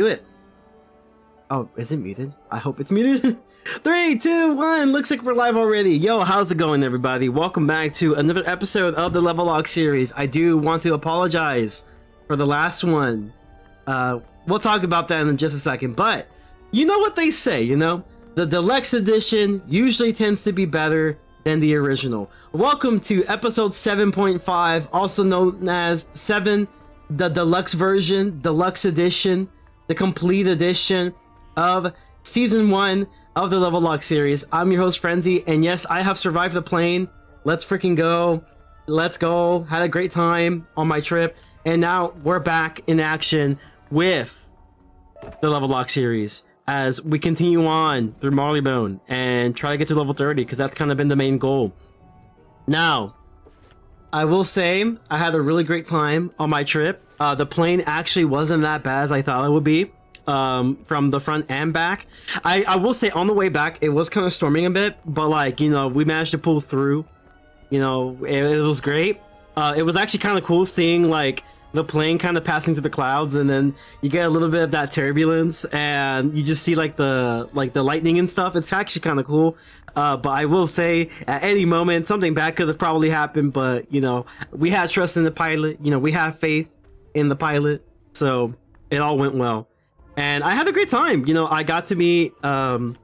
Do it. Oh, is it muted? I hope it's muted. 3, 2, 1. Looks like we're live already. Yo, how's it going, everybody? Welcome back to another episode of the Level Lock series. I do want to apologize for the last one. We'll talk about that in just a second. But you know what they say, you know? The deluxe edition usually tends to be better than the original. Welcome to episode 7.5, also known as 7, the deluxe version, deluxe edition, the complete edition of season 1 of the Level Lock series. I'm your host, Frenzy, and yes, I have survived the plane. Let's freaking go. Let's go. Had a great time on my trip, and now we're back in action with the Level Lock series as we continue on through Marleybone and try to get to level 30, because that's kind of been the main goal. Now, I will say I had a really great time on my trip. The plane actually wasn't that bad as I thought it would be, from the front and back. I will say on the way back it was kind of storming a bit, but like, you know, we managed to pull through. You know, it was great. It was actually kind of cool seeing like the plane kind of passing through the clouds, and then you get a little bit of that turbulence and you just see like the lightning and stuff. It's actually kind of cool. But I will say at any moment something bad could have probably happened, but you know, we had trust in the pilot, you know, we have faith in the pilot, so it all went well. And I had a great time. You know, I got to meet my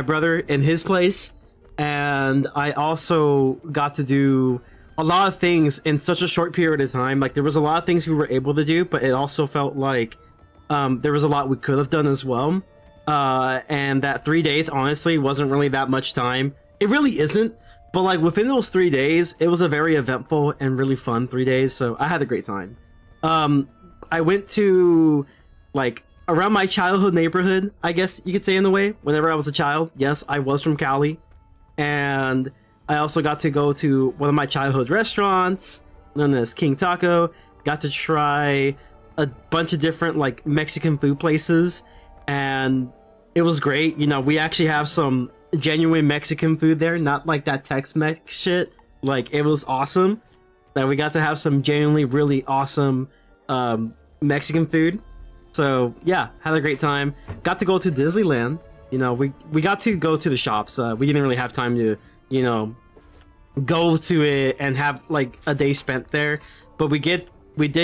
brother in his place, and I also got to do a lot of things in such a short period of time. Like, there was a lot of things we were able to do, but it also felt like there was a lot we could have done as well. And that 3 days honestly wasn't really that much time. It really isn't, but like within those 3 days it was a very eventful and really fun 3 days, so I had a great time. I went to like around my childhood neighborhood, I guess you could say, in a way. Whenever I was a child, yes, I was from Cali, and I also got to go to one of my childhood restaurants known as King Taco. Got to try a bunch of different like Mexican food places, and it was great. You know, we actually have some genuine Mexican food there, not like that Tex-Mex shit. Like, it was awesome that we got to have some genuinely really awesome Mexican food. So yeah, had a great time. Got to go to Disneyland. You know, we got to go to the shops. We didn't really have time to, you know, go to it and have like a day spent there, but we did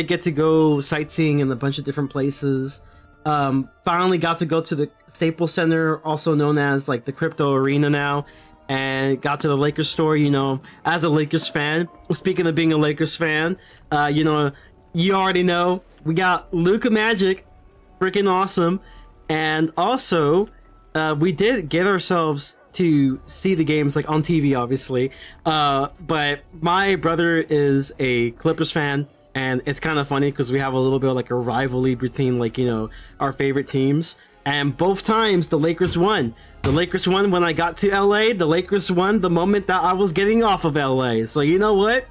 get to go sightseeing in a bunch of different places. Finally got to go to the Staples Center, also known as like the Crypto Arena now, and got to the Lakers store. You know, as a Lakers fan, speaking of being a Lakers fan, you know, you already know we got Luka Magic, freaking awesome. And also we did get ourselves to see the games like on TV, obviously, but my brother is a Clippers fan, and it's kind of funny because we have a little bit of like a rivalry between, like, you know, our favorite teams. And both times the Lakers won. The Lakers won when I got to LA. The Lakers won the moment that I was getting off of LA. So you know what?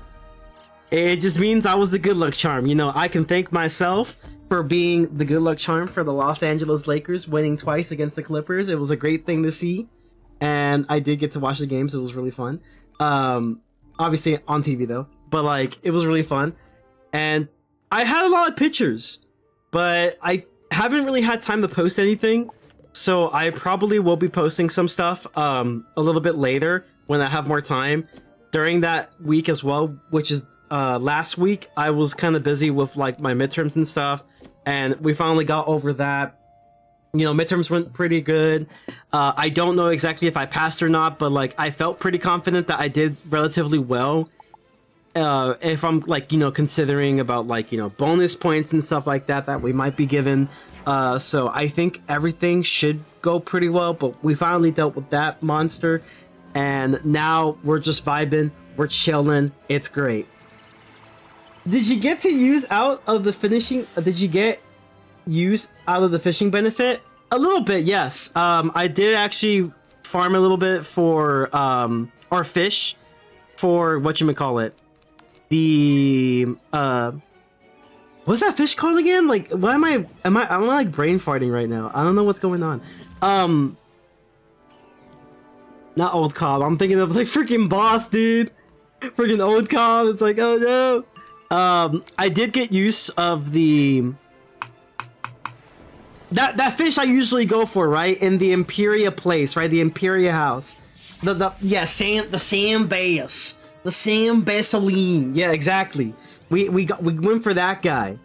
It just means I was the good luck charm. You know, I can thank myself for being the good luck charm for the Los Angeles Lakers winning twice against the Clippers. It was a great thing to see, and I did get to watch the games. It was really fun. Obviously on TV though, but like, it was really fun. And I had a lot of pictures, but I haven't really had time to post anything, so I probably will be posting some stuff a little bit later when I have more time during that week as well, which is last week. I was kind of busy with like my midterms and stuff, and we finally got over that. You know, midterms went pretty good. I don't know exactly if I passed or not, but like, I felt pretty confident that I did relatively well. If I'm like, you know, considering about like, you know, bonus points and stuff like that we might be given. So I think everything should go pretty well, but we finally dealt with that monster, and now we're just vibing, we're chilling, it's great. Did you get to use out of the finishing? Did you get use out of the fishing benefit? A little bit, yes. I did actually farm a little bit for or fish for whatchamacallit. The what's that fish called again? Like, why am I like brain farting right now? I don't know what's going on. Not Old Cobb. I'm thinking of like freaking Boss, dude. Freaking Old Cobb. It's like, oh no. I did get use of the that fish I usually go for, right? In the Imperia place, right? The Imperia house. The Sam Bass. The Sam Bassaline. Yeah, exactly. We went for that guy.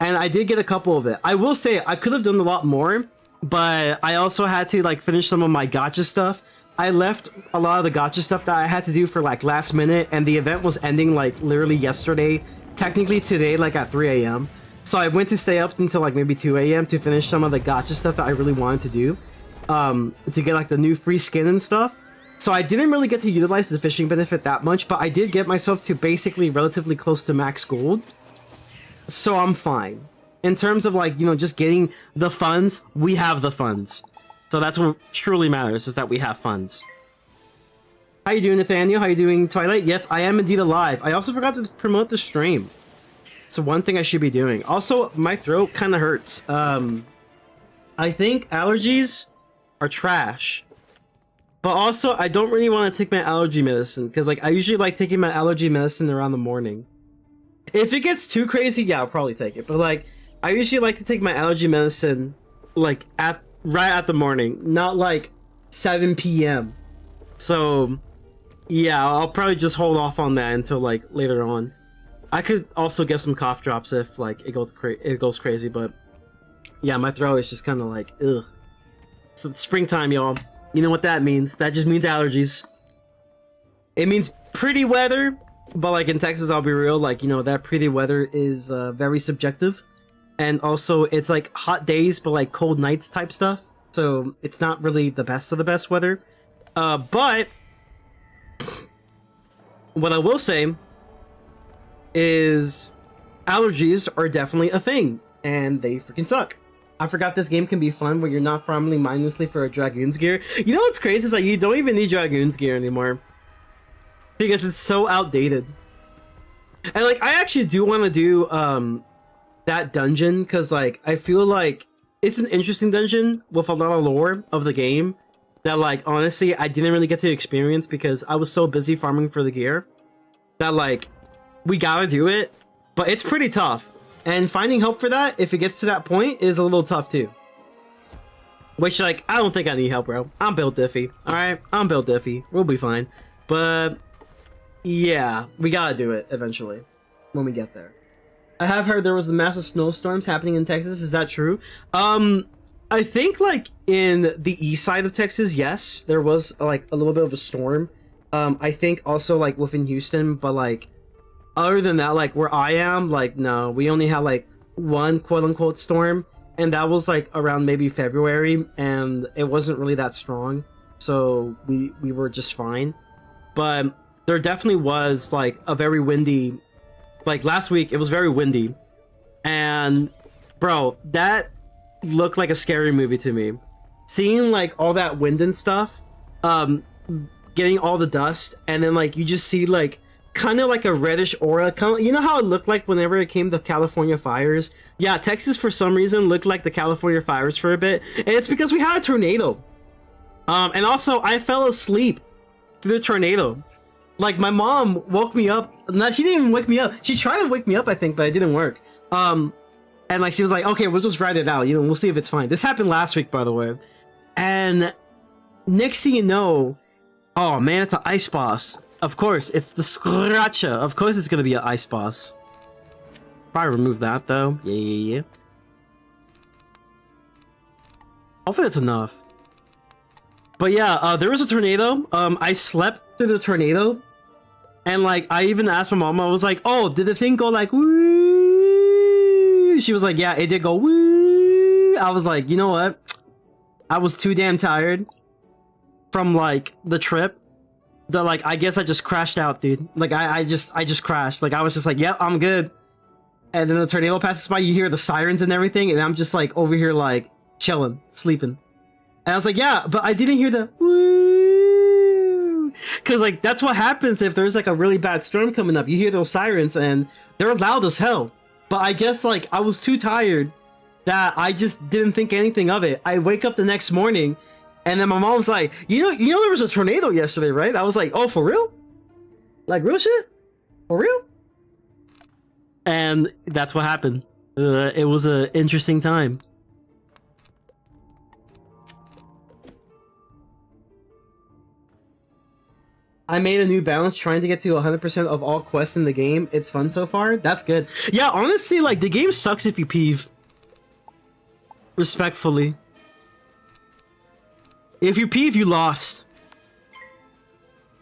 And I did get a couple of it. I will say I could have done a lot more, but I also had to like finish some of my gacha stuff. I left a lot of the gacha stuff that I had to do for like last minute, and the event was ending like literally yesterday, technically today like at 3 a.m. So I went to stay up until like maybe 2 a.m. to finish some of the gacha stuff that I really wanted to do, to get like the new free skin and stuff. So I didn't really get to utilize the fishing benefit that much, but I did get myself to basically relatively close to max gold. So I'm fine. In terms of like, you know, just getting the funds, we have the funds. So that's what truly matters, is that we have funds. How you doing, Nathaniel? How you doing, Twilight? Yes, I am indeed alive. I also forgot to promote the stream. So one thing I should be doing. Also, my throat kind of hurts. I think allergies are trash. But also, I don't really want to take my allergy medicine, because like I usually like taking my allergy medicine around the morning. If it gets too crazy, yeah, I'll probably take it. But like, I usually like to take my allergy medicine like right at the morning, not like 7 p.m. So yeah, I'll probably just hold off on that until like later on. I could also get some cough drops if like it goes crazy, but yeah, my throat is just kind of like ugh. So it's springtime, y'all. You know what that means? That just means allergies. It means pretty weather. But like in Texas, I'll be real, like, you know, that pretty weather is very subjective. And also it's like hot days, but like cold nights type stuff. So it's not really the best of the best weather. But what I will say is allergies are definitely a thing, and they freaking suck. I forgot this game can be fun where you're not farming mindlessly for a Dragoon's gear. You know what's crazy is like you don't even need Dragoon's gear anymore. Because it's so outdated. And like I actually do want to do that dungeon, because like I feel like it's an interesting dungeon with a lot of lore of the game that like honestly I didn't really get to experience because I was so busy farming for the gear that like we gotta do it, but it's pretty tough. And finding help for that, if it gets to that point, is a little tough too. Which like I don't think I need help, bro. I'm built diffy. Alright? I'm built diffy. We'll be fine. But yeah, we gotta do it eventually when we get there. I have heard there was massive snowstorms happening in Texas. Is that true? I think like in the east side of Texas, yes, there was like a little bit of a storm. I think also like within Houston, but like other than that, like where I am, like no, we only had like one quote-unquote storm, and that was like around maybe February, and it wasn't really that strong, so we were just fine. But there definitely was like a very windy, like last week it was very windy, and bro, that looked like a scary movie to me. Seeing like all that wind and stuff, getting all the dust, and then like you just see like kind of like a reddish aura, kind of, you know how it looked like whenever it came to California fires? Yeah, Texas for some reason looked like the California fires for a bit, and it's because we had a tornado. And also I fell asleep through the tornado. Like my mom woke me up. No, she didn't even wake me up. She tried to wake me up, I think, but it didn't work. And like she was like, okay, we'll just write it out, you know, we'll see if it's fine. This happened last week, by the way. And next thing you know, oh man, it's an ice boss. Of course, it's the Scratcha. Of course it's gonna be an ice boss. Probably remove that though. Yeah. Hopefully that's enough. But yeah, there was a tornado. I slept through the tornado, and like I even asked my mom, I was like, oh, did the thing go like woo? She was like, yeah, it did go woo. I was like, you know what? I was too damn tired from like the trip that like I guess I just crashed out, dude. Like I just crashed. Like I was just like, yep, I'm good. And then the tornado passes by, you hear the sirens and everything, and I'm just like over here like chilling, sleeping. And I was like, yeah, but I didn't hear the woo, because like that's what happens if there's like a really bad storm coming up. You hear those sirens and they're loud as hell. But I guess like I was too tired that I just didn't think anything of it. I wake up the next morning, and then my mom was like, you know there was a tornado yesterday, right? I was like, oh, for real? Like real shit? For real? And that's what happened. It was an interesting time. I made a new balance trying to get to 100% of all quests in the game. It's fun so far. That's good. Yeah, honestly, like, the game sucks if you peeve. Respectfully. If you peeve, you lost.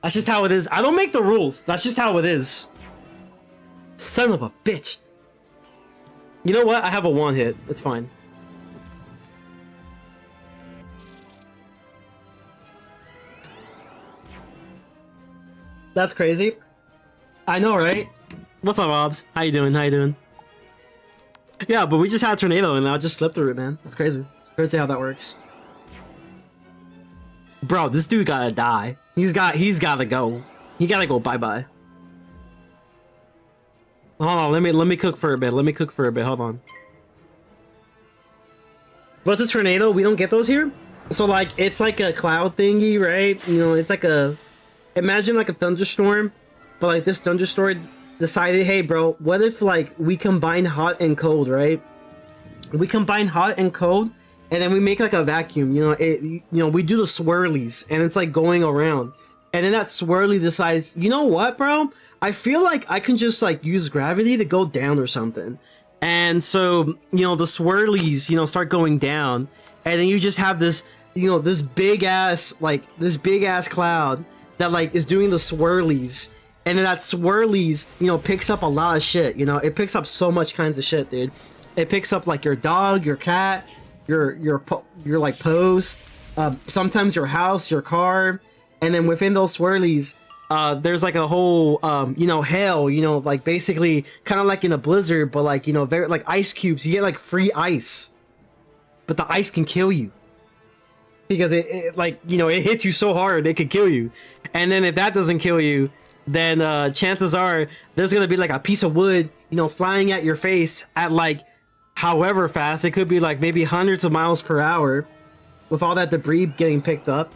That's just how it is. I don't make the rules. That's just how it is. Son of a bitch. You know what? I have a one hit. It's fine. That's crazy. I know, right? What's up, Robs? How you doing? How you doing? Yeah, but we just had a tornado and I just slipped through it, man. That's crazy. It's crazy how that works. Bro, this dude gotta die. He's gotta go. He gotta go bye-bye. Hold on, let me cook for a bit. Let me cook for a bit. Hold on. What's a tornado? We don't get those here? So like it's like a cloud thingy, right? You know, it's like a imagine like a thunderstorm, but like this thunderstorm decided, hey bro, what if like we combine hot and cold, right? We combine hot and cold and then we make like a vacuum, we do the swirlies and it's like going around. And then that swirly decides, you know what, bro? I feel like I can just like use gravity to go down or something. And so, the swirlies, start going down. And then you just have this, this big ass cloud that like is doing the swirlies. And then that swirlies, picks up a lot of shit, it picks up so much kinds of shit, dude. It picks up like your dog, your cat, your like post, sometimes your house, your car. And then within those swirlies, there's like a whole, hail, like basically kind of like in a blizzard, but like, very like ice cubes. You get like free ice, but the ice can kill you because it hits you so hard it could kill you. And then if that doesn't kill you, then chances are there's gonna be like a piece of wood, flying at your face at like however fast. It could be like maybe hundreds of miles per hour with all that debris getting picked up.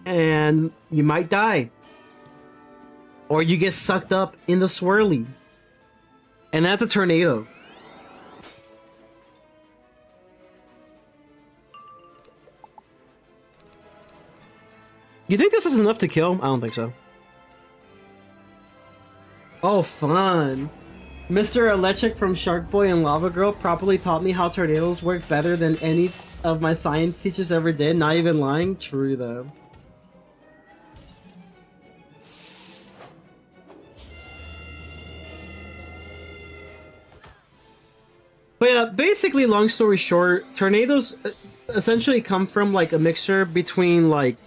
And you might die. Or you get sucked up in the swirly. And that's a tornado. You think this is enough to kill? I don't think so. Oh, fun. Mr. Electric from Shark Boy and Lava Girl properly taught me how tornadoes work better than any of my science teachers ever did. Not even lying. True, though. But yeah, basically, long story short, tornadoes essentially come from like a mixture between like,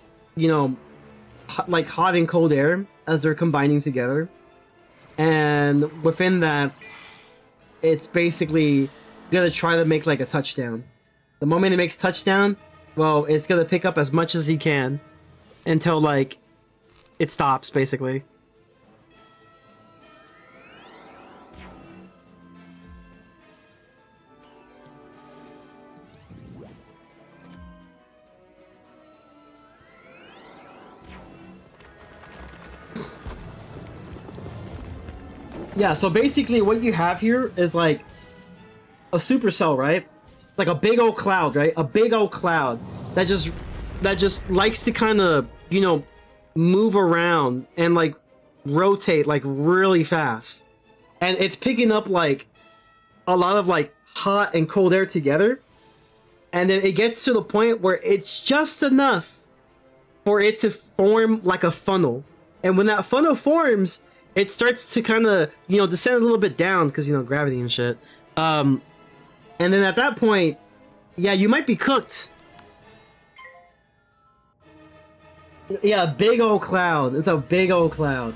like hot and cold air as they're combining together. And within that, it's basically gonna try to make like a touchdown. The moment it makes touchdown, well, it's gonna pick up as much as he can until like it stops, basically. Yeah, so basically what you have here is like a supercell, right? Like a big old cloud, right? A big old cloud that just likes to kind of, move around and like rotate like really fast. And it's picking up like a lot of like hot and cold air together. And then it gets to the point where it's just enough for it to form like a funnel. And when that funnel forms, it starts to kind of, descend a little bit down because, gravity and shit. And then at that point, yeah, you might be cooked. Yeah, a big old cloud. It's a big old cloud.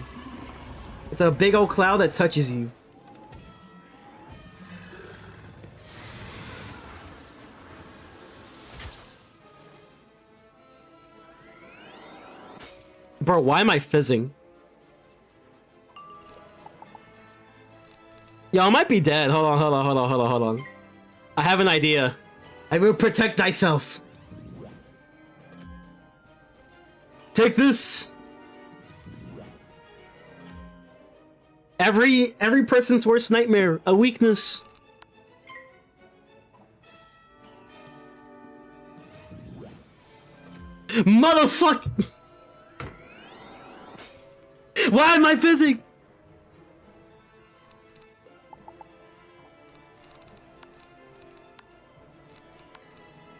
It's a big old cloud that touches you. Bro, why am I fizzing? Yo, I might be dead. Hold on. I have an idea. I will protect thyself. Take this. Every person's worst nightmare, a weakness. Motherfuck. Why am I fizzing?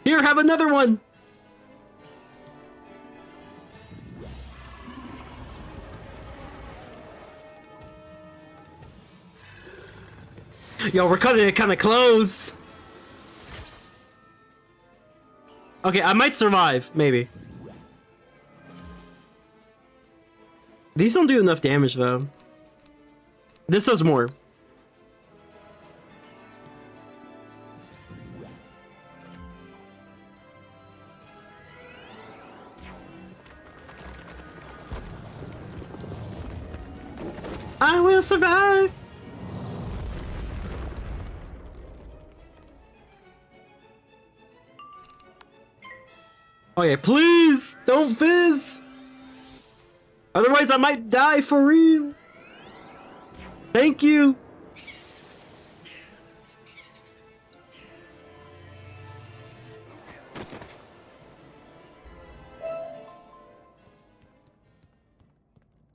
Here, have another one. Yo, we're cutting it kind of close. Okay, I might survive, maybe. These don't do enough damage, though. This does more. I will survive. Okay, please don't fizz. Otherwise, I might die for real. Thank you.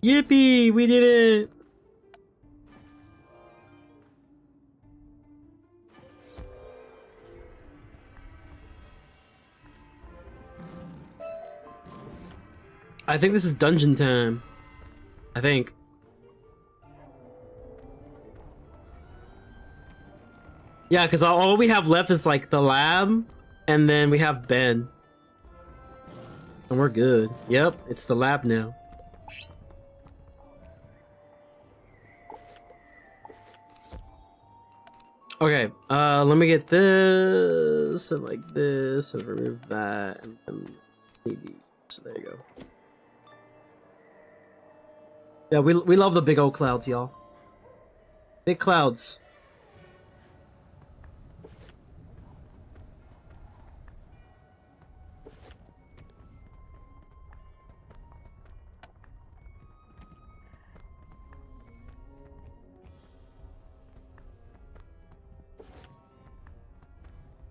Yippee, we did it. I think this is dungeon time. I think. Yeah, because all we have left is like the lab, and then we have Ben. And we're good. Yep, it's the lab now. Okay, let me get this, and like this, and remove that, and maybe. So there you go. Yeah, we love the big old clouds, y'all. Big clouds.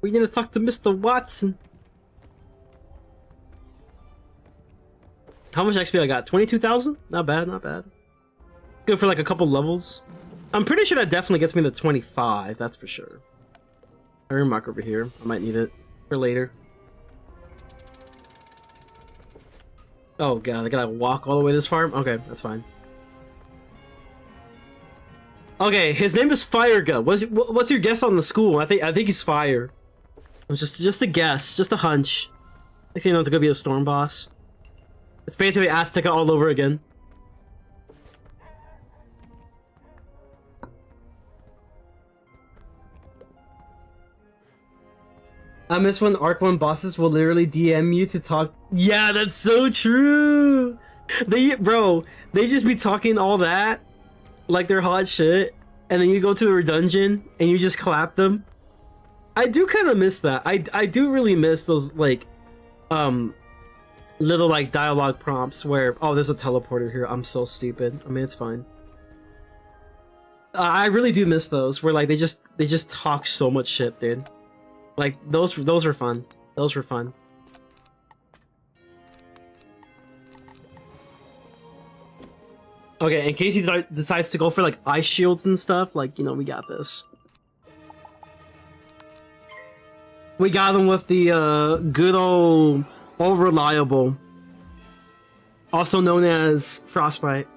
We're gonna talk to Mr. Watson. How much XP I got? 22,000? Not bad, not bad. Good for like a couple levels. I'm pretty sure that definitely gets me to 25, that's for sure. Iron mark over here. I might need it for later. Oh god, I gotta walk all the way this far? Okay, that's fine. Okay, his name is Firegut. What's your guess on the school? I think he's fire. Just a guess, just a hunch. Next thing you know, it's gonna be a storm boss. It's basically Azteca all over again. I miss when Arc 1 bosses will literally DM you to talk. Yeah, that's so true. Bro, they just be talking all that like they're hot shit, and then you go to their dungeon and you just clap them. I do kind of miss that. I do really miss those like little like dialogue prompts where, oh, there's a teleporter here. I'm so stupid. I mean, it's fine. I really do miss those where like they just talk so much shit, dude. Like those were fun. Those were fun. Okay, in case he decides to go for like ice shields and stuff, like, you know, we got this. We got him with the good old reliable, also known as Frostbite.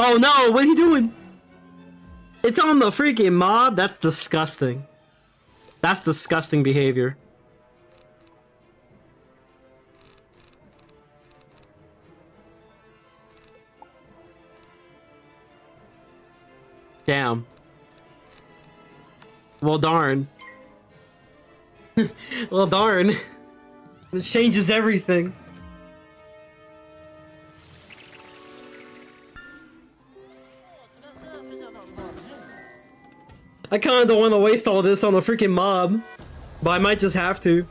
Oh no, what are you doing? It's on the freaking mob? That's disgusting. That's disgusting behavior. Damn. Well, darn. Well, darn. It changes everything. I kind of don't want to waste all this on a freaking mob, but I might just have to.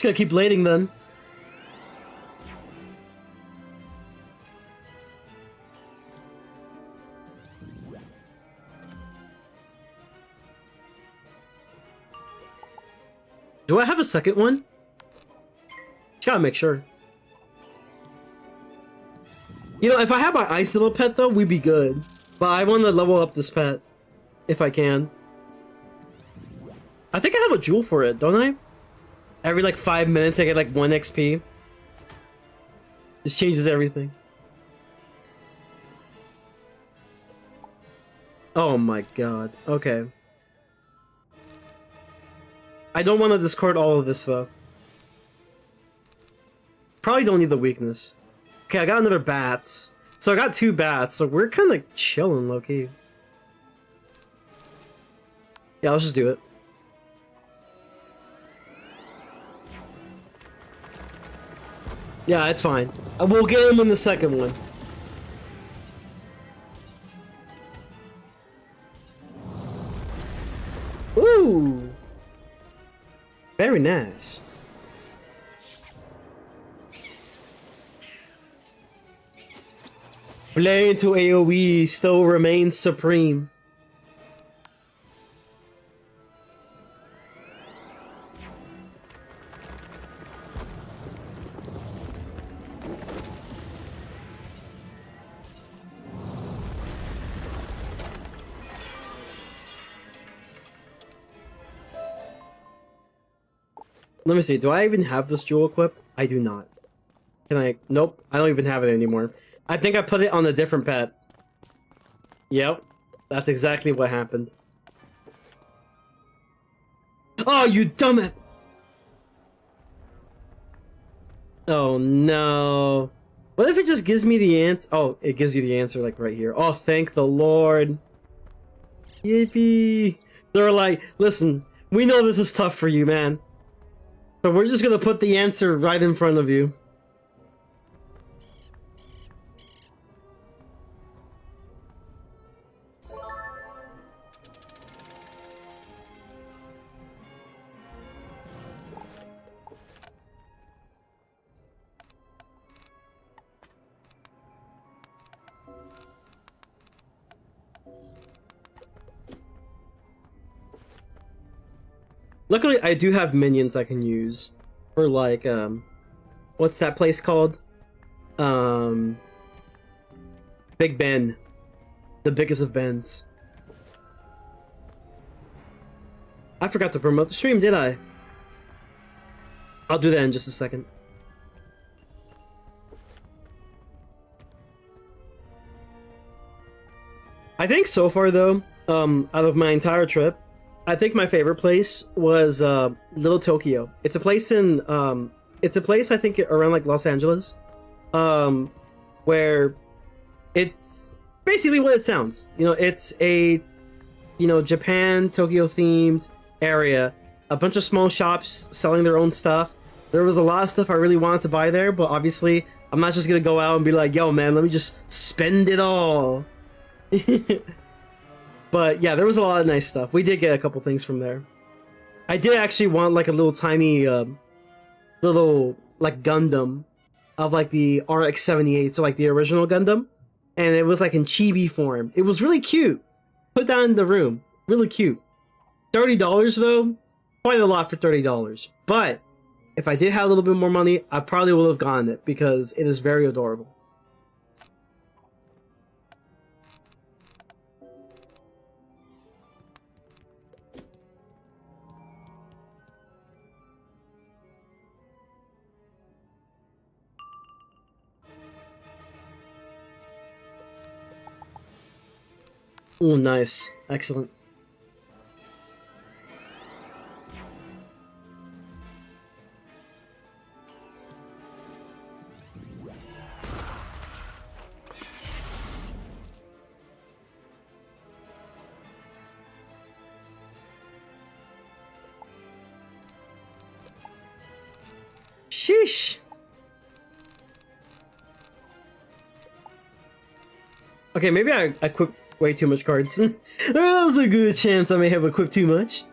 Gotta keep blading then. Do I have a second one? Just gotta make sure. You know, if I had my ice little pet though, we'd be good. But I want to level up this pet, if I can. I think I have a jewel for it, don't I? Every like 5 minutes I get like 1 XP. This changes everything. Oh my god. Okay. I don't want to discard all of this though. Probably don't need the weakness. Okay, I got another bat. So I got 2 bats, so we're kind of chilling low-key. Yeah, let's just do it. Yeah, it's fine. We'll get him in the second one. Ooh! Very nice. Blade into AoE still remains supreme. Let me see, do I even have this jewel equipped? I do not. Can I? Nope, I don't even have it anymore. I think I put it on a different pet. Yep, that's exactly what happened. Oh, you dumbass! Oh no. What if it just gives me the answer? Oh, it gives you the answer like right here. Oh, thank the Lord. Yippee. They're like, listen, we know this is tough for you, man. So we're just gonna put the answer right in front of you. Luckily, I do have minions I can use for like, what's that place called? Big Ben. The biggest of Bens. I forgot to promote the stream, did I? I'll do that in just a second. I think so far though, out of my entire trip, I think my favorite place was Little Tokyo. It's a place in I think around like Los Angeles, where it's basically what it sounds. You know, it's a Japan Tokyo themed area. A bunch of small shops selling their own stuff. There was a lot of stuff I really wanted to buy there, but obviously I'm not just gonna go out and be like, yo man, let me just spend it all. But yeah, there was a lot of nice stuff. We did get a couple things from there. I did actually want like a little tiny little like Gundam of like the RX-78, so like the original Gundam, and it was like in chibi form. It was really cute. Put that in the room. Really cute. $30 though, quite a lot for $30. But if I did have a little bit more money, I probably would have gotten it because it is very adorable. Oh, nice. Excellent. Sheesh. Okay, maybe I equipped way too much cards. There's a good chance I may have equipped too much.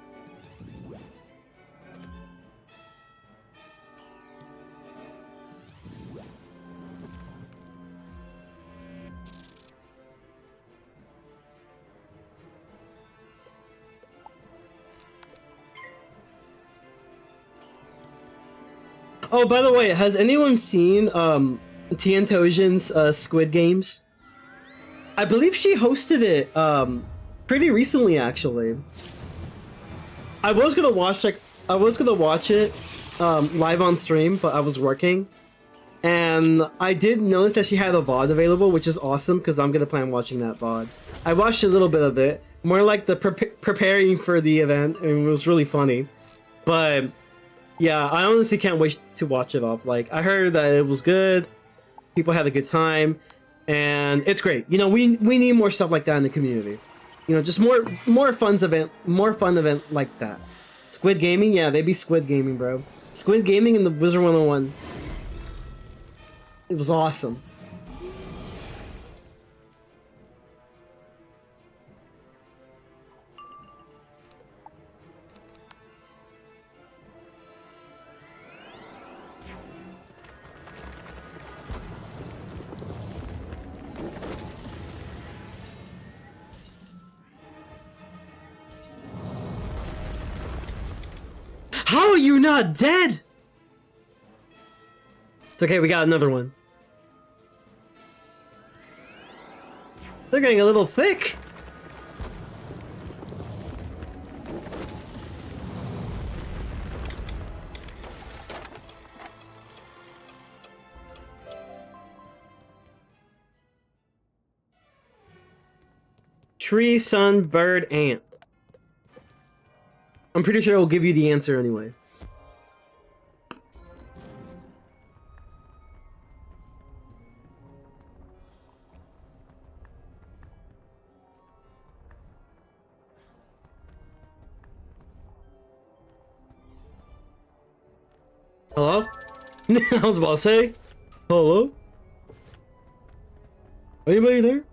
Oh, by the way, has anyone seen Tien Tojin's Squid Games? I believe she hosted it pretty recently, actually. I was gonna watch it live on stream, but I was working, and I did notice that she had a VOD available, which is awesome because I'm gonna plan watching that VOD. I watched a little bit of it, more like the preparing for the event, and it was really funny. But yeah, I honestly can't wait to watch it off. Like, I heard that it was good, people had a good time, and it's great. You know, we need more stuff like that in the community. You know, just more fun event like that. Squid Gaming, yeah, they be Squid Gaming, bro. Squid Gaming and the WIZARD101. It was awesome. How are you not dead? It's okay, we got another one. They're getting a little thick. Tree, sun, bird, ant. I'm pretty sure it'll give you the answer anyway. Hello? I was about to say, hello? Anybody there?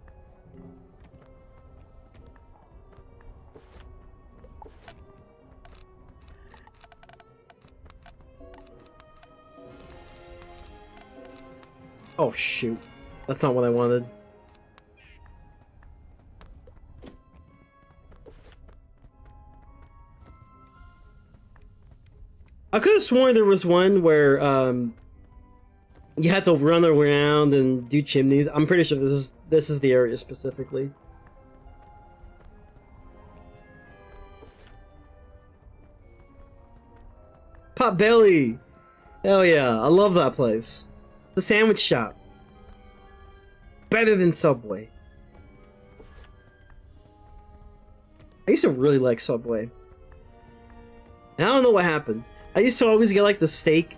Oh shoot, that's not what I wanted. I could have sworn there was one where you had to run around and do chimneys. I'm pretty sure this is the area specifically. Potbelly! Hell yeah, I love that place. The sandwich shop. Better than Subway. I used to really like Subway. And I don't know what happened. I used to always get like the steak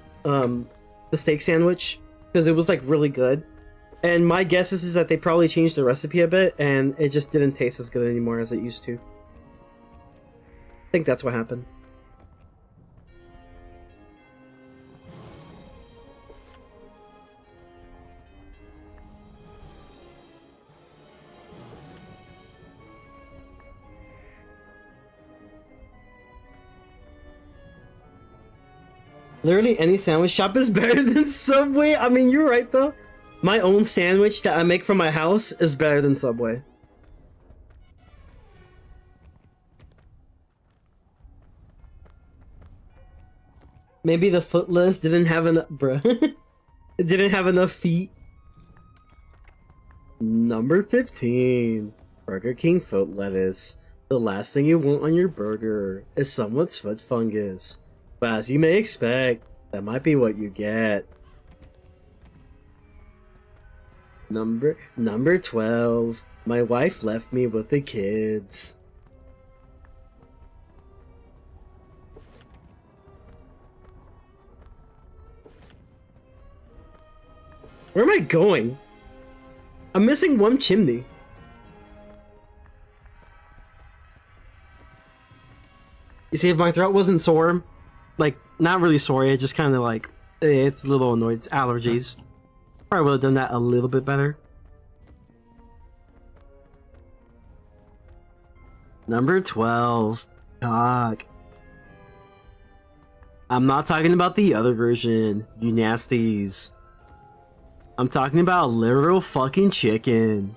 sandwich because it was like really good. And my guess is that they probably changed the recipe a bit and it just didn't taste as good anymore as it used to. I think that's what happened. Literally any sandwich shop is better than Subway. I mean, you're right though. My own sandwich that I make from my house is better than Subway. Maybe the footless didn't have enough, bruh. It didn't have enough feet. Number 15. Burger King foot lettuce. The last thing you want on your burger is someone's foot fungus. But as you may expect, that might be what you get. Number 12. My wife left me with the kids. Where am I going? I'm missing one chimney. You see, if my throat wasn't sore, like, not really sore, it just kind of like, it's a little annoyed. It's allergies. Probably would have done that a little bit better. Number 12. Cock. I'm not talking about the other version, you nasties. I'm talking about literal fucking chicken.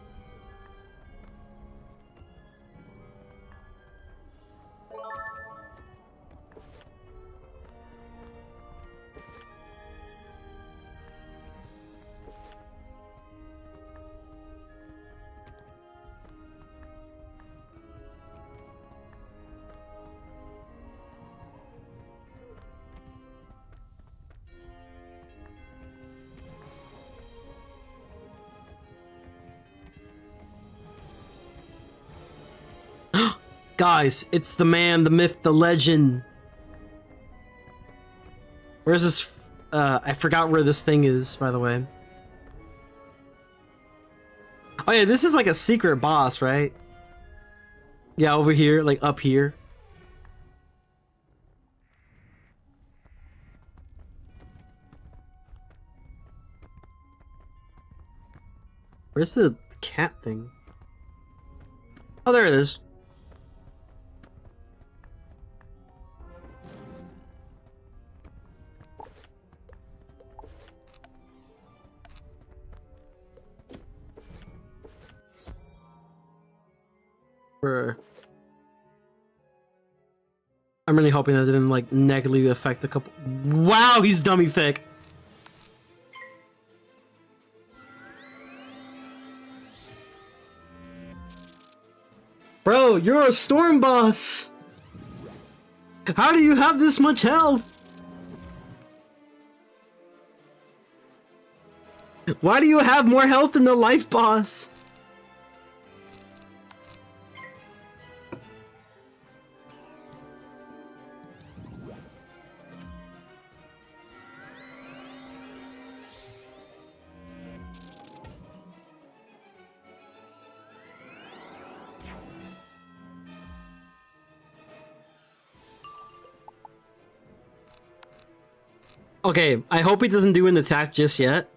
Guys, it's the man, the myth, the legend. Where's this? I forgot where this thing is, by the way. Oh yeah, this is like a secret boss, right? Yeah, over here, like up here. Where's the cat thing? Oh, there it is. I'm really hoping that didn't like negatively affect a couple. Wow, he's dummy thick. Bro, you're a storm boss. How do you have this much health? Why do you have more health than the life boss? Okay, I hope he doesn't do an attack just yet.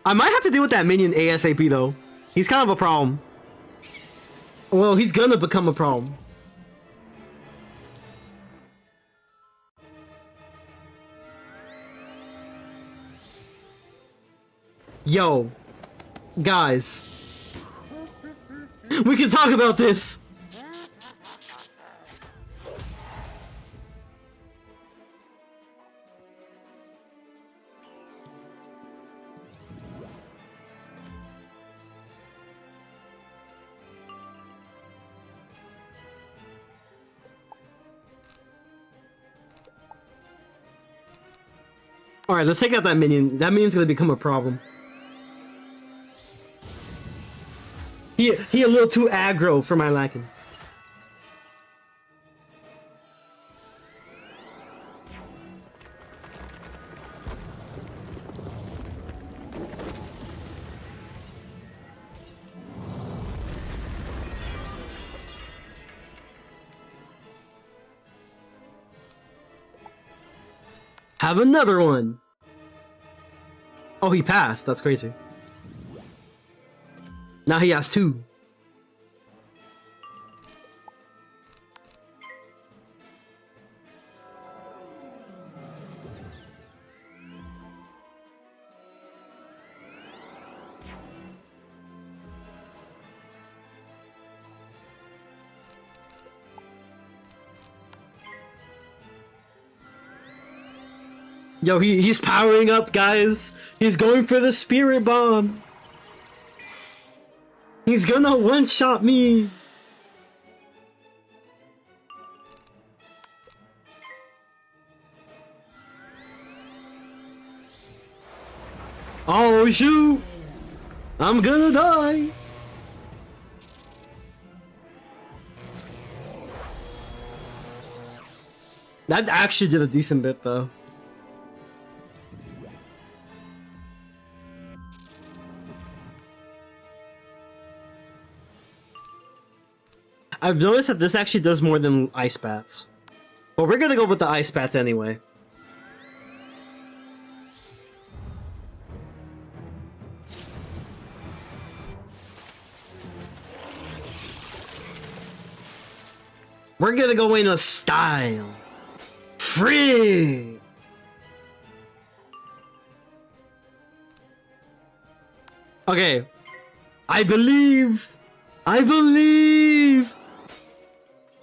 I might have to deal with that minion ASAP though. He's kind of a problem. Well, he's gonna become a problem. Yo, guys, we can talk about this. Alright, let's take out that minion. That minion's gonna become a problem. He a little too aggro for my liking. Have another one. Oh, he passed. That's crazy. Now he has two. Yo, he's powering up, guys. He's going for the spirit bomb. He's gonna one-shot me. Oh shoot! I'm gonna die. That actually did a decent bit though. I've noticed that this actually does more than ice bats. But we're gonna go with the ice bats anyway. We're gonna go in a style. Free. Okay. I believe. I believe.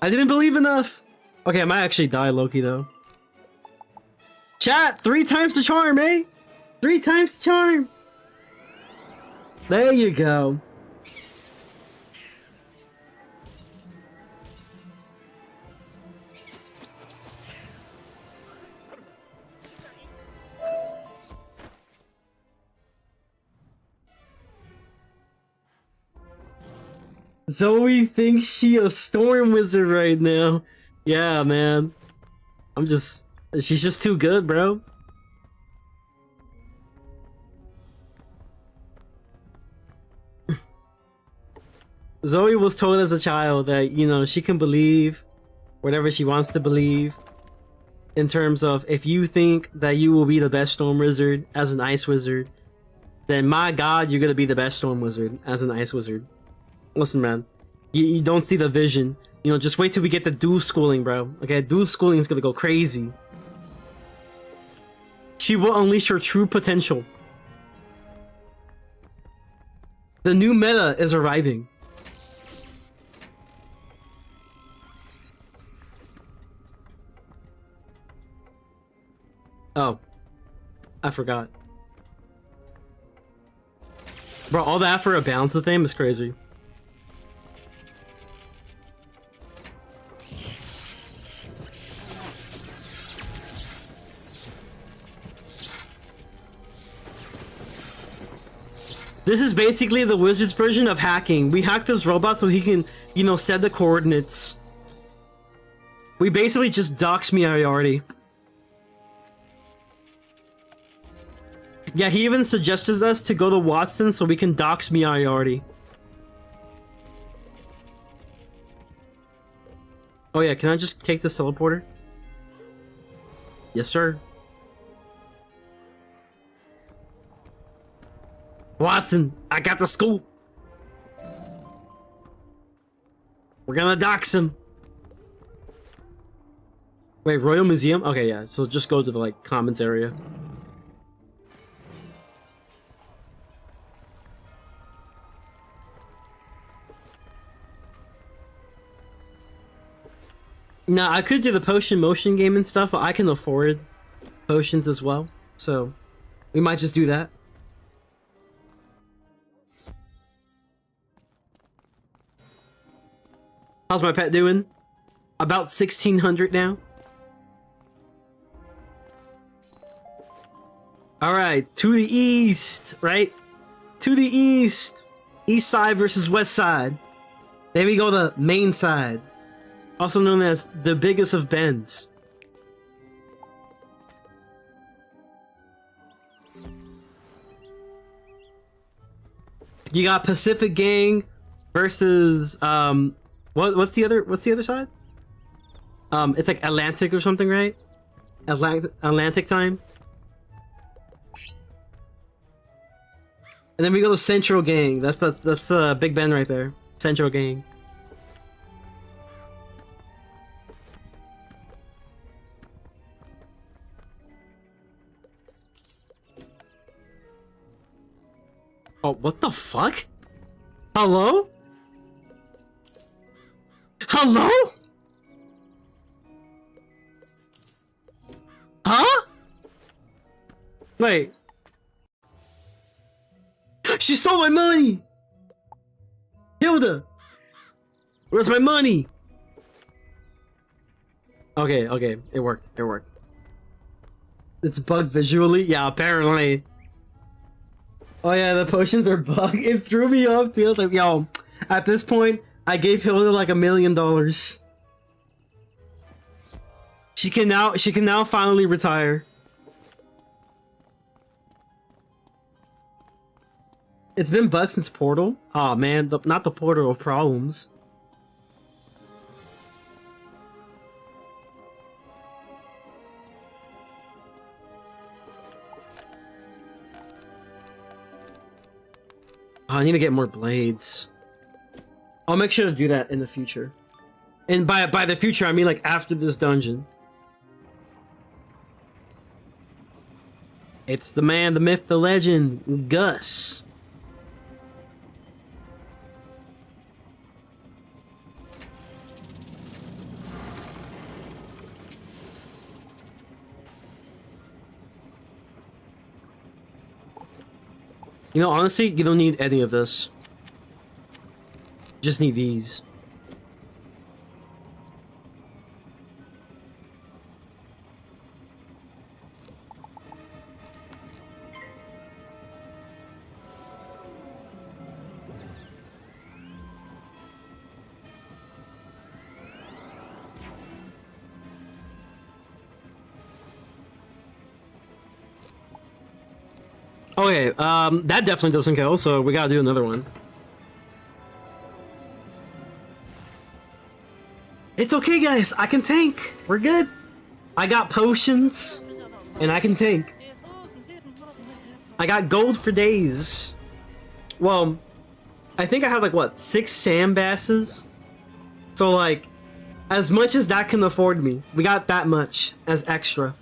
I didn't believe enough. Okay, I might actually die, Loki, though. Chat, 3 times the charm, eh? 3 times the charm. There you go. Zoe thinks she a storm wizard right now. Yeah, man. She's just too good, bro. Zoe was told as a child that, you know, she can believe whatever she wants to believe. In terms of, if you think that you will be the best storm wizard as an ice wizard, then my god, you're gonna be the best storm wizard as an ice wizard. Listen, man, you don't see the vision. You know, just wait till we get the dual schooling, bro. Okay, dual schooling is gonna go crazy. She will unleash her true potential. The new meta is arriving. Oh, I forgot. Bro, all that for a balance of thing is crazy. This is basically the wizard's version of hacking. We hacked this robot so he can, you know, set the coordinates. We basically just dox Miyayardi. Yeah, he even suggested us to go to Watson so we can dox Miyayardi. Oh yeah, can I just take this teleporter? Yes, sir. Watson, I got the scoop. We're gonna dox him. Wait, Royal Museum? Okay, yeah, so just go to the, like, commons area. Nah, I could do the potion motion game and stuff, but I can afford potions as well, so we might just do that. How's my pet doing? About 1600 now. Alright, to the east, right? To the east. East side versus west side. There we go, the main side. Also known as the biggest of bends. You got Pacific Gang versus what's the other side? It's like Atlantic or something, right? Atlantic time. And then we go to Central Gang. That's Big Ben right there. Central Gang. Oh, what the fuck? Hello? Hello? Huh? Wait. She stole my money! Hilda! Where's my money? Okay, okay. It worked. It worked. It's bugged visually? Yeah, apparently. Oh yeah, the potions are bugged. It threw me off too. I was like, yo, at this point, I gave Hilda like $1 million. She can now finally retire. It's been bugged since Portal. Oh man, not the Portal of problems. Oh, I need to get more blades. I'll make sure to do that in the future. And by the future, I mean like after this dungeon. It's the man, the myth, the legend, Gus. You know, honestly, you don't need any of this. You just need these. Okay, that definitely doesn't kill, so we gotta do another one. It's okay, guys. I can tank. We're good. I got potions, and I can tank. I got gold for days. Well, I think I have like, what, 6 sandbasses? So like, as much as that can afford me, we got that much as extra.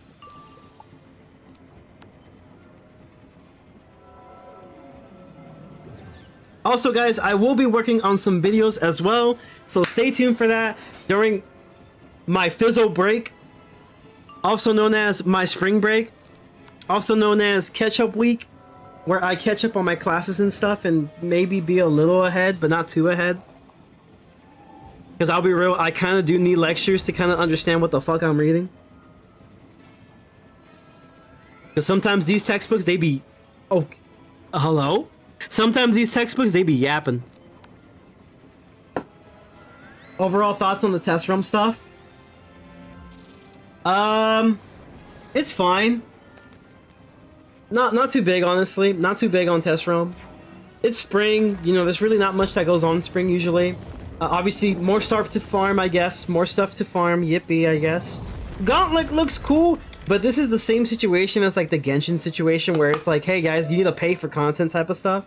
Also, guys, I will be working on some videos as well, so stay tuned for that during my Fizzle break, also known as my spring break, also known as catch-up week, where I catch up on my classes and stuff and maybe be a little ahead, but not too ahead. Because I'll be real, I kind of do need lectures to kind of understand what the fuck I'm reading. Because sometimes these textbooks, they be... Oh, hello? Sometimes these textbooks, they be yapping. Overall thoughts on the test room stuff? It's fine. Not too big, honestly. Not too big on test room. It's spring, you know, there's really not much that goes on in spring usually. Obviously, more stuff to farm, I guess. More stuff to farm, yippee, I guess. Gauntlet looks cool, but this is the same situation as like the Genshin situation where it's like, hey guys, you need to pay for content type of stuff.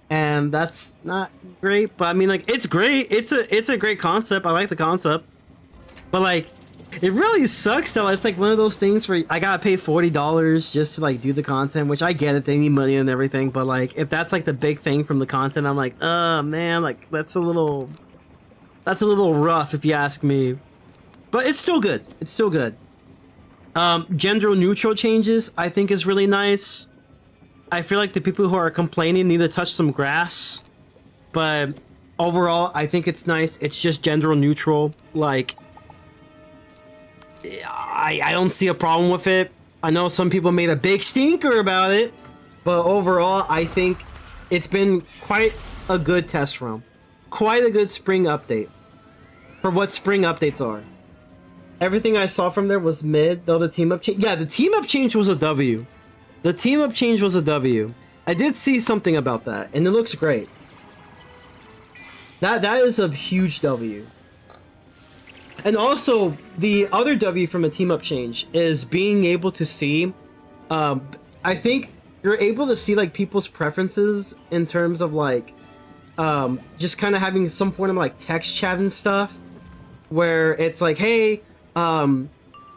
And that's not great, but I mean like, it's great. It's a great concept. I like the concept. But like, it really sucks that it's like one of those things where I gotta pay $40 just to like do the content, which I get it, they need money and everything, but like, if that's like the big thing from the content, I'm like, man, like that's a little rough if you ask me. But it's still good. It's still good. Gender neutral changes, I think is really nice. I feel like the people who are complaining need to touch some grass. But overall, I think it's nice. It's just gender neutral. Like, I don't see a problem with it. I know some people made a big stinker about it. But overall, I think it's been quite a good test run. Quite a good spring update. For what spring updates are. Everything I saw from there was mid, though the team up change. Yeah, the team up change was a W. The team up change was a W. I did see something about that, and it looks great. That is a huge W. And also, the other W from a team up change is being able to see. I think you're able to see like people's preferences in terms of like, just kind of having some form of like text chat and stuff, where it's like, hey.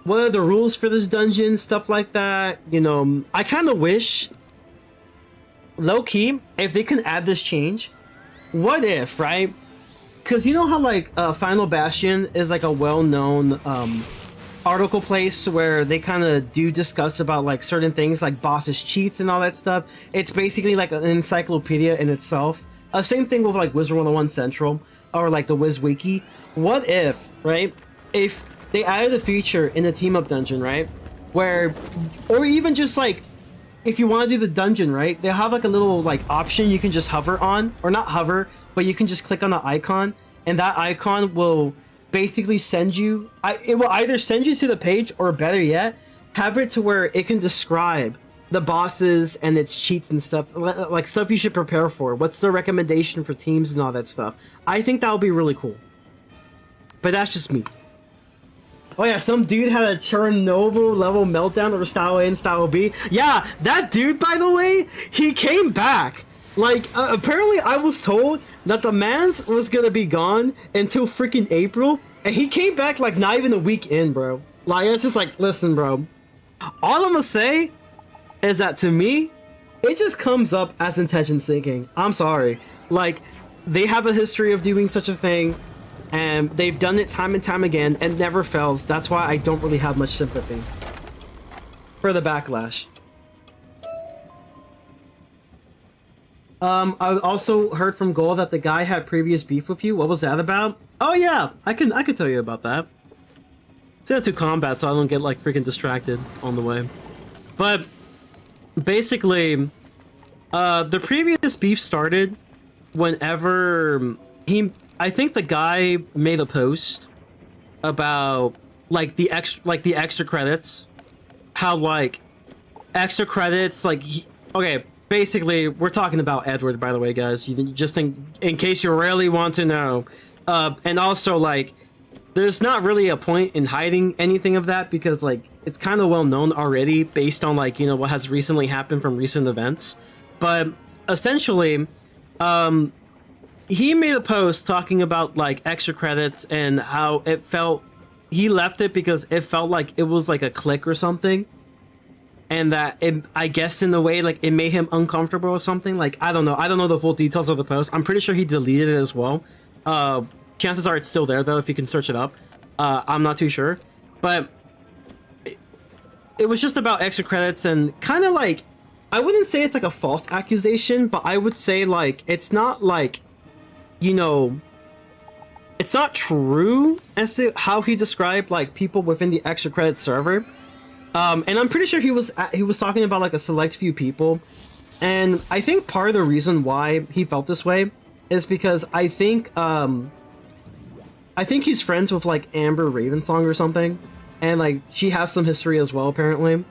What are the rules for this dungeon, stuff like that, you know. I kind of wish, low-key, if they can add this change, what if, right? Because you know how like Final Bastion is like a well-known article place where they kind of do discuss about like certain things like bosses cheats and all that stuff. It's basically like an encyclopedia in itself. Same thing with like WIZARD101 Central or like the Wiz Wiki. What if, right, if they added a feature in the team up dungeon, right? Where, or even just like, if you want to do the dungeon, right? They have like a little like option you can just hover on, or not hover, but you can just click on the icon, and that icon will basically send you, it will either send you to the page, or better yet, have it to where it can describe the bosses and its cheats and stuff, like stuff you should prepare for. What's the recommendation for teams and all that stuff. I think that would be really cool. But that's just me. Oh yeah, some dude had a Chernobyl level meltdown over Style A and Style B. Yeah, that dude, by the way, he came back. Like, apparently I was told that the man's was gonna be gone until freaking April, And he came back like not even a week in, bro. Like, it's just like, listen, bro. All I'm gonna say is that to me, it just comes up as intention seeking. I'm sorry. Like, they have a history of doing such a thing, and they've done it time and time again, and never fails. That's why I don't really have much sympathy for the backlash. I also heard from Goal that the guy had previous beef with you. What was that about? Oh yeah, I could tell you about that. Say that to combat so I don't get like freaking distracted on the way. But basically, the previous beef started whenever I think the guy made a post about like the extra credits, how like extra credits like okay. Basically, we're talking about Edward, by the way, guys. Just in case you really want to know. And also, like, there's not really a point in hiding anything of that because, like, it's kind of well known already based on, like, you know, what has recently happened from recent events. But essentially, he made a post talking about, like, extra credits and how it felt. He left it because it felt like it was, like, a click or something. And that it, I guess in a way, like it made him uncomfortable or something. Like I don't know the full details of the post. I'm pretty sure he deleted it as well. Chances are it's still there though if you can search it up. I'm not too sure, but it was just about extra credits and kind of like I wouldn't say it's like a false accusation, but I would say like it's not like, you know, it's not true as to how he described like people within the extra credits server. And I'm pretty sure he was talking about like a select few people, and I think part of the reason why he felt this way is because I think he's friends with like Amber Ravensong or something, and like she has some history as well apparently,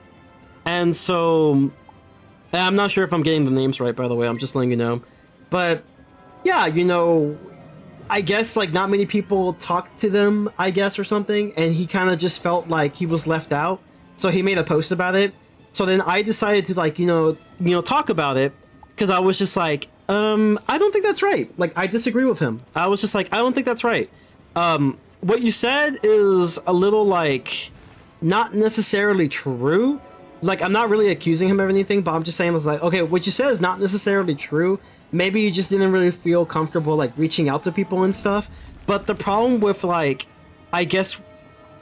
and so I'm not sure if I'm getting the names right, by the way. I'm just letting you know, but yeah, you know, I guess like not many people talk to them, I guess, or something, and he kind of just felt like he was left out. So he made a post about it. So then I decided to like, you know, talk about it because I was just like, I don't think that's right. Like, I disagree with him. I was just like, I don't think that's right. What you said is a little like not necessarily true. Like, I'm not really accusing him of anything, but I'm just saying, I was like, okay, what you said is not necessarily true. Maybe you just didn't really feel comfortable like reaching out to people and stuff. But the problem with like, I guess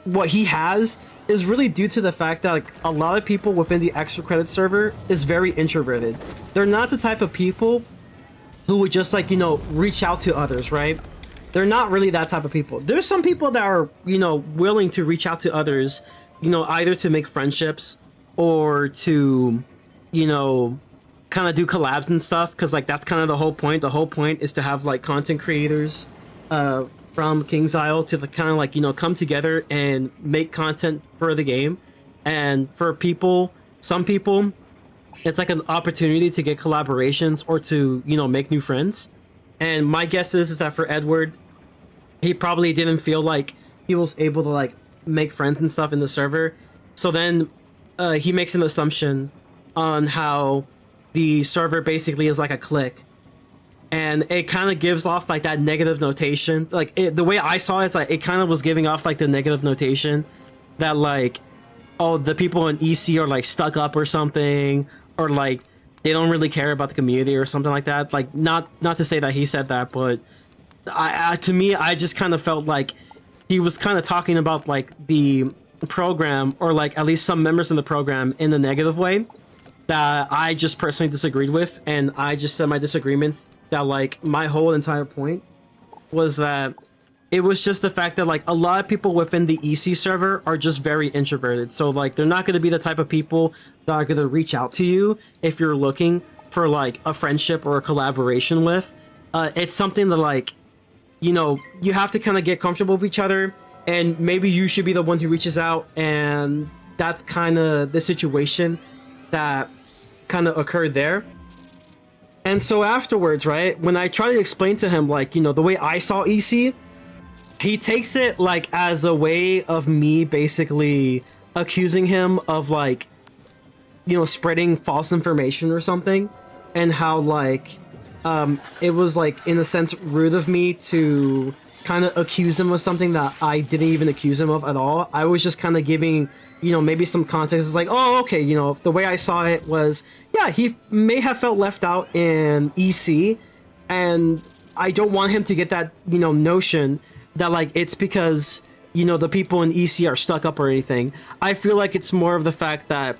what he has is really due to the fact that like a lot of people within the extra credit server is very introverted. They're not the type of people who would just like, you know, reach out to others, right? They're not really that type of people. There's some people that are, you know, willing to reach out to others, you know, either to make friendships or to, you know, kind of do collabs and stuff, because like that's kind of the whole point. The whole point is to have like content creators from King's Isle to kind of like, you know, come together and make content for the game. And for people, some people, it's like an opportunity to get collaborations or to, you know, make new friends. And my guess is that for Edward, he probably didn't feel like he was able to like make friends and stuff in the server. So then he makes an assumption on how the server basically is like a clique. And it kind of gives off like that negative notation. Like the way I saw it is like it kind of was giving off like the negative notation that like, oh, the people in EC are like stuck up or something, or like they don't really care about the community or something like that. Like not to say that he said that, but to me, I just kind of felt like he was kind of talking about like the program, or like at least some members in the program, in a negative way that I just personally disagreed with. And I just said my disagreements, that like my whole entire point was that it was just the fact that like a lot of people within the EC server are just very introverted. So like they're not going to be the type of people that are going to reach out to you if you're looking for like a friendship or a collaboration with. It's something that like, you know, you have to kind of get comfortable with each other, and maybe you should be the one who reaches out. And that's kind of the situation that kind of occurred there. And so afterwards, right, when I try to explain to him, like, you know, the way I saw EC, he takes it like as a way of me basically accusing him of like, you know, spreading false information or something, and how like it was like in a sense rude of me to kind of accuse him of something that I didn't even accuse him of at all. I was just kind of giving, you know, maybe some context. It's like, oh, okay, you know, the way I saw it was, yeah, he may have felt left out in EC, and I don't want him to get that, you know, notion that like it's because, you know, the people in EC are stuck up or anything. I feel like it's more of the fact that,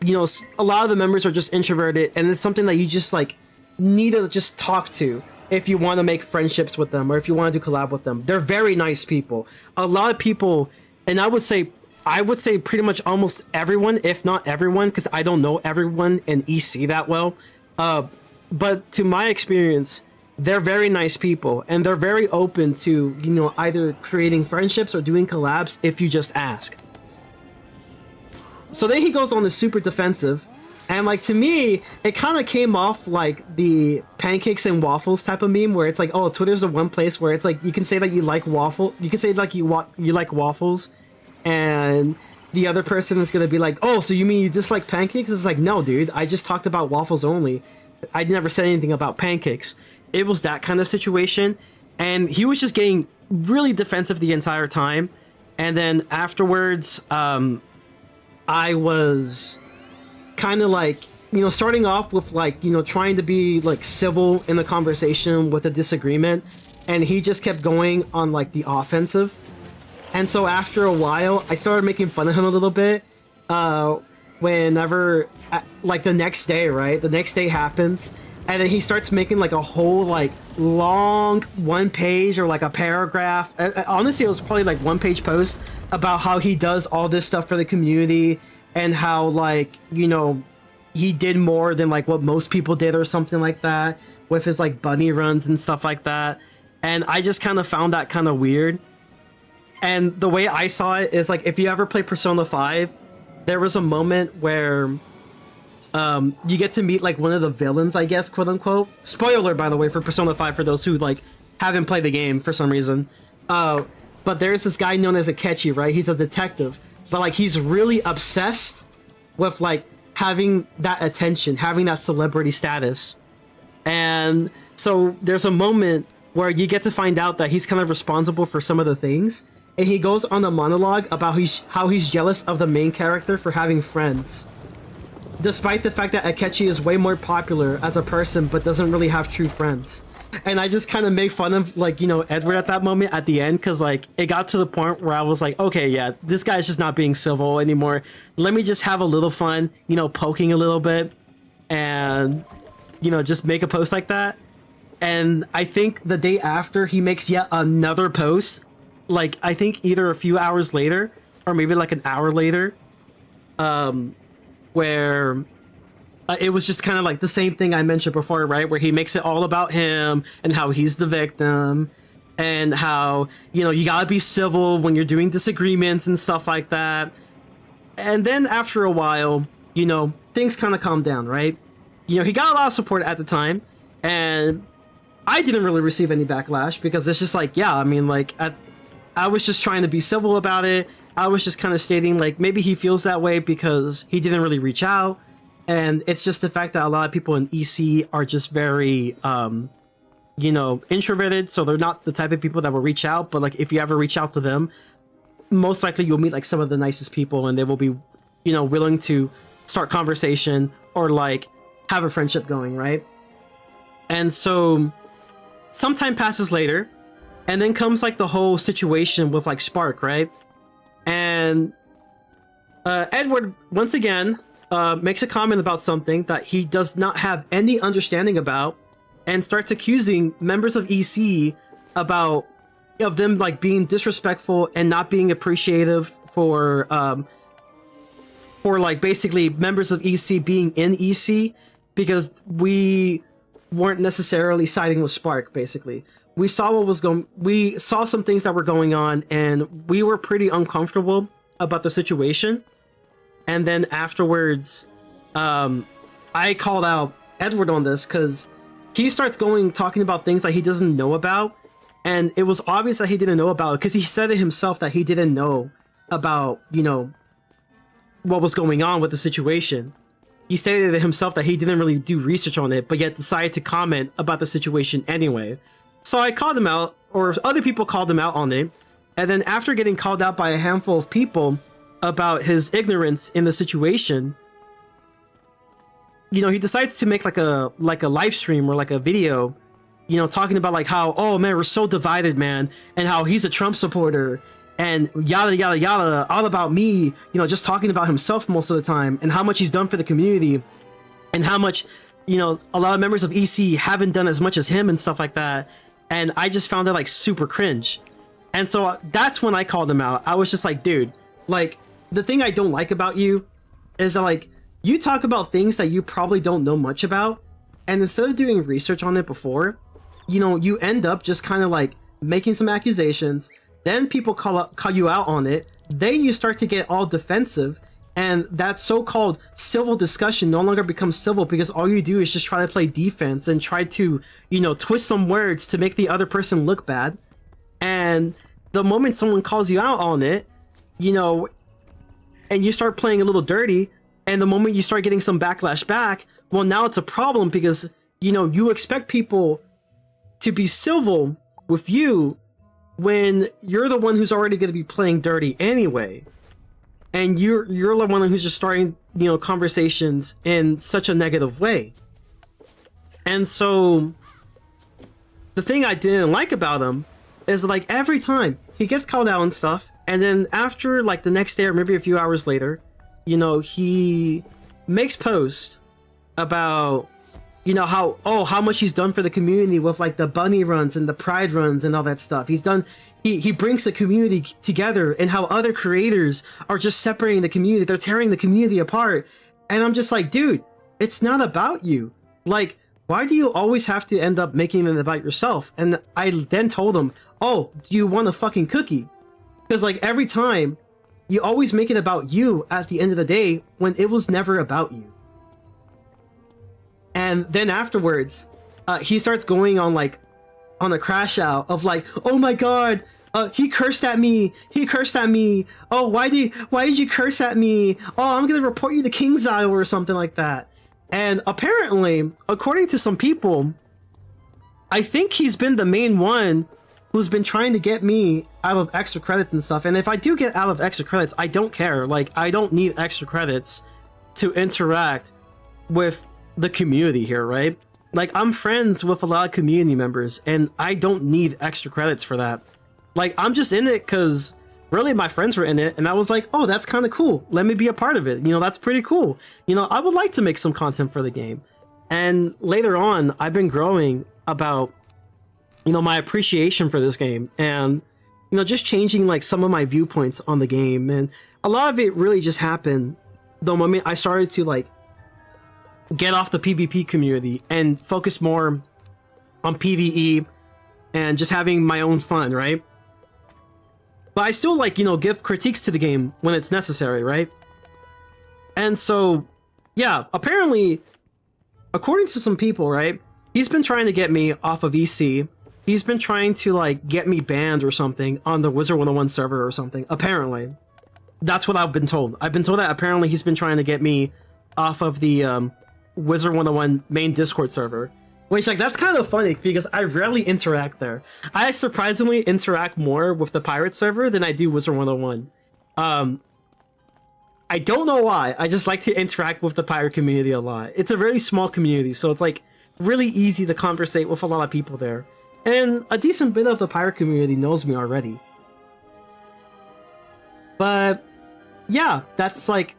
you know, a lot of the members are just introverted, and it's something that you just like need to just talk to if you want to make friendships with them or if you want to do collab with them. They're very nice people. A lot of people, and I would say pretty much almost everyone, if not everyone, because I don't know everyone in EC that well, but to my experience, they're very nice people, and they're very open to, you know, either creating friendships or doing collabs if you just ask. So then he goes on the super defensive, and like to me, it kind of came off like the pancakes and waffles type of meme, where it's like, oh, Twitter's the one place where it's like you can say that you like you can say like you like waffles, and the other person is gonna be like, oh, so you mean you dislike pancakes? It's like, no, dude, I just talked about waffles only. I never said anything about pancakes. It was that kind of situation, and he was just getting really defensive the entire time, and then afterwards, I was kind of like, you know, starting off with like, you know, trying to be like civil in the conversation with a disagreement, and he just kept going on like the offensive. And so after a while, I started making fun of him a little bit. Whenever, like the next day, right? The next day happens, and then he starts making like a whole like long 1 page or like a paragraph. Honestly, it was probably like 1 page post about how he does all this stuff for the community, and how like, you know, he did more than like what most people did or something like that with his like bunny runs and stuff like that. And I just kind of found that kind of weird. And the way I saw it is like, if you ever play Persona 5, there was a moment where you get to meet like one of the villains, I guess, quote unquote. Spoiler, by the way, for Persona 5 for those who like haven't played the game for some reason. But there's this guy known as Akechi, right? He's a detective, but like he's really obsessed with like having that attention, having that celebrity status. And so there's a moment where you get to find out that he's kind of responsible for some of the things, and he goes on a monologue about how he's jealous of the main character for having friends, despite the fact that Akechi is way more popular as a person but doesn't really have true friends. And I just kind of make fun of, like, you know, Edward at that moment at the end, because like it got to the point where I was like, okay, yeah, this guy's just not being civil anymore. Let me just have a little fun, you know, poking a little bit, and, you know, just make a post like that. And I think the day after, he makes yet another post, like I think either a few hours later or maybe like an hour later, where it was just kind of like the same thing I mentioned before, right? Where he makes it all about him and how he's the victim, and how, you know, you gotta be civil when you're doing disagreements and stuff like that. And then after a while, you know, things kind of calm down, right? You know, he got a lot of support at the time, and I didn't really receive any backlash, because it's just like, yeah, I mean, like, I was just trying to be civil about it. I was just kind of stating, like, maybe he feels that way because he didn't really reach out. And it's just the fact that a lot of people in EC are just very, you know, introverted. So they're not the type of people that will reach out. But like, if you ever reach out to them, most likely you'll meet like some of the nicest people, and they will be, you know, willing to start conversation or like have a friendship going, right? And so some time passes later, and then comes like the whole situation with like Spark, right? And Edward once again makes a comment about something that he does not have any understanding about, and starts accusing members of EC of them like being disrespectful and not being appreciative for like basically members of EC being in EC, because we weren't necessarily siding with Spark. Basically, we saw what was going, we saw some things that were going on, and we were pretty uncomfortable about the situation. And then afterwards, I called out Edward on this, because he starts talking about things that he doesn't know about, and it was obvious that he didn't know about it, because he said it himself that he didn't know about, you know, what was going on with the situation. He stated it himself that he didn't really do research on it, but yet decided to comment about the situation anyway. So I called him out or other people called him out on it. And then after getting called out by a handful of people about his ignorance in the situation, you know, he decides to make like a live stream or like a video, you know, talking about like how, oh man, we're so divided, man, and how he's a Trump supporter and yada yada yada, all about me, you know, just talking about himself most of the time and how much he's done for the community and how much, you know, a lot of members of EC haven't done as much as him and stuff like that. And I just found it like super cringe. And so that's when I called him out. I was just like, dude, like, the thing I don't like about you is that, like, you talk about things that you probably don't know much about, and instead of doing research on it before, you know, you end up just kind of like making some accusations, then people call you out on it, then you start to get all defensive, and that so-called civil discussion no longer becomes civil because all you do is just try to play defense and try to, you know, twist some words to make the other person look bad. And the moment someone calls you out on it, you know, and you start playing a little dirty, and the moment you start getting some backlash back, well, now it's a problem because, you know, you expect people to be civil with you when you're the one who's already going to be playing dirty anyway. And you're the one who's just starting, you know, conversations in such a negative way. And so the thing I didn't like about him is, like, every time he gets called out and stuff, and then after, like, the next day or maybe a few hours later, you know, he makes posts about, you know, how much he's done for the community with, like, the bunny runs and the pride runs and all that stuff. He brings the community together, and how other creators are just separating the community. They're tearing the community apart. And I'm just like, dude, it's not about you. Like, why do you always have to end up making it about yourself? And I then told him, oh, do you want a fucking cookie? Because, like, every time you always make it about you at the end of the day when it was never about you. And then afterwards, he starts going on, like, on a crash out of like, oh my god, he cursed at me. He cursed at me. Oh, why did you curse at me? Oh, I'm gonna report you to King's Isle or something like that. And apparently, according to some people, I think he's been the main one who's been trying to get me out of extra credits and stuff. And if I do get out of extra credits, I don't care. Like, I don't need extra credits to interact with the community here, right? Like, I'm friends with a lot of community members, and I don't need extra credits for that. Like, I'm just in it because really my friends were in it, and I was like, oh, that's kind of cool. Let me be a part of it. You know, that's pretty cool. You know, I would like to make some content for the game. And later on, I've been growing about, you know, my appreciation for this game and, you know, just changing, like, some of my viewpoints on the game. And a lot of it really just happened the moment I started to, like, get off the PvP community and focus more on PvE and just having my own fun, right? But I still, like, you know, give critiques to the game when it's necessary, right? And so, yeah, apparently, according to some people, right, he's been trying to get me off of EC. He's been trying to, like, get me banned or something on the WIZARD101 server or something, apparently. That's what I've been told. I've been told that apparently he's been trying to get me off of the WIZARD101 main Discord server. Which, like, that's kind of funny because I rarely interact there. I surprisingly interact more with the pirate server than I do WIZARD101. I don't know why. I just like to interact with the pirate community a lot. It's a very small community, so it's, like, really easy to conversate with a lot of people there. And a decent bit of the pirate community knows me already. But yeah, that's, like,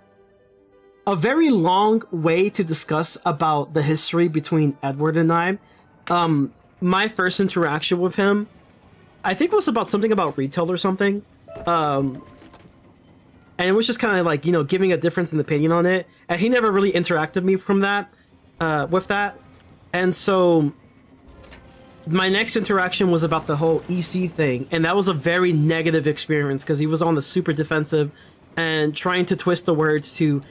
a very long way to discuss about the history between Edward and I. My first interaction with him, I think, was about something about retail or something. And it was just kind of like, you know, giving a difference in opinion on it. And he never really interacted me from that, with that. And so my next interaction was about the whole EC thing. And that was a very negative experience because he was on the super defensive and trying to twist the words to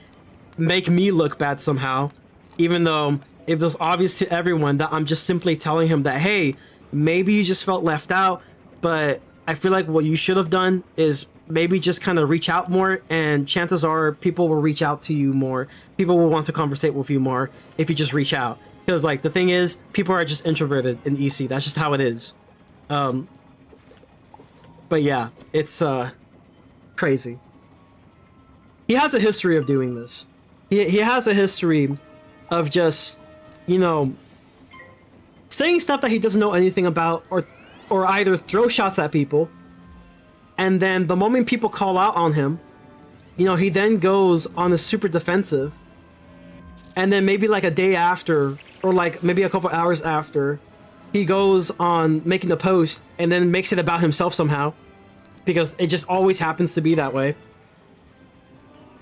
make me look bad somehow, even though it was obvious to everyone that I'm just simply telling him that, hey, maybe you just felt left out, but I feel like what you should have done is maybe just kind of reach out more, and chances are people will reach out to you more. People will want to conversate with you more if you just reach out. Because, like, the thing is, people are just introverted in EC. That's just how it is. But yeah, it's crazy. He has a history of doing this. He has a history of just, you know, saying stuff that he doesn't know anything about, or either throw shots at people, and then the moment people call out on him, you know, he then goes on a super defensive, and then maybe like a day after, or like maybe a couple hours after, he goes on making a post and then makes it about himself somehow, because it just always happens to be that way.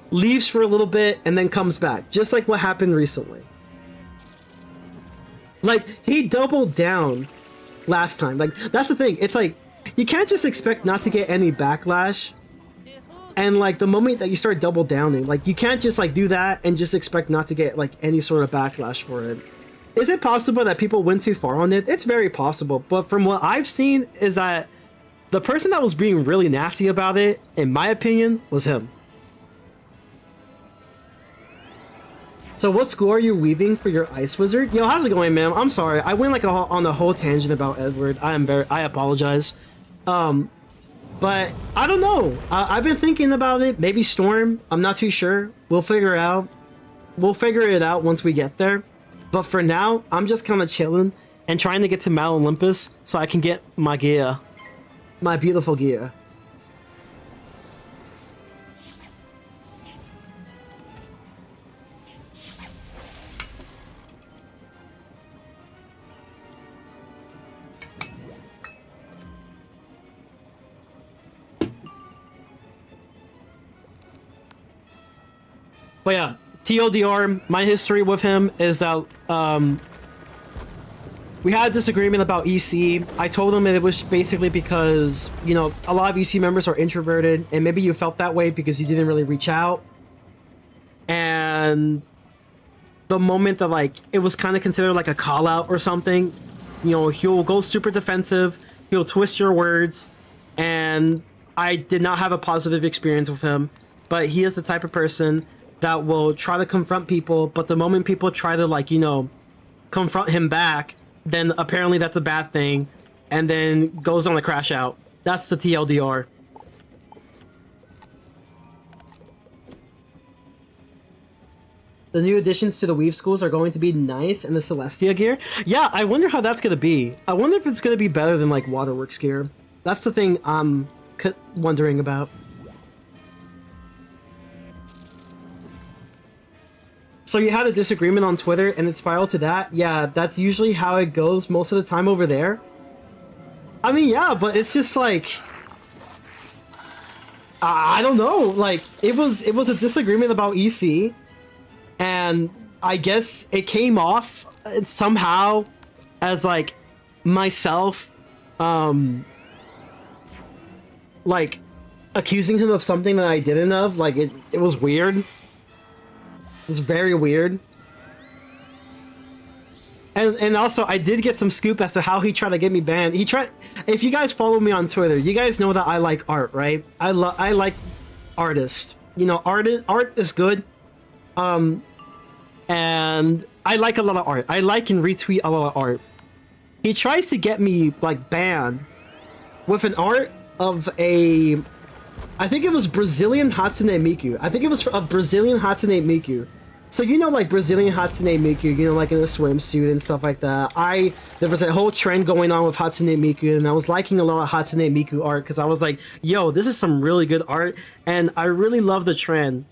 Leaves for a little bit and then comes back, just like what happened recently. Like, he doubled down last time. Like, that's the thing. It's like, you can't just expect not to get any backlash. And like, the moment that you start double downing, like, you can't just like do that and just expect not to get like any sort of backlash for it. Is it possible that people went too far on it? It's very possible. But from what I've seen is that the person that was being really nasty about it, in my opinion, was him. So what school are you weaving for your Ice Wizard? Yo, how's it going, man? I'm sorry. I went like on a whole tangent about Edward. I apologize. But I don't know. I've been thinking about it. Maybe Storm. I'm not too sure. We'll figure it out. We'll figure it out once we get there. But for now, I'm just kind of chilling and trying to get to Mount Olympus so I can get my gear. My beautiful gear. But yeah, TLDR, my history with him is that we had a disagreement about EC. I told him it was basically because, you know, a lot of EC members are introverted, and maybe you felt that way because you didn't really reach out. And the moment that like it was kind of considered like a call out or something, you know, he'll go super defensive, he'll twist your words, and I did not have a positive experience with him. But he is the type of person that will try to confront people, but the moment people try to, like, you know, confront him back, then apparently that's a bad thing, and then goes on a crash out. That's the TLDR. The new additions to the Weave schools are going to be nice, and the Celestia gear. Yeah, I wonder how that's going to be. I wonder if it's going to be better than, like, Waterworks gear. That's the thing I'm wondering about. So you had a disagreement on Twitter and it spiraled to that? Yeah, that's usually how it goes most of the time over there. I mean, yeah, but it's just like... I don't know, like, it was a disagreement about EC, and I guess it came off somehow as, like, myself, like, accusing him of something that I didn't of. Like, it was weird. It's very weird. And also, I did get some scoop as to how he tried to get me banned. He tried... If you guys follow me on Twitter, you guys know that I like art, right? I like artists. You know, art is good. And I like a lot of art. I like and retweet a lot of art. He tries to get me, like, banned with an art of a... I think it was Brazilian Hatsune Miku. I think it was a Brazilian Hatsune Miku. So, you know, like, Brazilian Hatsune Miku, you know, like in a swimsuit and stuff like that. There was a whole trend going on with Hatsune Miku, and I was liking a lot of Hatsune Miku art because I was like, yo, this is some really good art. And I really love the trend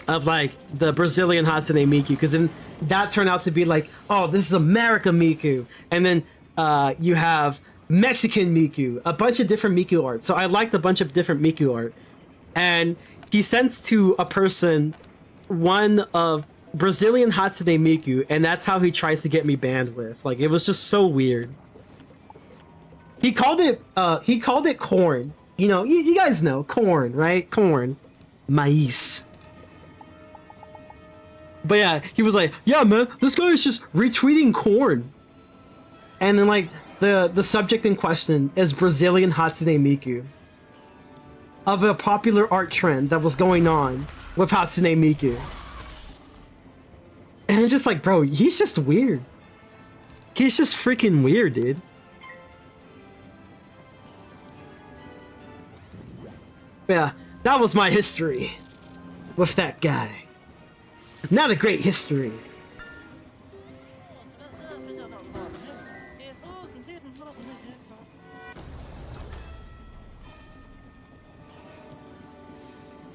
of, like, the Brazilian Hatsune Miku, because then that turned out to be like, oh, this is America Miku. And then you have Mexican Miku, a bunch of different Miku art. So I liked a bunch of different Miku art. And he sends to a person one of Brazilian Hatsune Miku, and that's how he tries to get me banned with. Like, it was just so weird. He called it corn. You know, you guys know corn, right? Corn. Maíz. But yeah, he was like, yeah, man, this guy is just retweeting corn. And then, like, the subject in question is Brazilian Hatsune Miku, of a popular art trend that was going on with Hatsune Miku. And it's just like, bro, he's just weird. He's just freaking weird, dude. Yeah, that was my history with that guy. Not a great history.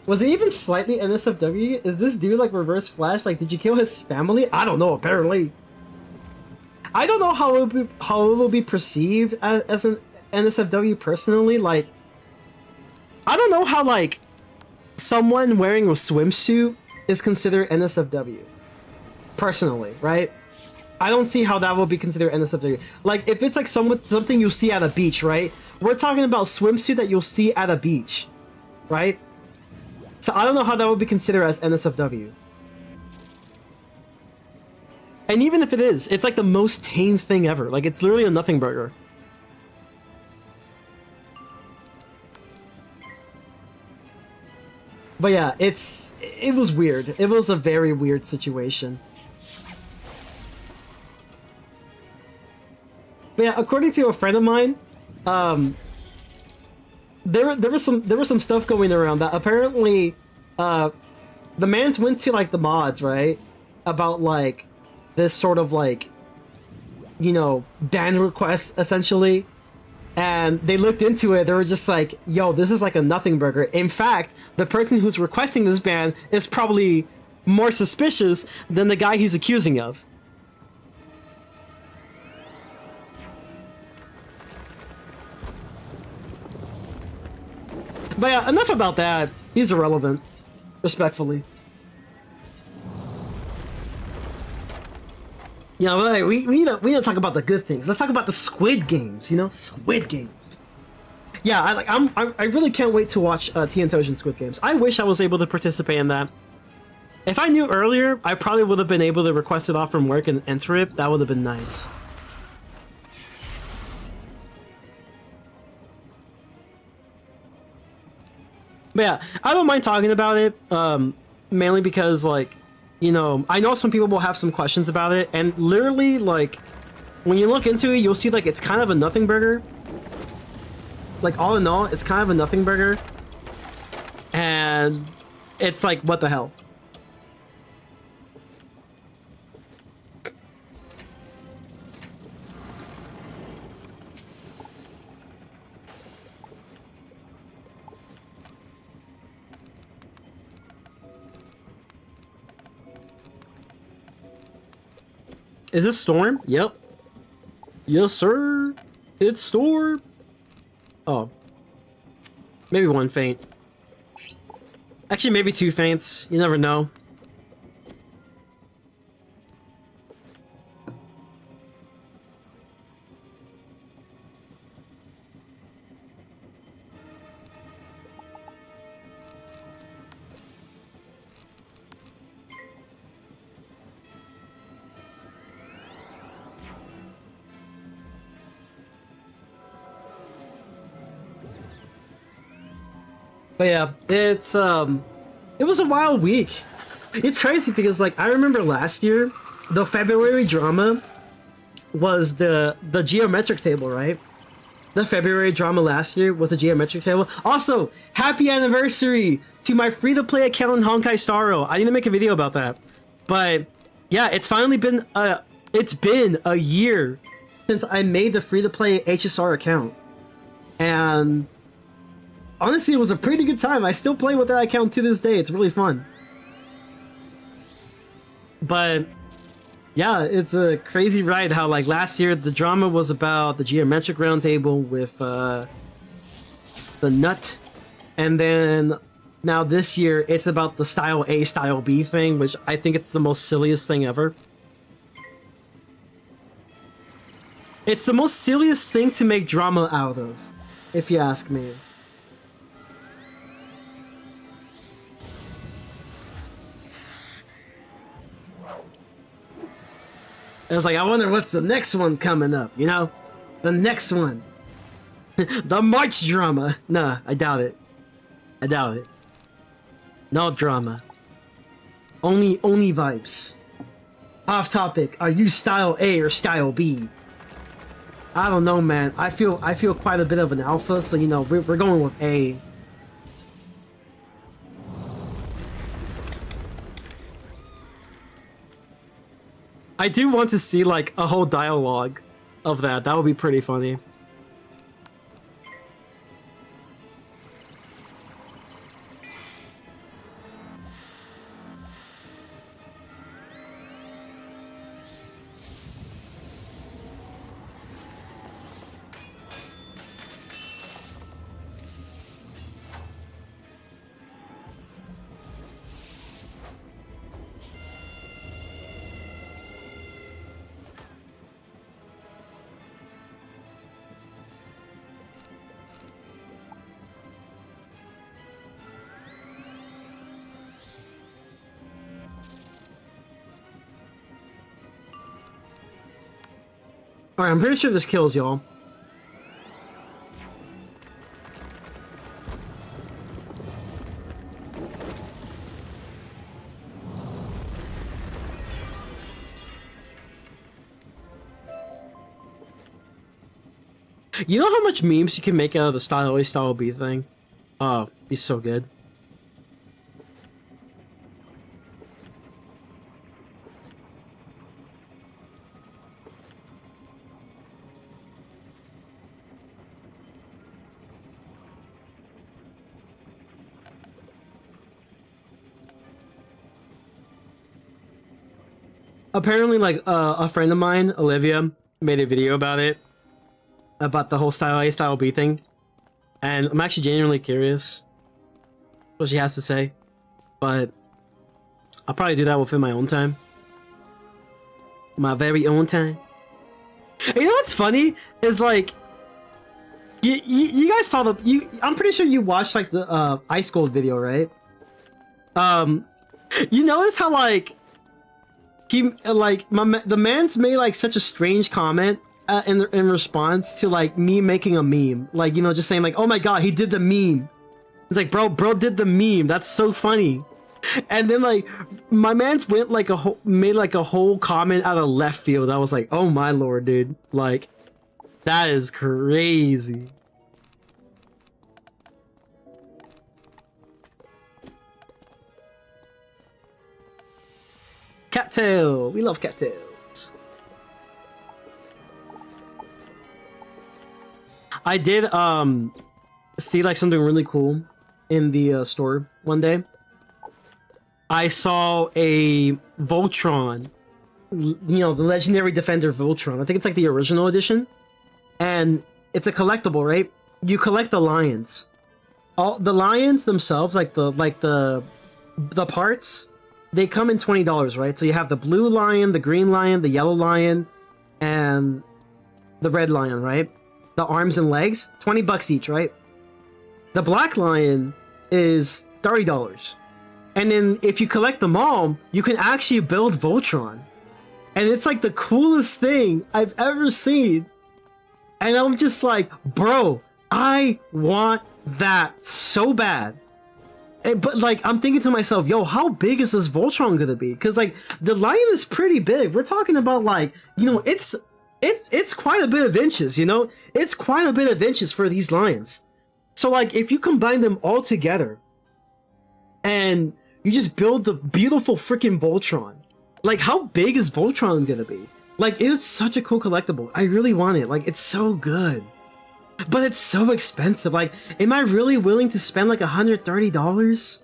Was it even slightly NSFW? Is this dude like Reverse Flash? Like, did you kill his family? I don't know, apparently. I don't know how it will be perceived as an NSFW personally. Like, I don't know how, like, someone wearing a swimsuit is considered NSFW. Personally, right? I don't see how that will be considered NSFW. Like, if it's like something you'll see at a beach, right? We're talking about swimsuit that you'll see at a beach, right? So I don't know how that would be considered as NSFW. And even if it is, it's like the most tame thing ever. Like, it's literally a nothing burger. But yeah, it was weird. It was a very weird situation. But yeah, according to a friend of mine, there was some stuff going around that apparently the mans went to like the mods, right? About like this sort of like, you know, ban request essentially. And they looked into it, they were just like, yo, this is like a nothing burger. In fact, the person who's requesting this ban is probably more suspicious than the guy he's accusing of. But yeah, enough about that. He's irrelevant. Respectfully. You know, like, we need to talk about the good things. Let's talk about the Squid Games, you know? Squid Games. Yeah, I really can't wait to watch Tiantojin Squid Games. I wish I was able to participate in that. If I knew earlier, I probably would have been able to request it off from work and enter it. That would have been nice. But yeah, I don't mind talking about it, mainly because, like, you know, I know some people will have some questions about it, and literally, like, when you look into it, you'll see, like, it's kind of a nothing burger. Like, all in all, it's kind of a nothing burger. And it's like, what the hell? Is this Storm? Yep. Yes, sir. It's Storm. Oh. Maybe one faint. Actually, maybe two faints. You never know. But yeah, it was a wild week. It's crazy because, like, I remember last year, the February drama was the geometric table, right? The February drama last year was a geometric table. Also, happy anniversary to my free-to-play account in Honkai Star Rail. I need to make a video about that. But yeah, it's finally been a year since I made the free-to-play HSR account. And honestly, it was a pretty good time. I still play with that account to this day. It's really fun. But yeah, it's a crazy ride how, like, last year the drama was about the geometric round table with the nut, and then now this year it's about the style A, style B thing, which I think it's the most silliest thing ever. It's the most silliest thing to make drama out of, if you ask me. I was like, I wonder what's the next one coming up, you know? The next one. The March drama. Nah, I doubt it. I doubt it. No drama. Only vibes. Off topic, are you style A or style B? I don't know, man. I feel quite a bit of an alpha, so, you know, we're going with A. I do want to see like a whole dialogue of that. That would be pretty funny. Alright, I'm pretty sure this kills y'all. You know how much memes you can make out of the Style A, Style B thing? Oh, be so good. Apparently, like, a friend of mine, Olivia, made a video about it. About the whole Style A, Style B thing. And I'm actually genuinely curious what she has to say. But I'll probably do that within my own time. My very own time. And you know what's funny? Is like... You guys saw the... I'm pretty sure you watched, like, the Ice Gold video, right? You notice how, like... the man's made like such a strange comment in response to like me making a meme, like, you know, just saying like, oh my god, he did the meme. It's like, bro did the meme. That's so funny. And then like my man's went like made like a whole comment out of left field. I was like, oh my lord, dude, like that is crazy. Cattail! We love cattails. I did see like something really cool in the store one day. I saw a Voltron, you know, the legendary defender Voltron. I think it's like the original edition, and it's a collectible, right? You collect the lions. All the lions themselves, like the parts. They come in $20, right? So you have the blue lion, the green lion, the yellow lion, and the red lion, right? The arms and legs, 20 bucks each, right? The black lion is $30. And then if you collect them all, you can actually build Voltron. And it's like the coolest thing I've ever seen. And I'm just like, bro, I want that so bad. But like, I'm thinking to myself, yo, how big is this Voltron gonna be? Because like, the lion is pretty big. We're talking about like, you know, it's quite a bit of inches, you know? It's quite a bit of inches for these lions. So like, if you combine them all together, and you just build the beautiful freaking Voltron, like, how big is Voltron gonna be? Like, it's such a cool collectible. I really want it. Like, it's so good. But it's so expensive. Like, am I really willing to spend like $130?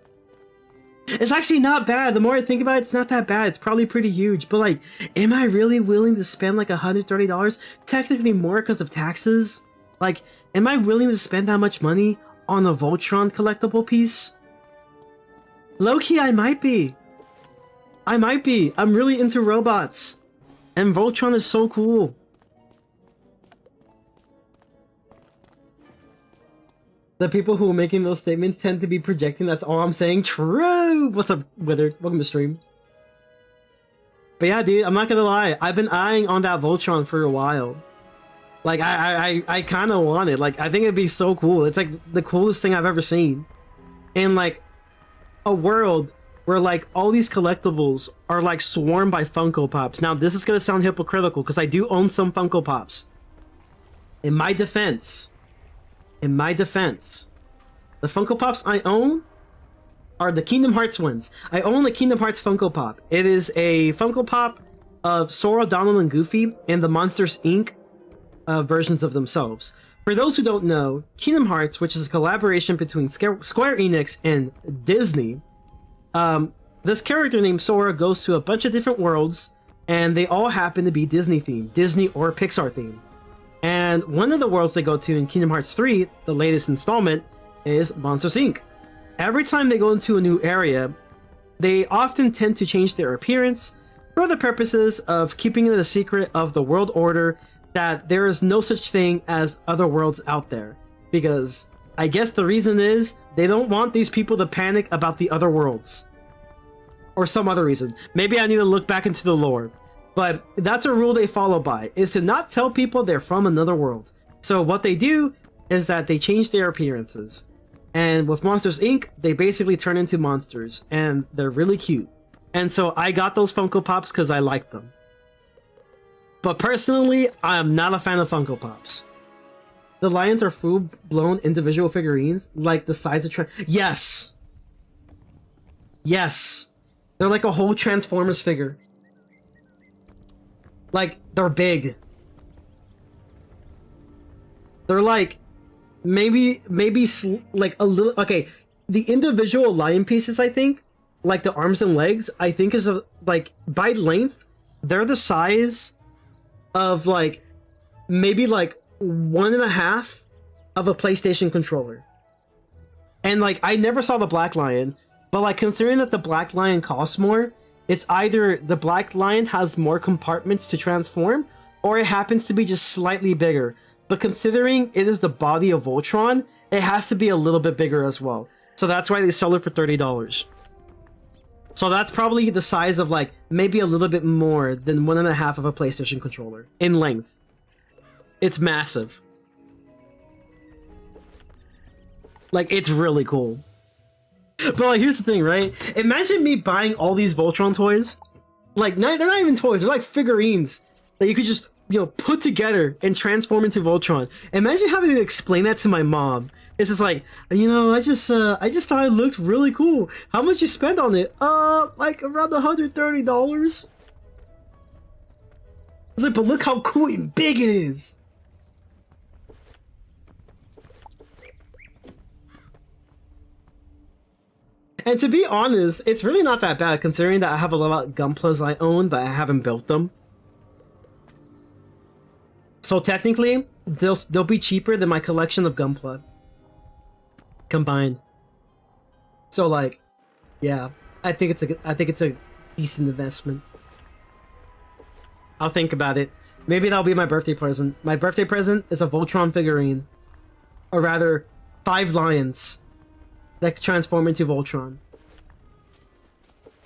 It's actually not bad. The more I think about it, it's not that bad. It's probably pretty huge. But like, am I really willing to spend like $130? Technically more because of taxes. Like, am I willing to spend that much money on a Voltron collectible piece? Low-key, I might be. I might be. I'm really into robots. And Voltron is so cool. The people who are making those statements tend to be projecting. That's all I'm saying. True! What's up, Withered? Welcome to stream. But yeah, dude, I'm not gonna lie. I've been eyeing on that Voltron for a while. Like, I kind of want it. Like, I think it'd be so cool. It's like the coolest thing I've ever seen. In like a world where like all these collectibles are like swarmed by Funko Pops. Now, this is gonna sound hypocritical because I do own some Funko Pops. In my defense, the Funko Pops I own are the Kingdom Hearts ones. I own the Kingdom Hearts Funko Pop. It is a Funko Pop of Sora, Donald, and Goofy and the Monsters Inc. Versions of themselves. For those who don't know, Kingdom Hearts, which is a collaboration between Square Enix and Disney, this character named Sora goes to a bunch of different worlds, and they all happen to be Disney themed, Disney or Pixar themed. And one of the worlds they go to in Kingdom Hearts 3, the latest installment, is Monsters Inc. Every time they go into a new area, they often tend to change their appearance for the purposes of keeping it a secret of the world order that there is no such thing as other worlds out there. Because I guess the reason is they don't want these people to panic about the other worlds. Or some other reason. Maybe I need to look back into the lore. But that's a rule they follow by, is to not tell people they're from another world. So what they do is that they change their appearances. And with Monsters Inc., they basically turn into monsters. And they're really cute. And so I got those Funko Pops because I like them. But personally, I am not a fan of Funko Pops. The lions are full-blown individual figurines, like the size of Yes! Yes! They're like a whole Transformers figure. Like, they're big. They're like, maybe like a little, okay, the individual lion pieces, I think, like the arms and legs, I think is like, by length, they're the size of like, maybe like 1.5 of a PlayStation controller. And like, I never saw the Black Lion, but like, considering that the Black Lion costs more, it's either the Black Lion has more compartments to transform, or it happens to be just slightly bigger. But considering it is the body of Voltron, it has to be a little bit bigger as well. So that's why they sell it for $30. So that's probably the size of like, maybe a little bit more than 1.5 of a PlayStation controller in length. It's massive. Like, it's really cool. But like, here's the thing, right? Imagine me buying all these Voltron toys. Like, they're not even toys, they're like figurines that you could just, you know, put together and transform into Voltron. Imagine having to explain that to my mom. It's just like, you know, I just thought it looked really cool. How much you spend on it? Like around $130. It's like, but look how cool and big it is. And to be honest, it's really not that bad considering that I have a lot of Gunplas I own, but I haven't built them. So technically, they'll be cheaper than my collection of Gunpla combined. So like, yeah, I think it's a decent investment. I'll think about it. Maybe that'll be my birthday present. My birthday present is a Voltron figurine, or rather, 5 lions that transform into Voltron.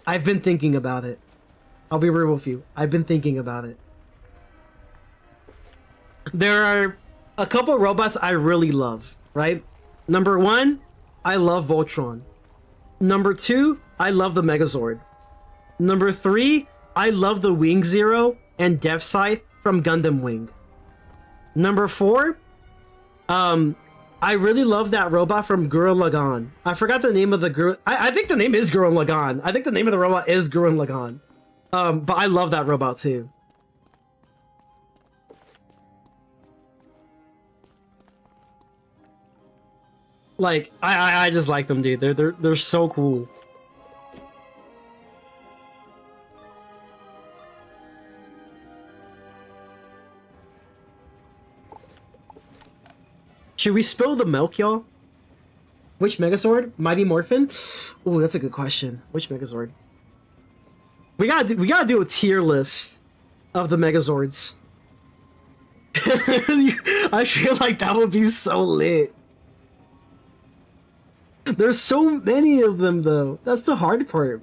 I've been thinking about it. I'll be real with you. I've been thinking about it. There are a couple robots I really love, right? Number 1, I love Voltron. Number 2, I love the Megazord. Number 3, I love the Wing Zero and Death Scythe from Gundam Wing. Number 4, I really love that robot from Gurren Lagann. I forgot the name of the Gurren... I think the name is Gurren Lagann. I think the name of the robot is Gurren Lagann. But I love that robot too. Like, I just like them, dude. They're so cool. Should we spill the milk, y'all? Which Megazord? Mighty Morphin? Ooh, that's a good question. Which Megazord? We gotta do a tier list of the Megazords. I feel like that would be so lit. There's so many of them, though. That's the hard part.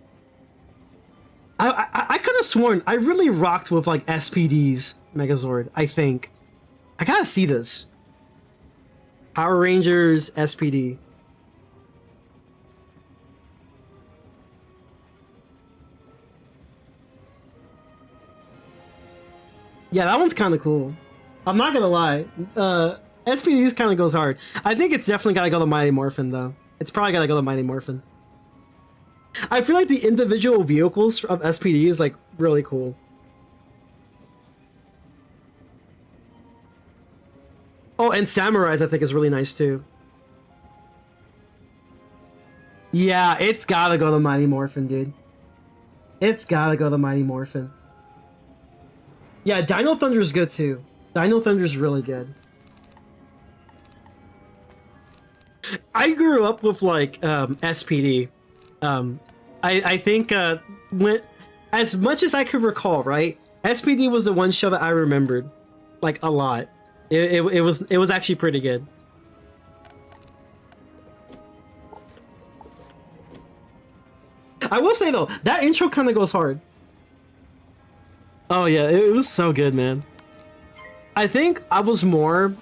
I could have sworn I really rocked with like SPD's Megazord. I think. I gotta see this. Power Rangers SPD. Yeah, that one's kind of cool. I'm not gonna lie. SPD kind of goes hard. I think it's definitely gotta go to Mighty Morphin, though. It's probably gotta go to Mighty Morphin. I feel like the individual vehicles of SPD is like really cool. Oh, and Samurais I think is really nice too. Yeah, it's gotta go to Mighty Morphin, dude. It's gotta go to Mighty Morphin. Yeah, Dino Thunder is good too. Dino Thunder is really good. I grew up with like SPD. I think when, as much as I could recall, right? SPD was the one show that I remembered like a lot. It was actually pretty good. I will say though, that intro kind of goes hard. Oh yeah, it was so good, man. I think I was more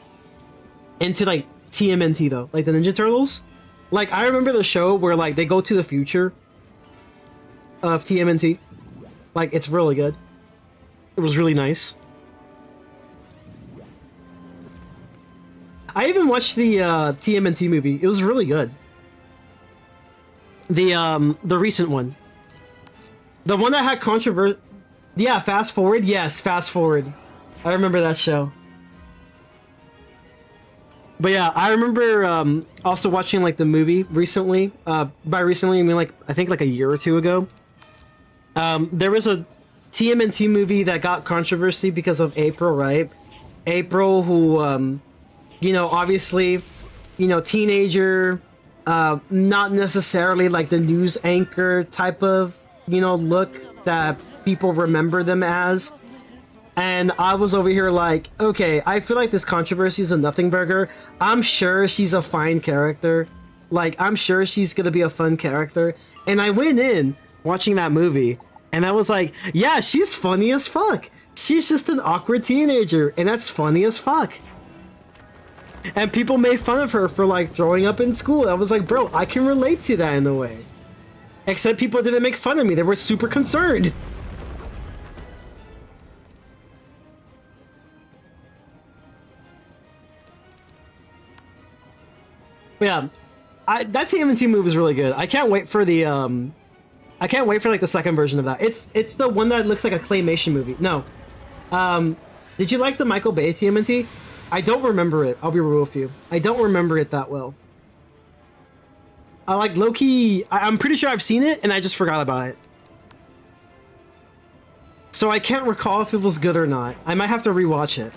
into like TMNT though, like the Ninja Turtles. Like I remember the show where like they go to the future of TMNT. Like it's really good. It was really nice. I even watched the TMNT movie. It was really good. The recent one. The one that had controversy. Yeah, Fast Forward. Yes, Fast Forward. I remember that show. But yeah, I remember also watching like the movie recently. By recently, I mean like I think like a year or two ago. There was a TMNT movie that got controversy because of April, right? April, who, you know, obviously, you know, teenager, not necessarily like the news anchor type of, you know, look that people remember them as. And I was over here like, okay, I feel like this controversy is a nothing burger. I'm sure she's a fine character. Like, I'm sure she's gonna be a fun character. And I went in watching that movie, and I was like, yeah, she's funny as fuck. She's just an awkward teenager, and that's funny as fuck. And people made fun of her for like throwing up in school. I was like, bro, I can relate to that in a way. Except people didn't make fun of me. They were super concerned. But yeah, that TMNT move is really good. I can't wait for the I can't wait for like the second version of that. It's the one that looks like a claymation movie. No. Did you like the Michael Bay TMNT? I don't remember it. I'll be real with you. I don't remember it that well. I like low-key, I'm pretty sure I've seen it and I just forgot about it. So I can't recall if it was good or not. I might have to rewatch it.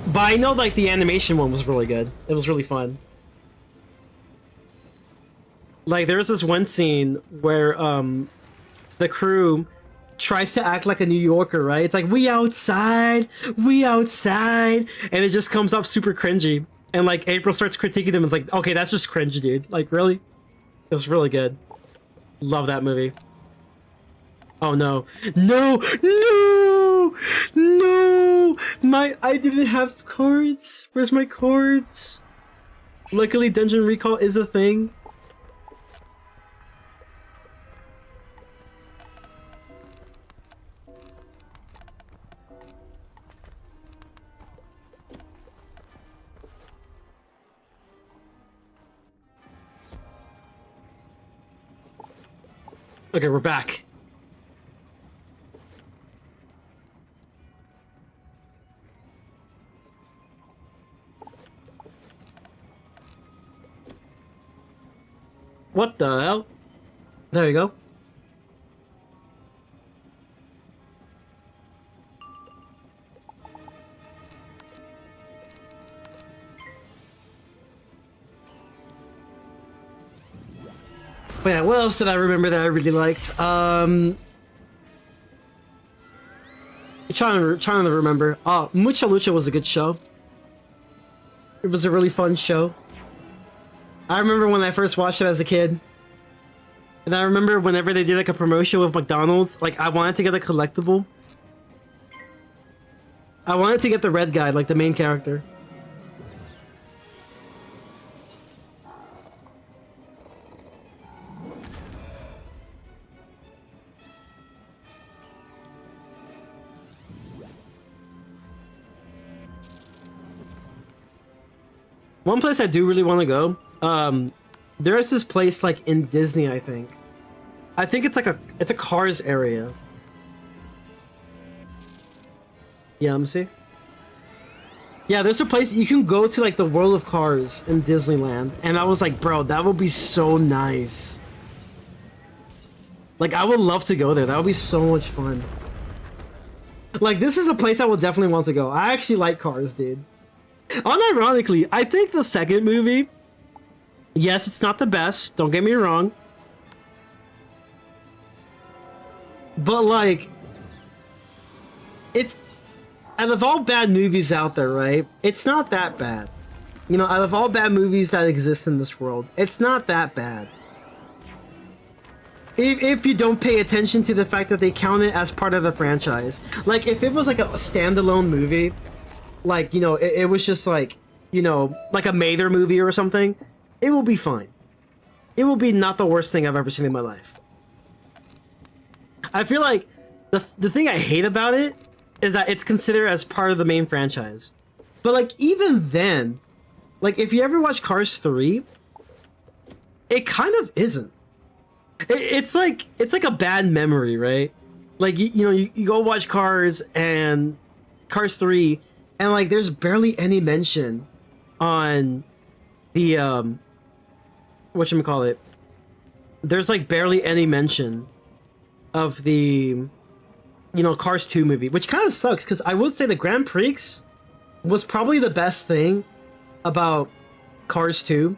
But I know like the animation one was really good. It was really fun. Like there's this one scene where the crew tries to act like a New Yorker, right? It's like, we outside, and it just comes off super cringy. And like April starts critiquing them and it's like, okay, that's just cringe, dude. Like, really? It was really good. Love that movie. Oh no. No! No! No! I didn't have cards. Where's my cards? Luckily, Dungeon Recall is a thing. Okay, we're back. What the hell? There you go. But yeah, what else did I remember that I really liked? Trying to remember. Oh, Mucha Lucha was a good show. It was a really fun show. I remember when I first watched it as a kid. And I remember whenever they did like a promotion with McDonald's, like I wanted to get a collectible. I wanted to get the red guy, like the main character. One place I do really want to go, there is this place like in Disney, I think. I think it's like it's a Cars area. Yeah, let me see. Yeah, there's a place you can go to, like the World of Cars in Disneyland, and I was like, bro, that would be so nice. Like, I would love to go there. That would be so much fun. Like, this is a place I would definitely want to go. I actually like cars, dude. Unironically, I think the second movie, yes, it's not the best, don't get me wrong. But, like, it's... out of all bad movies out there, right? It's not that bad. You know, out of all bad movies that exist in this world, it's not that bad. If you don't pay attention to the fact that they count it as part of the franchise. Like, if it was like a standalone movie, like, you know, it was just like, you know, like a Mather movie or something, it will be fine. It will be not the worst thing I've ever seen in my life. I feel like the thing I hate about it is that it's considered as part of the main franchise. But, like, even then, like, if you ever watch Cars 3, it kind of isn't. It's like a bad memory, right? Like, you know, you go watch Cars and Cars 3, and, like, there's barely any mention on the, whatchamacallit. There's, like, barely any mention of the, you know, Cars 2 movie, which kind of sucks, because I would say the Grand Prix was probably the best thing about Cars 2,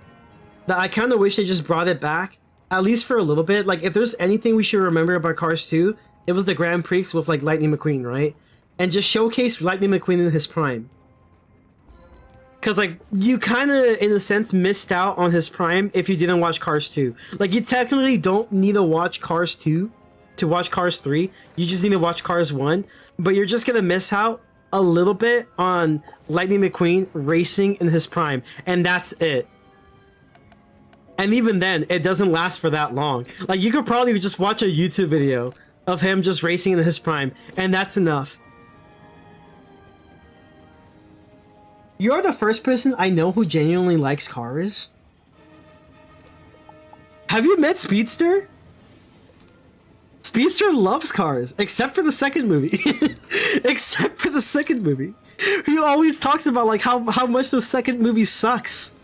that I kind of wish they just brought it back, at least for a little bit. Like, if there's anything we should remember about Cars 2, it was the Grand Prix with, like, Lightning McQueen, right? And just showcase Lightning McQueen in his prime. Because, like, you kind of, in a sense, missed out on his prime if you didn't watch Cars 2. Like, you technically don't need to watch Cars 2 to watch Cars 3. You just need to watch Cars 1. But you're just going to miss out a little bit on Lightning McQueen racing in his prime. And that's it. And even then, it doesn't last for that long. Like, you could probably just watch a YouTube video of him just racing in his prime, and that's enough. You're the first person I know who genuinely likes cars. Have you met Speedster? Speedster loves cars, except for the second movie. Except for the second movie. He always talks about, like, how much the second movie sucks.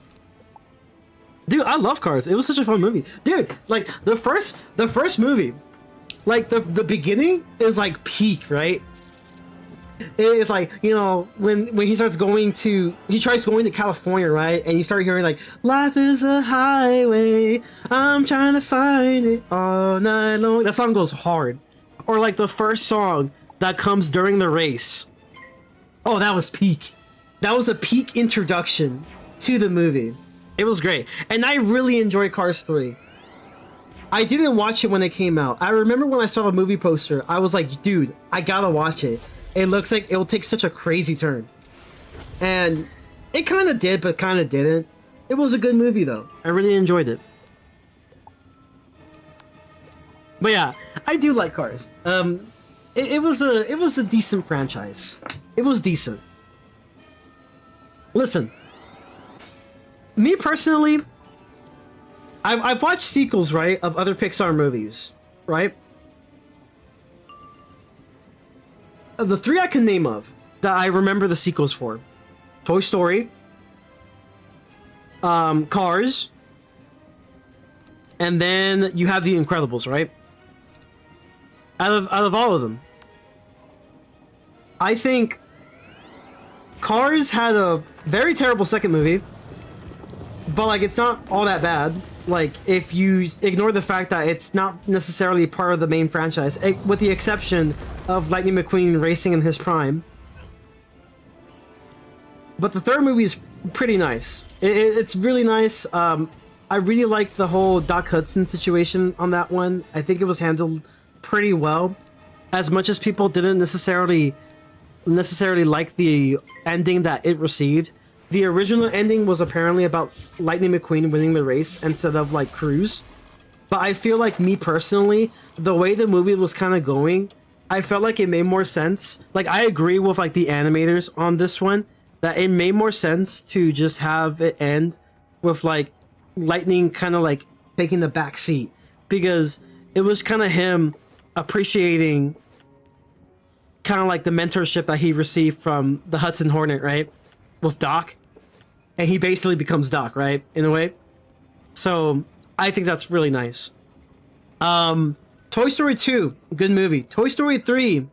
Dude, I love Cars. It was such a fun movie. Dude, like, the first movie, like, the beginning is, like, peak, right? It's like, you know, when he starts going to, he tries going to California, right? And you start hearing, like, life is a highway, I'm trying to find it all night long. That song goes hard. Or, like, the first song that comes during the race. Oh, that was peak. That was a peak introduction to the movie. It was great. And I really enjoyed Cars 3. I didn't watch it when it came out. I remember when I saw the movie poster, I was like, dude, I gotta watch it. It looks like it will take such a crazy turn. And it kind of did, but kind of didn't. It was a good movie, though. I really enjoyed it. But yeah, I do like Cars. It was a decent franchise. It was decent. Listen. Me personally, I've watched sequels, right, of other Pixar movies, right? Of the three I can name of that I remember the sequels for: Toy Story, Cars, and then you have The Incredibles, right? Out of all of them, I think Cars had a very terrible second movie. But, like, it's not all that bad. Like, if you ignore the fact that it's not necessarily part of the main franchise, with the exception of Lightning McQueen racing in his prime. But the third movie is pretty nice. It's really nice. I really liked the whole Doc Hudson situation on that one. I think it was handled pretty well. As much as people didn't necessarily like the ending that it received. The original ending was apparently about Lightning McQueen winning the race instead of, like, Cruz. But I feel like, me personally, the way the movie was kind of going, I felt like it made more sense. Like, I agree with, like, the animators on this one, that it made more sense to just have it end with, like, Lightning kind of, like, taking the back seat. Because it was kind of him appreciating kind of like the mentorship that he received from the Hudson Hornet, right? With Doc. And he basically becomes Doc, right? In a way. So I think that's really nice. Toy Story 2, good movie. Toy Story 3,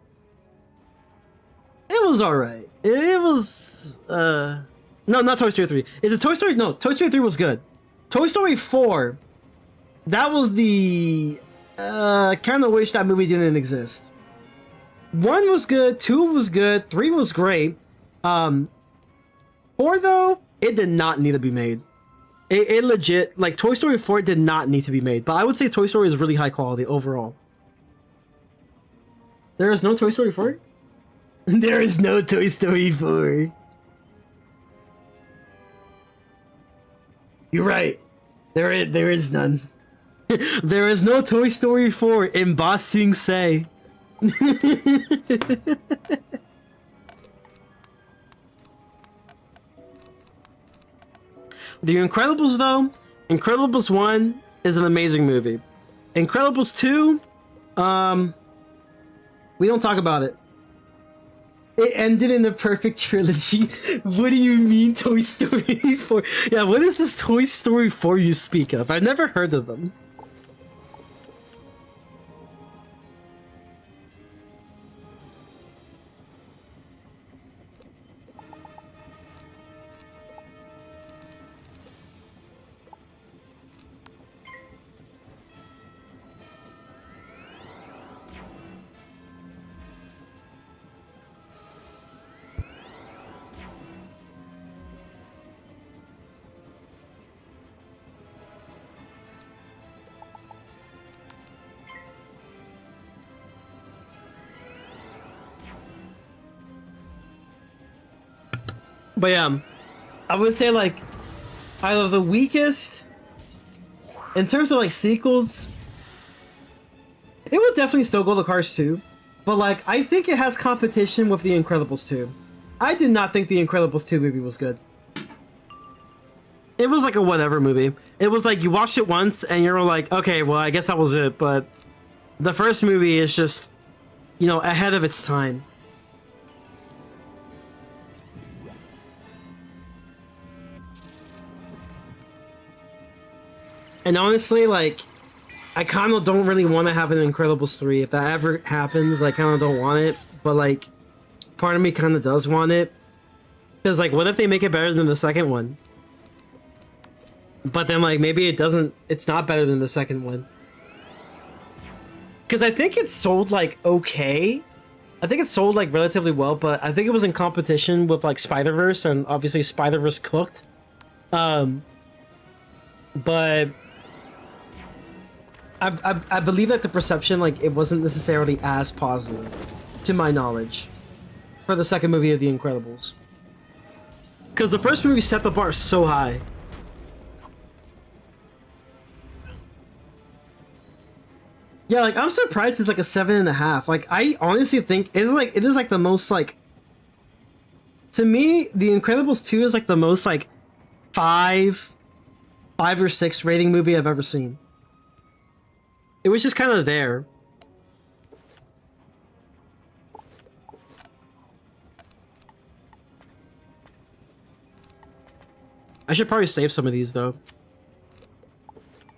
it was alright. It was, no, not Toy Story 3. Is it Toy Story? No, Toy Story 3 was good. Toy Story 4, that was the, kind of wish that movie didn't exist. 1 was good, 2 was good, 3 was great. 4 though, it did not need to be made. It legit, like, Toy Story 4 did not need to be made, but I would say Toy Story is really high quality overall. There is no Toy Story 4? There is no Toy Story 4. You're right. There is none. There is no Toy Story 4 in Ba Sing Se. The Incredibles, though, Incredibles 1 is an amazing movie. Incredibles 2, we don't talk about it. It ended in the perfect trilogy. What do you mean, Toy Story 4? Yeah, what is this Toy Story 4 you speak of? I've never heard of them. But yeah, I would say like out of the weakest in terms of like sequels, it would definitely still go to Cars 2. But like I think it has competition with The Incredibles 2. I did not think The Incredibles 2 movie was good. It was like a whatever movie. It was like you watched it once and you're like, okay, well I guess that was it. But the first movie is just, you know, ahead of its time. And honestly, like, I kind of don't really want to have an Incredibles 3. If that ever happens, I kind of don't want it. But, like, part of me kind of does want it. Because, like, what if they make it better than the second one? But then, like, maybe it doesn't... It's not better than the second one. Because I think it sold, like, okay. I think it sold, like, relatively well. But I think it was in competition with, like, Spider-Verse. And obviously Spider-Verse cooked. But... I believe that the perception, like, it wasn't necessarily as positive, to my knowledge, for the second movie of The Incredibles. Because the first movie set the bar so high. Yeah, like, I'm surprised it's like a 7.5. Like, I honestly think it is like the most, like... To me, The Incredibles 2 is like the most, like, 5 or 6 rating movie I've ever seen. It was just kind of there. I should probably save some of these, though.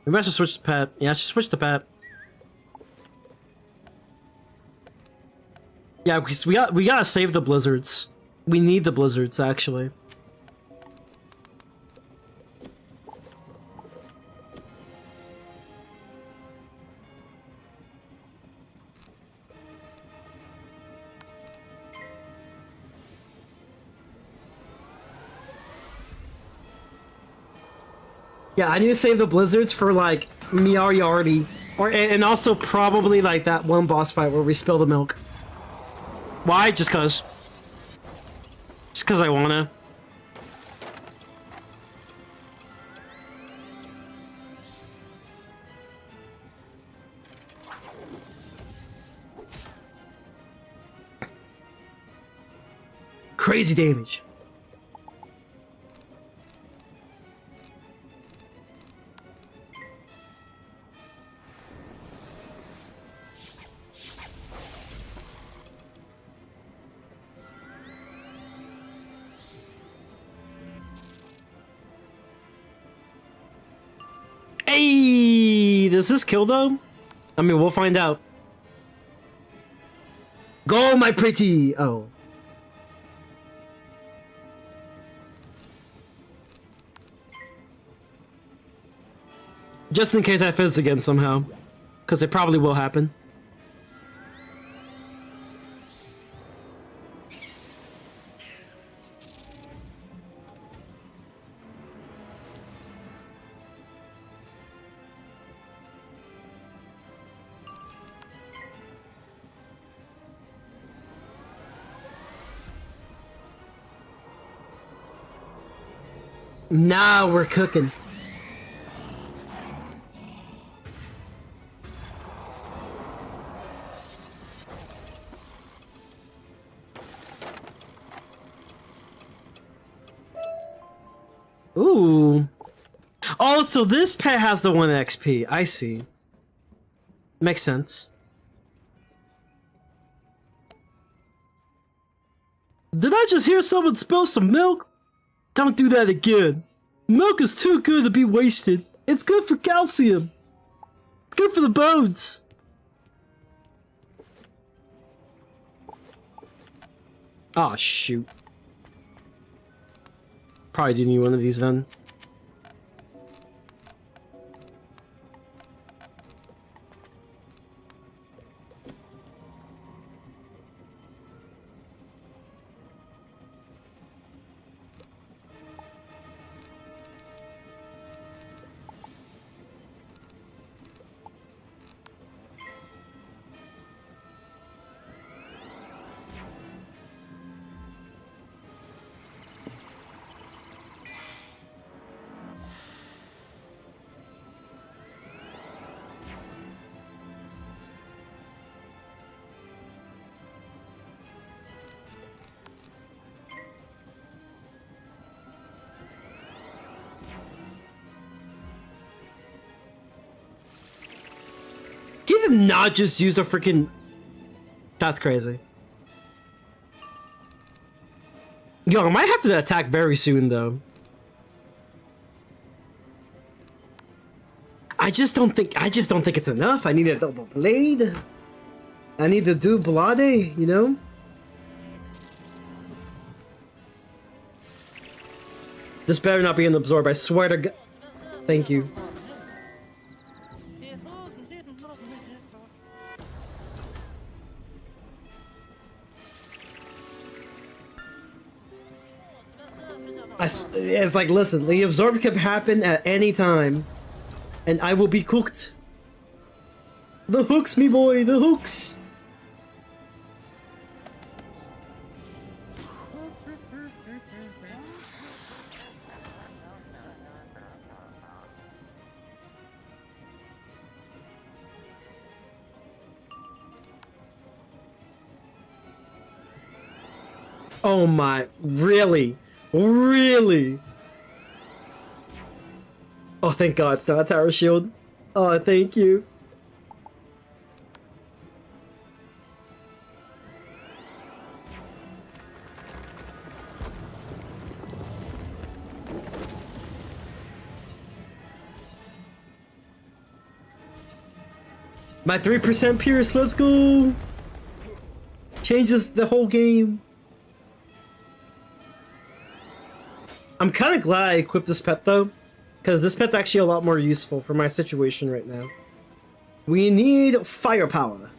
Maybe I should switch to pet. Yeah, I should switch to pet. Yeah, because we gotta save the blizzards. We need the blizzards, actually. Yeah, I need to save the blizzards for, like, Miyardi. And also probably, like, that one boss fight where we spill the milk. Why? Just cause. Just cause I wanna. Crazy damage. Hey, does this kill though? I mean, we'll find out. Go, my pretty. Oh. Just in case I fizz again somehow. Because it probably will happen. Now we're cooking. Ooh. Oh, so this pet has the 1 XP. I see. Makes sense. Did I just hear someone spill some milk? Don't do that again. Milk is too good to be wasted. It's good for calcium. It's good for the bones. Oh, shoot. Probably do need one of these then. He did not just use a freaking... That's crazy. Yo, I might have to attack very soon, though. I just don't think it's enough. I need a double blade. I need to do Blade, you know? This better not be an absorb, I swear to God. Thank you. It's like, listen, the absorb can happen at any time, and I will be cooked. The hooks, me boy, the hooks. Oh my, really? Really? Oh, thank God it's not a tower shield. Oh, thank you. My 3% Pierce, let's go! Changes the whole game. I'm kind of glad I equipped this pet though, because this pet's actually a lot more useful for my situation right now. We need firepower.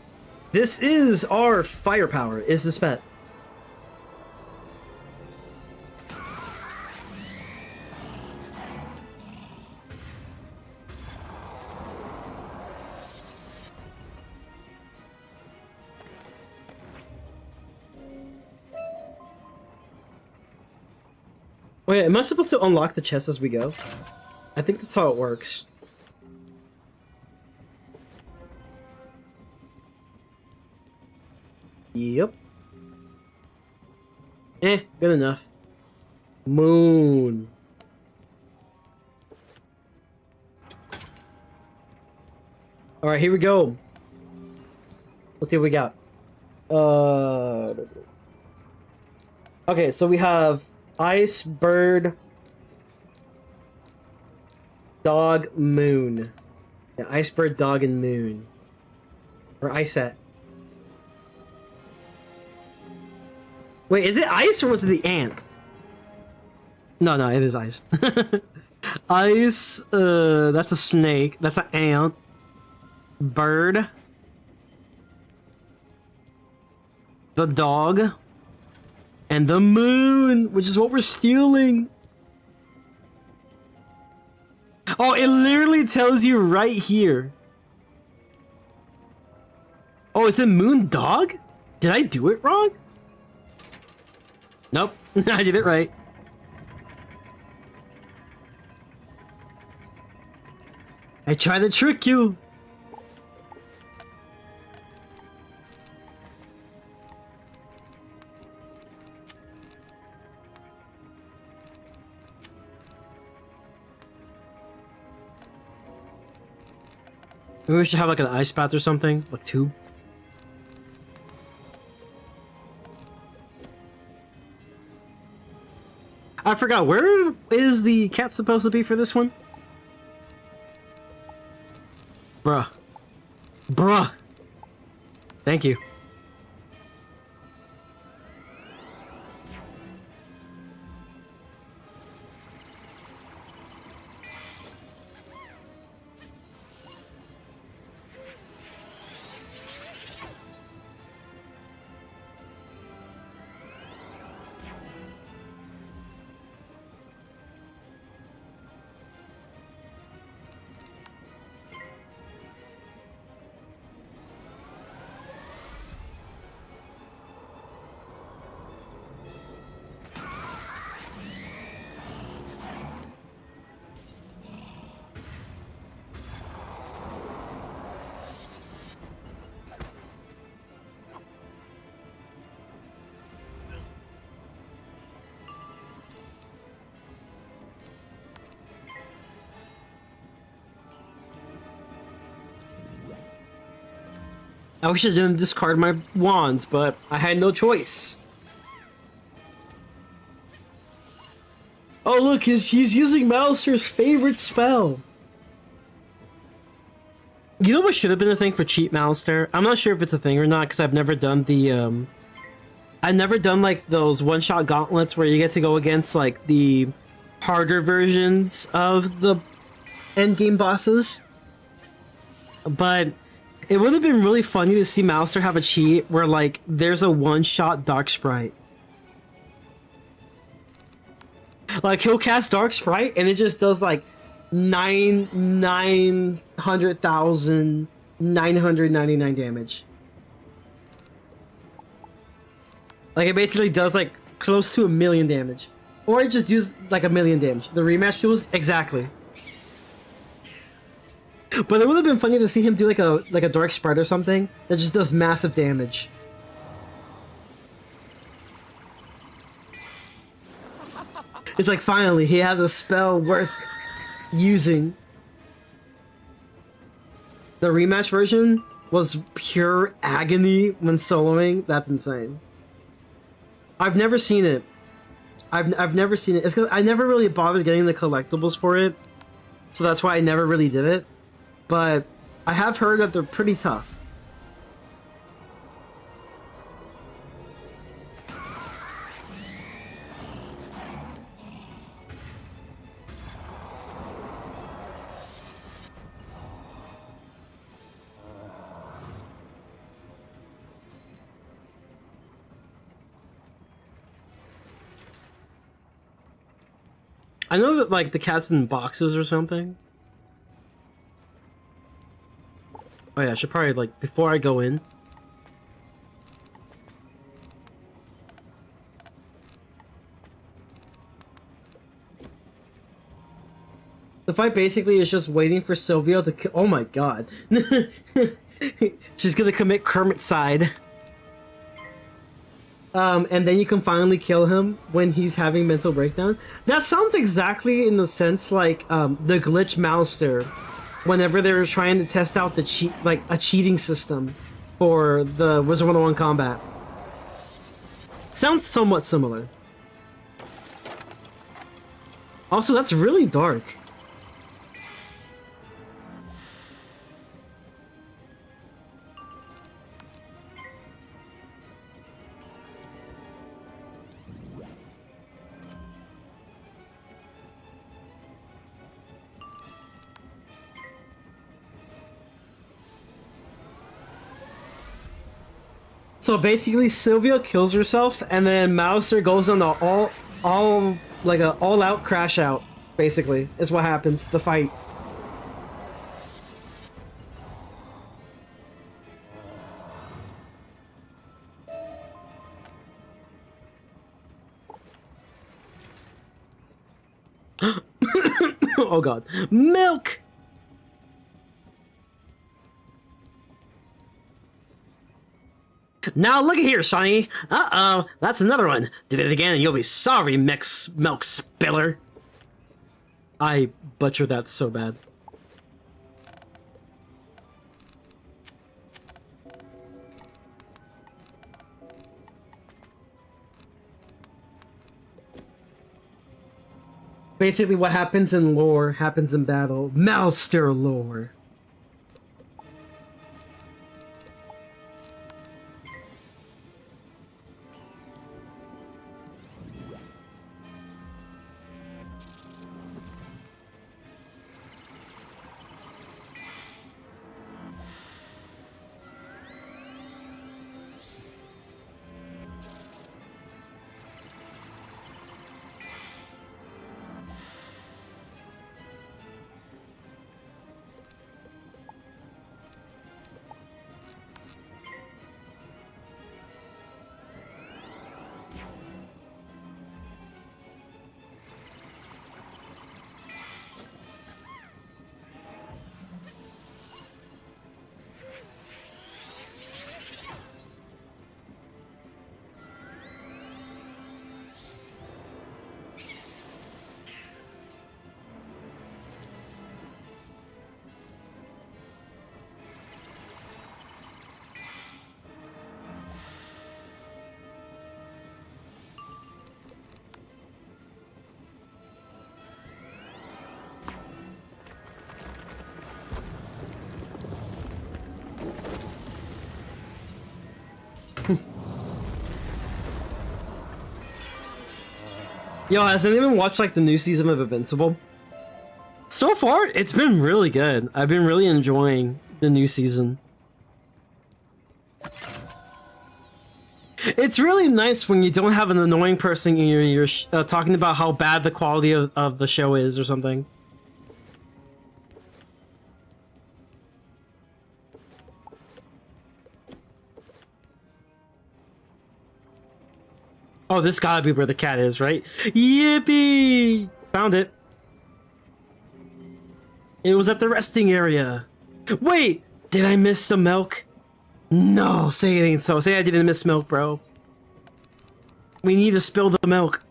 This is our firepower, is this pet. Wait, am I supposed to unlock the chest as we go? I think that's how it works. Yep. Good enough. Moon. Alright, here we go. Let's see what we got. Okay, so we have Ice, Bird, Dog, moon. Yeah, iceberg, dog, and moon. Or ice-at. Wait, is it ice or was it the ant? No, it is ice. Ice, that's a snake. That's an ant. Bird. The dog. And the moon, which is what we're stealing. Oh, it literally tells you right here. Oh, is it moon dog? Did I do it wrong? Nope, I did it right. I tried to trick you. Maybe we should have like an ice bath or something, like 2. I forgot, where is the cat supposed to be for this one? Bruh. Bruh. Thank you. I wish I didn't discard my wands, but I had no choice. Oh look, he's using Mouser's favorite spell. You know what should have been a thing for cheat Mouser? I'm not sure if it's a thing or not because I've never done the I've never done like those one-shot gauntlets where you get to go against like the harder versions of the endgame bosses. But it would have been really funny to see Mouser have a cheat where like there's a one-shot Dark Sprite. Like he'll cast Dark Sprite and it just does like 900,999 damage. Like it basically does like close to 1,000,000 damage. Or it just does like 1,000,000 damage. The rematch tools, exactly. But it would have been funny to see him do like a Dark Sprite or something that just does massive damage. It's like finally he has a spell worth using. The rematch version was pure agony when soloing. That's insane. I've never seen it. I've never seen it. It's because I never really bothered getting the collectibles for it, so that's why I never really did it. But I have heard that they're pretty tough. I know that like the cat's in boxes or something. Oh yeah, I should probably like before I go in. The fight basically is just waiting for Silvio to kill. Oh my god. She's gonna commit Kermit-cide. And then you can finally kill him when he's having mental breakdown. That sounds exactly in the sense like the glitch Mouser, whenever they were trying to test out the cheat, like a cheating system for the WIZARD101 combat. Sounds somewhat similar. Also, that's really dark. So basically, Sylvia kills herself, and then Mouser goes on the all-out crash out. Basically, is what happens. The fight. Oh god, milk. Now look at here, Sonny. Uh-oh, that's another one. Did it again and you'll be sorry, milk spiller. I butchered that so bad. Basically what happens in lore happens in battle. Mouster lore. Yo, has anyone watched like the new season of Invincible? So far, it's been really good. I've been really enjoying the new season. It's really nice when you don't have an annoying person in your ear talking about how bad the quality of the show is or something. Oh, this gotta be where the cat is, right? Yippee! Found it. It was at the resting area. Wait! Did I miss the milk? No, say it ain't so. Say I didn't miss milk, bro. We need to spill the milk.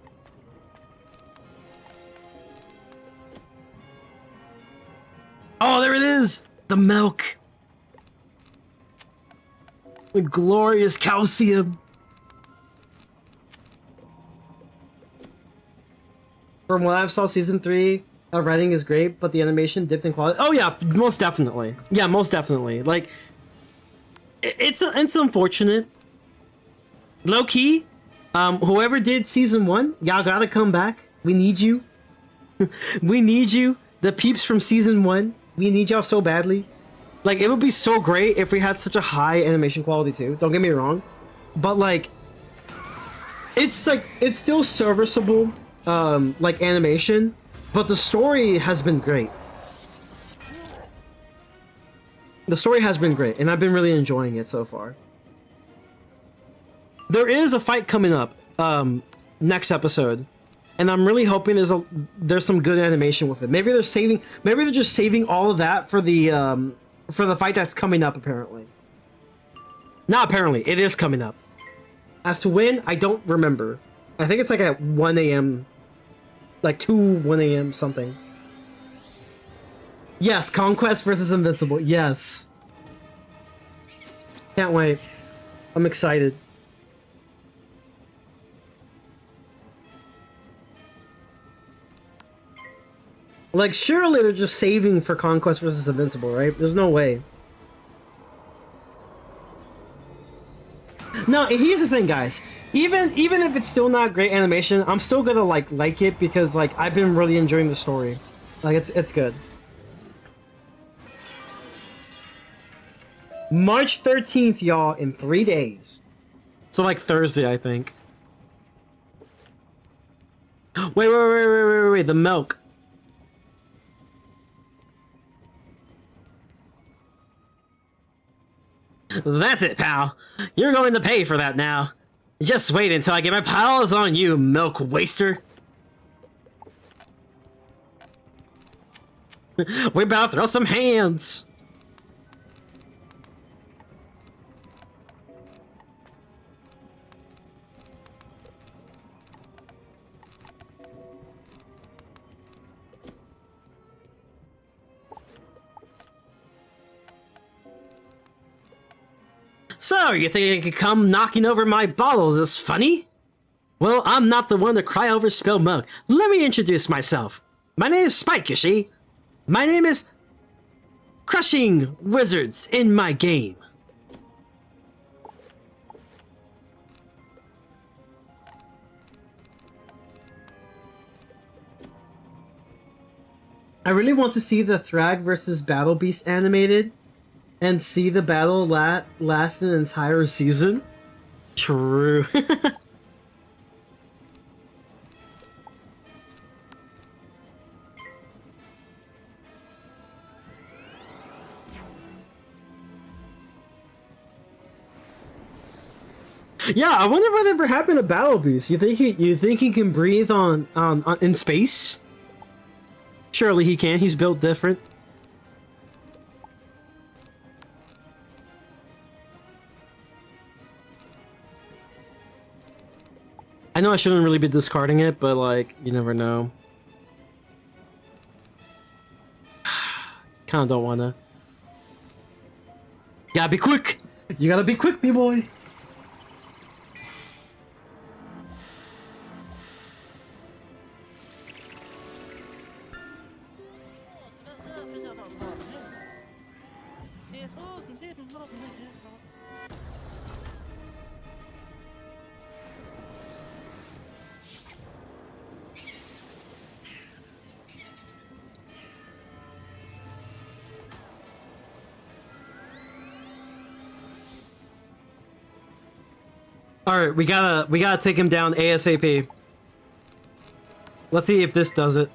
Oh, there it is! The milk. With glorious calcium. From what I've saw, season 3 writing is great, but the animation dipped in quality. Oh yeah, most definitely. Yeah, most definitely. Like, it's unfortunate. Low key, whoever did season 1, y'all gotta come back. We need you. We need you. The peeps from season 1, we need y'all so badly. Like, it would be so great if we had such a high animation quality too. Don't get me wrong, but like, it's still serviceable. Like animation, but the story has been great. The story has been great, and I've been really enjoying it so far. There is a fight coming up, next episode, and I'm really hoping there's some good animation with it. Maybe they're just saving all of that for the fight that's coming up. Apparently, not apparently, it is coming up. As to when, I don't remember. I think it's like at 1 a.m. Like 1 a.m. something. Yes, Conquest versus Invincible. Yes. Can't wait. I'm excited. Like, surely they're just saving for Conquest versus Invincible, right? There's no way. No, here's the thing, guys. Even if it's still not great animation, I'm still gonna like it because like I've been really enjoying the story. Like it's good. March 13th, y'all, in 3 days. So like Thursday, I think. Wait, the milk. That's it, pal. You're going to pay for that now. Just wait until I get my piles on you, milk waster. We're about to throw some hands. So, you think you could come knocking over my bottles is funny? Well, I'm not the one to cry over spilled milk. Let me introduce myself. My name is Spike, you see. My name is crushing wizards in my game. I really want to see the Thrag versus Battle Beast animated and see the battle last an entire season. True. Yeah, I wonder whatever happened to Battle Beast. You think he can breathe on in space? Surely he can. He's built different. I know I shouldn't really be discarding it, but like, you never know. Kinda don't wanna. Gotta be quick! You gotta be quick, B-boy! Alright, we gotta take him down ASAP. Let's see if this does it.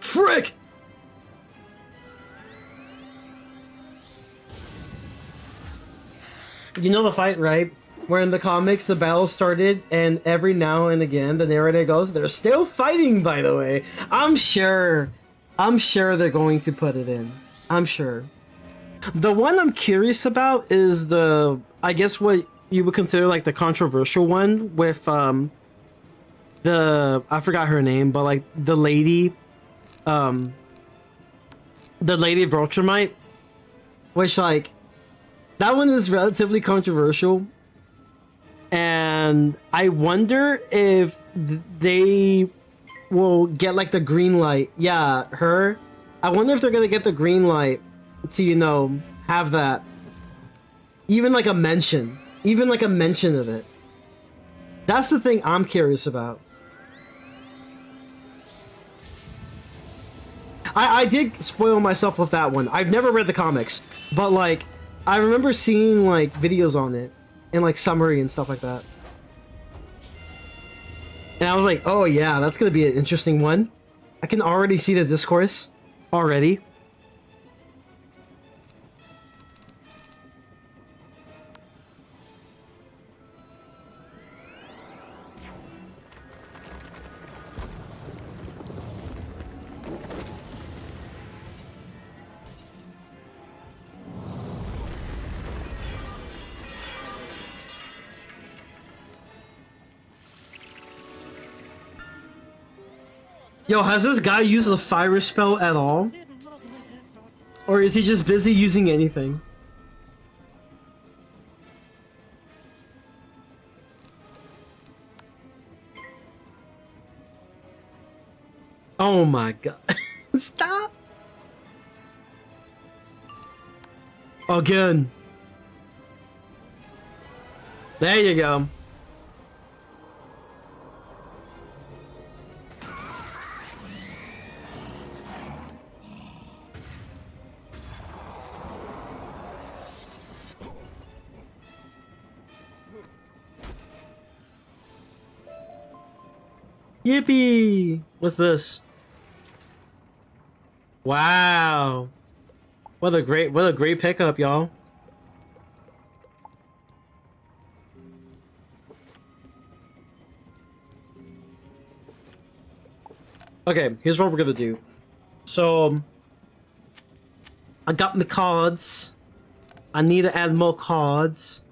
Frick! You know the fight, right? Where in the comics the battle started and every now and again the narrator goes, they're still fighting, by the way. I'm sure they're going to put it in. I'm sure. The one I'm curious about is the, I guess what you would consider like the controversial one with I forgot her name, but like the lady of Ultramite, which like that one is relatively controversial, and I wonder if they will get like the green light. Yeah, her. I wonder if they're gonna get the green light to, you know, have that. Even like a mention of it. That's the thing I'm curious about. I did spoil myself with that one. I've never read the comics, but like I remember seeing like videos on it and like summary and stuff like that. And I was like, oh yeah, that's gonna be an interesting one. I can already see the discourse already. Yo, has this guy used a fire spell at all? Or is he just busy using anything? Oh my god. Stop! Again. There you go. Yippee! What's this? Wow. What a great pickup, y'all. Okay, here's what we're gonna do. So I got my cards. I need to add more cards.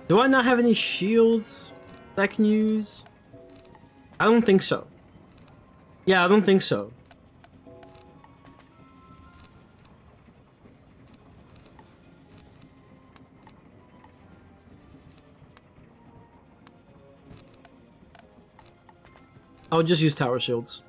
Do I not have any shields that I can use? I don't think so. Yeah, I don't think so. I'll just use tower shields.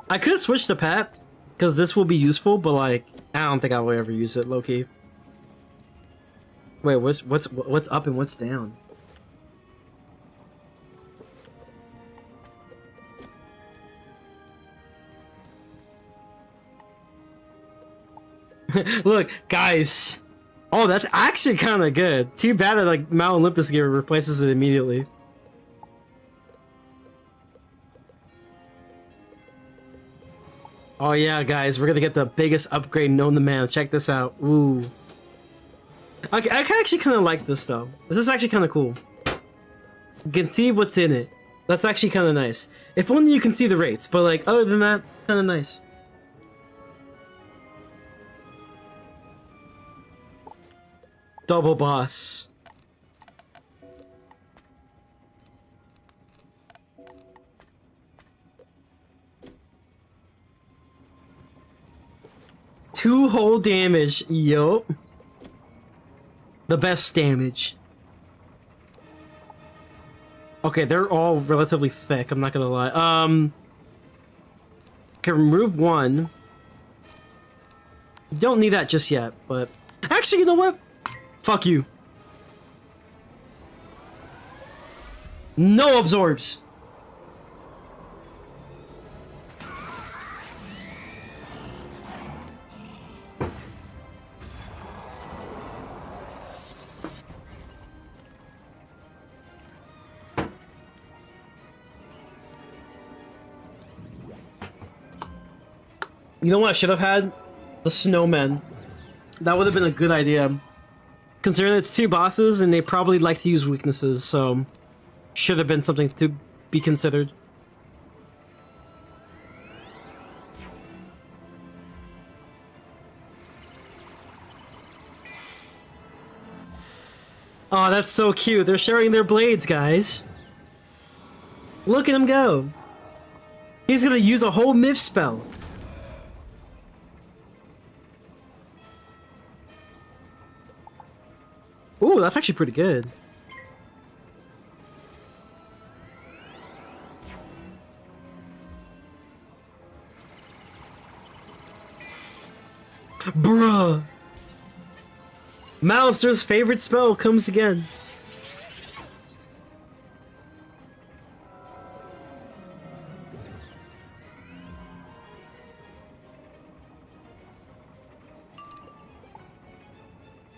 I could switch to Pat, because this will be useful, but like, I don't think I will ever use it, low-key. Wait, what's up and what's down? Look, guys. Oh, that's actually kind of good. Too bad that like Mount Olympus gear replaces it immediately. Oh yeah, guys, we're gonna get the biggest upgrade known to man. Check this out. Ooh. I actually kind of like this though. This is actually kind of cool. You can see what's in it. That's actually kind of nice. If only you can see the rates, but like other than that, kind of nice. Double boss. Two whole damage. Yup. The best damage. Okay, they're all relatively thick, I'm not gonna lie. Can remove one. Don't need that just yet, but actually, you know what? Fuck you. No absorbs. You know what I should have had? The snowmen. That would have been a good idea. Considering it's two bosses and they probably like to use weaknesses, so should have been something to be considered. Oh, that's so cute. They're sharing their blades, guys. Look at him go. He's gonna use a whole myth spell. Ooh, that's actually pretty good. Bruh! Mouser's favorite spell comes again.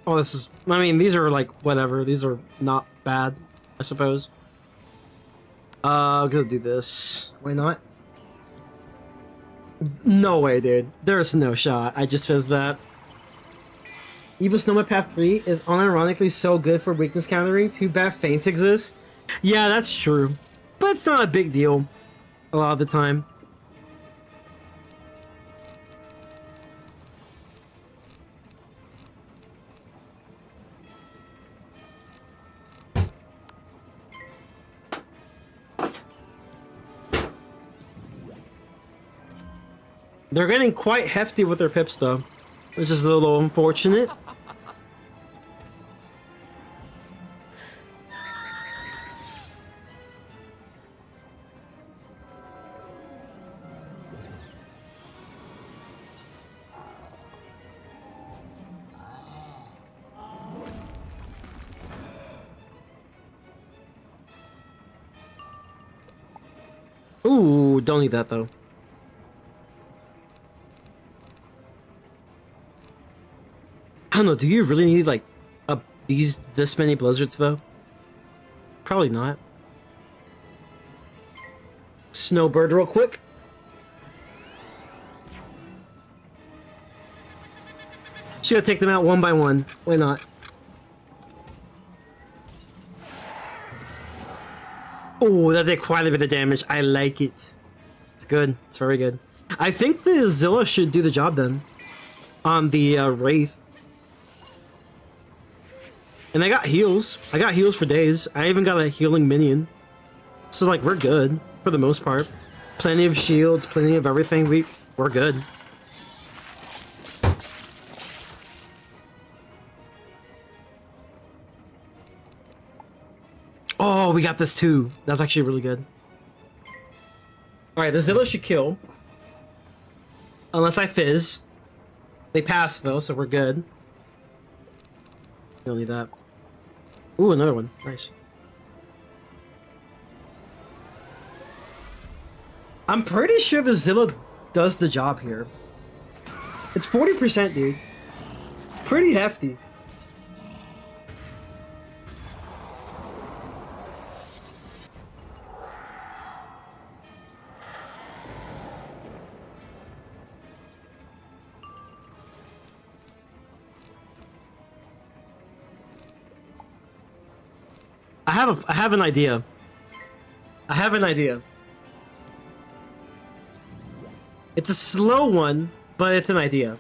Oh, this is... I mean, these are like, whatever. These are not bad, I suppose. I'm gonna do this. Why not? No way, dude. There's no shot. I just fizzed that. Evil Snowman Path 3 is unironically so good for weakness countering. Too bad feints exist. Yeah, that's true. But it's not a big deal a lot of the time. They're getting quite hefty with their pips, though, which is a little unfortunate. Ooh, don't need that though. I don't know, do you really need like this many blizzards though? Probably not. Snowbird real quick. Just gotta take them out one by one. Why not? Oh, that did quite a bit of damage. I like it. It's good. It's very good. I think the Zilla should do the job then. On the Wraith. And I got heals. I got heals for days. I even got a healing minion. So like we're good for the most part. Plenty of shields, plenty of everything. We're good. Oh, we got this too. That's actually really good. Alright, the Zilla should kill. Unless I fizz. They pass though, so we're good. Don't need that. Ooh, another one. Nice. I'm pretty sure the Zilla does the job here. It's 40%, dude. It's pretty hefty. I have an idea. I have an idea. It's a slow one, but it's an idea.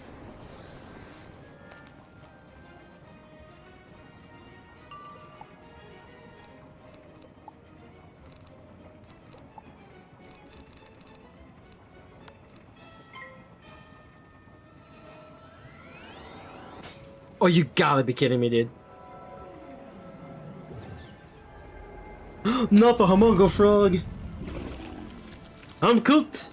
Oh, you gotta be kidding me, dude. Not the Homongo frog. I'm cooked.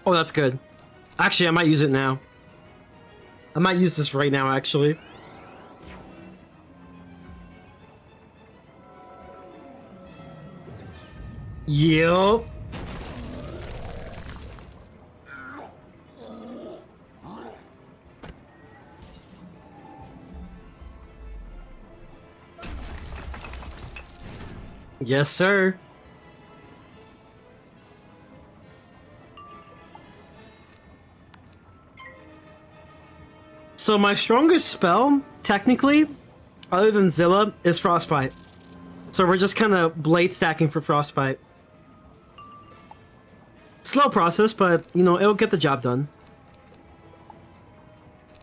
Oh, that's good. Actually, I might use it now. I might use this right now, actually. Yup. Yes, sir. So my strongest spell, technically, other than Zilla, is Frostbite. So we're just kind of blade stacking for Frostbite. Slow process, but, you know, it'll get the job done.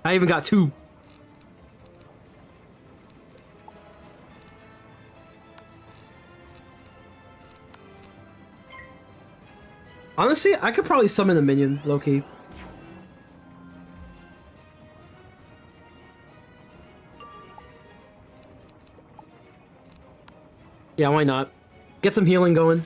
I even got 2. Honestly, I could probably summon a minion, low-key. Yeah, why not? Get some healing going.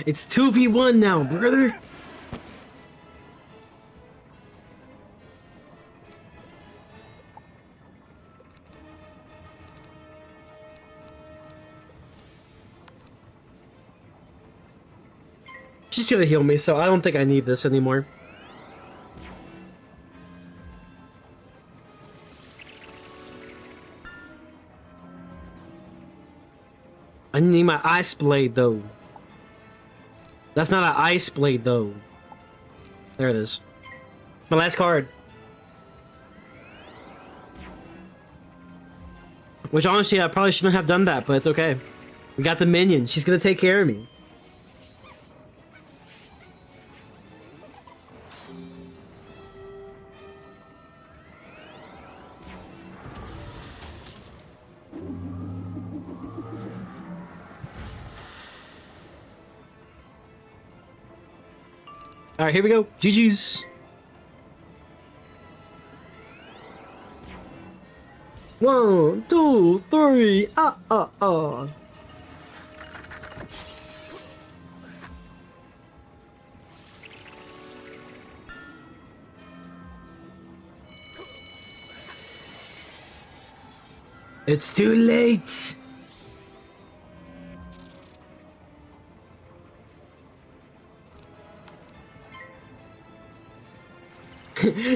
It's 2v1 now, brother. She's gonna heal me, so I don't think I need this anymore. I need my ice blade though. That's not an ice blade though. There it is. My last card. Which honestly, I probably shouldn't have done that, but it's okay. We got the minion. She's gonna take care of me. Alright, here we go. GG's. One, two, three. It's too late.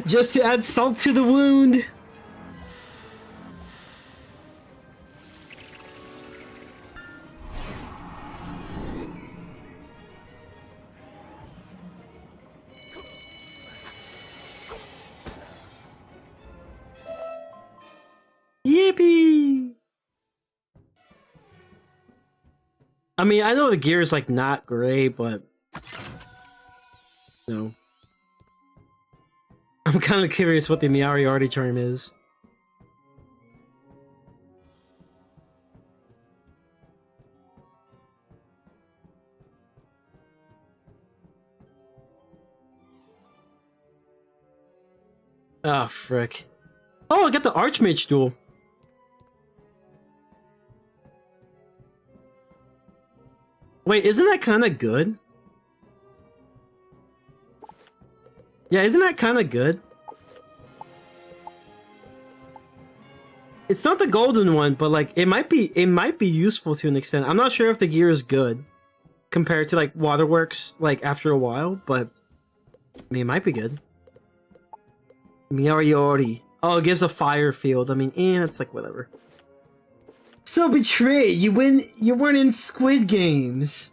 Just to add salt to the wound. Yippee! I mean, I know the gear is like not great, but no. I'm kind of curious what the Moriarty charm is. Ah, frick. Oh, I got the Archmage duel. Wait, isn't that kind of good? Yeah, isn't that kind of good? It's not the golden one, but like it might be useful to an extent. I'm not sure if the gear is good compared to like Waterworks like after a while, but I mean it might be good. Moriarty. Oh, it gives a fire field. I mean, it's like whatever. So betrayed. You weren't in Squid Games.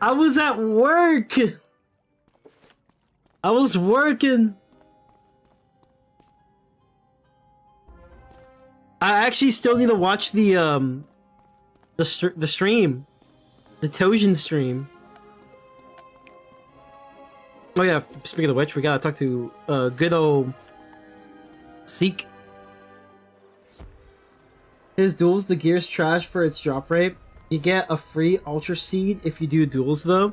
I was at work. I was working. I actually still need to watch the stream, the Tojin stream. Oh yeah, speaking of which, we gotta talk to good old Seek. His duels, the gear's trash for its drop rate. You get a free Ultra Seed if you do duels though.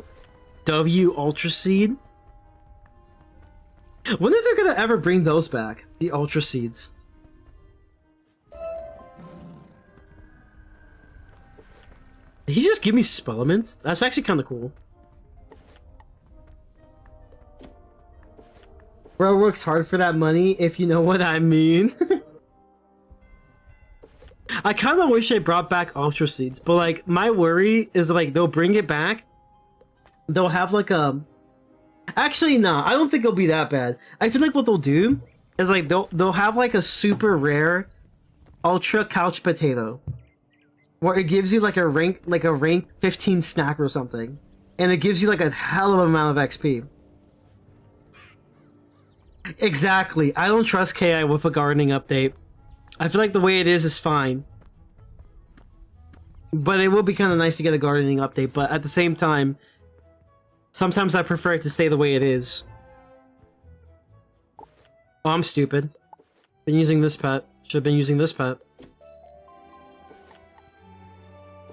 W Ultra Seed. Wonder if they're gonna ever bring those back, the Ultra Seeds. Did he just give me spellements? That's actually kind of cool. Bro works hard for that money, if you know what I mean. I kind of wish they brought back Ultra Seeds, but like my worry is like they'll bring it back. They'll have like a... Actually, nah, I don't think it'll be that bad. I feel like what they'll do is like they'll have like a super rare Ultra Couch Potato, where it gives you like a rank 15 snack or something, and it gives you like a hell of an amount of XP. Exactly. I don't trust KI with a gardening update. I feel like the way it is fine. But it will be kind of nice to get a gardening update, but at the same time, sometimes I prefer it to stay the way it is. Oh, I'm stupid. Been using this pet. Should have been using this pet.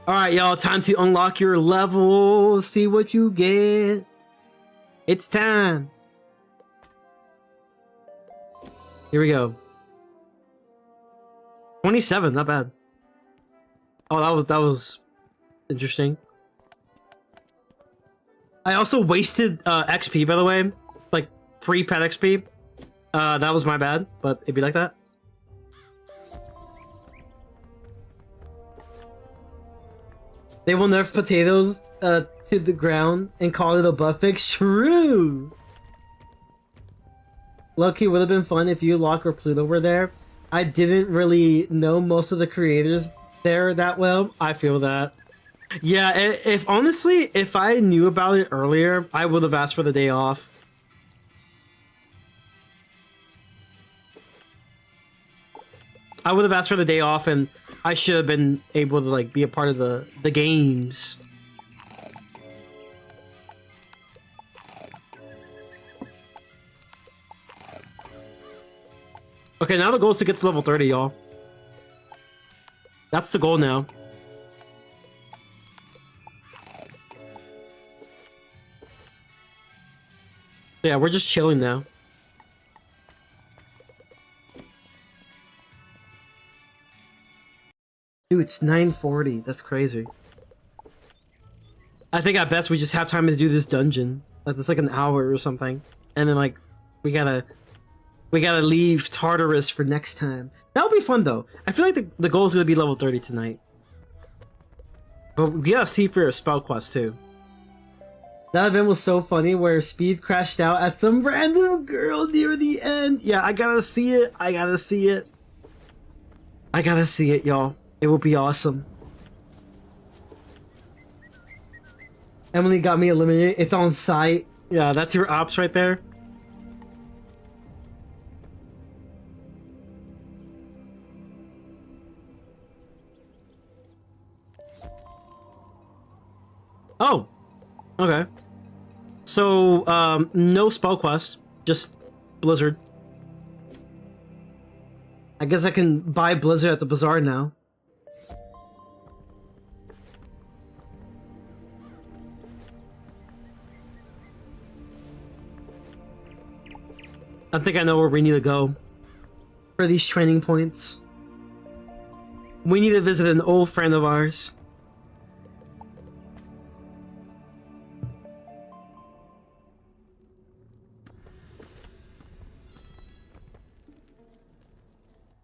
Alright, y'all, time to unlock your level. See what you get. It's time. Here we go. 27, not bad. Oh, that was interesting. I also wasted XP, by the way. Like, free pet XP. That was my bad, but it'd be like that. They will nerf potatoes to the ground and call it a bug fix. True! Lucky would have been fun if you, Locke, or Pluto were there. I didn't really know most of the creators there that well. I feel that. Yeah, if honestly, if I knew about it earlier, I would have asked for the day off. I would have asked for the day off and I should have been able to like be a part of the games. Okay, now the goal is to get to level 30, y'all. That's the goal now. Yeah, we're just chilling now. Dude, it's 9:40. That's crazy. I think at best we just have time to do this dungeon. Like it's like an hour or something, and then like we gotta leave Tartarus for next time. That'll be fun though. I feel like the goal is gonna be level 30 tonight. But we gotta see for a spell quest too. That event was so funny where Speed crashed out at some random girl near the end. Yeah, I gotta see it. I gotta see it. I gotta see it, y'all. It will be awesome. Emily got me eliminated. It's on site. Yeah, that's your ops right there. Oh, okay. So, no spell quest, just Blizzard. I guess I can buy Blizzard at the bazaar now. I think I know where we need to go for these training points. We need to visit an old friend of ours.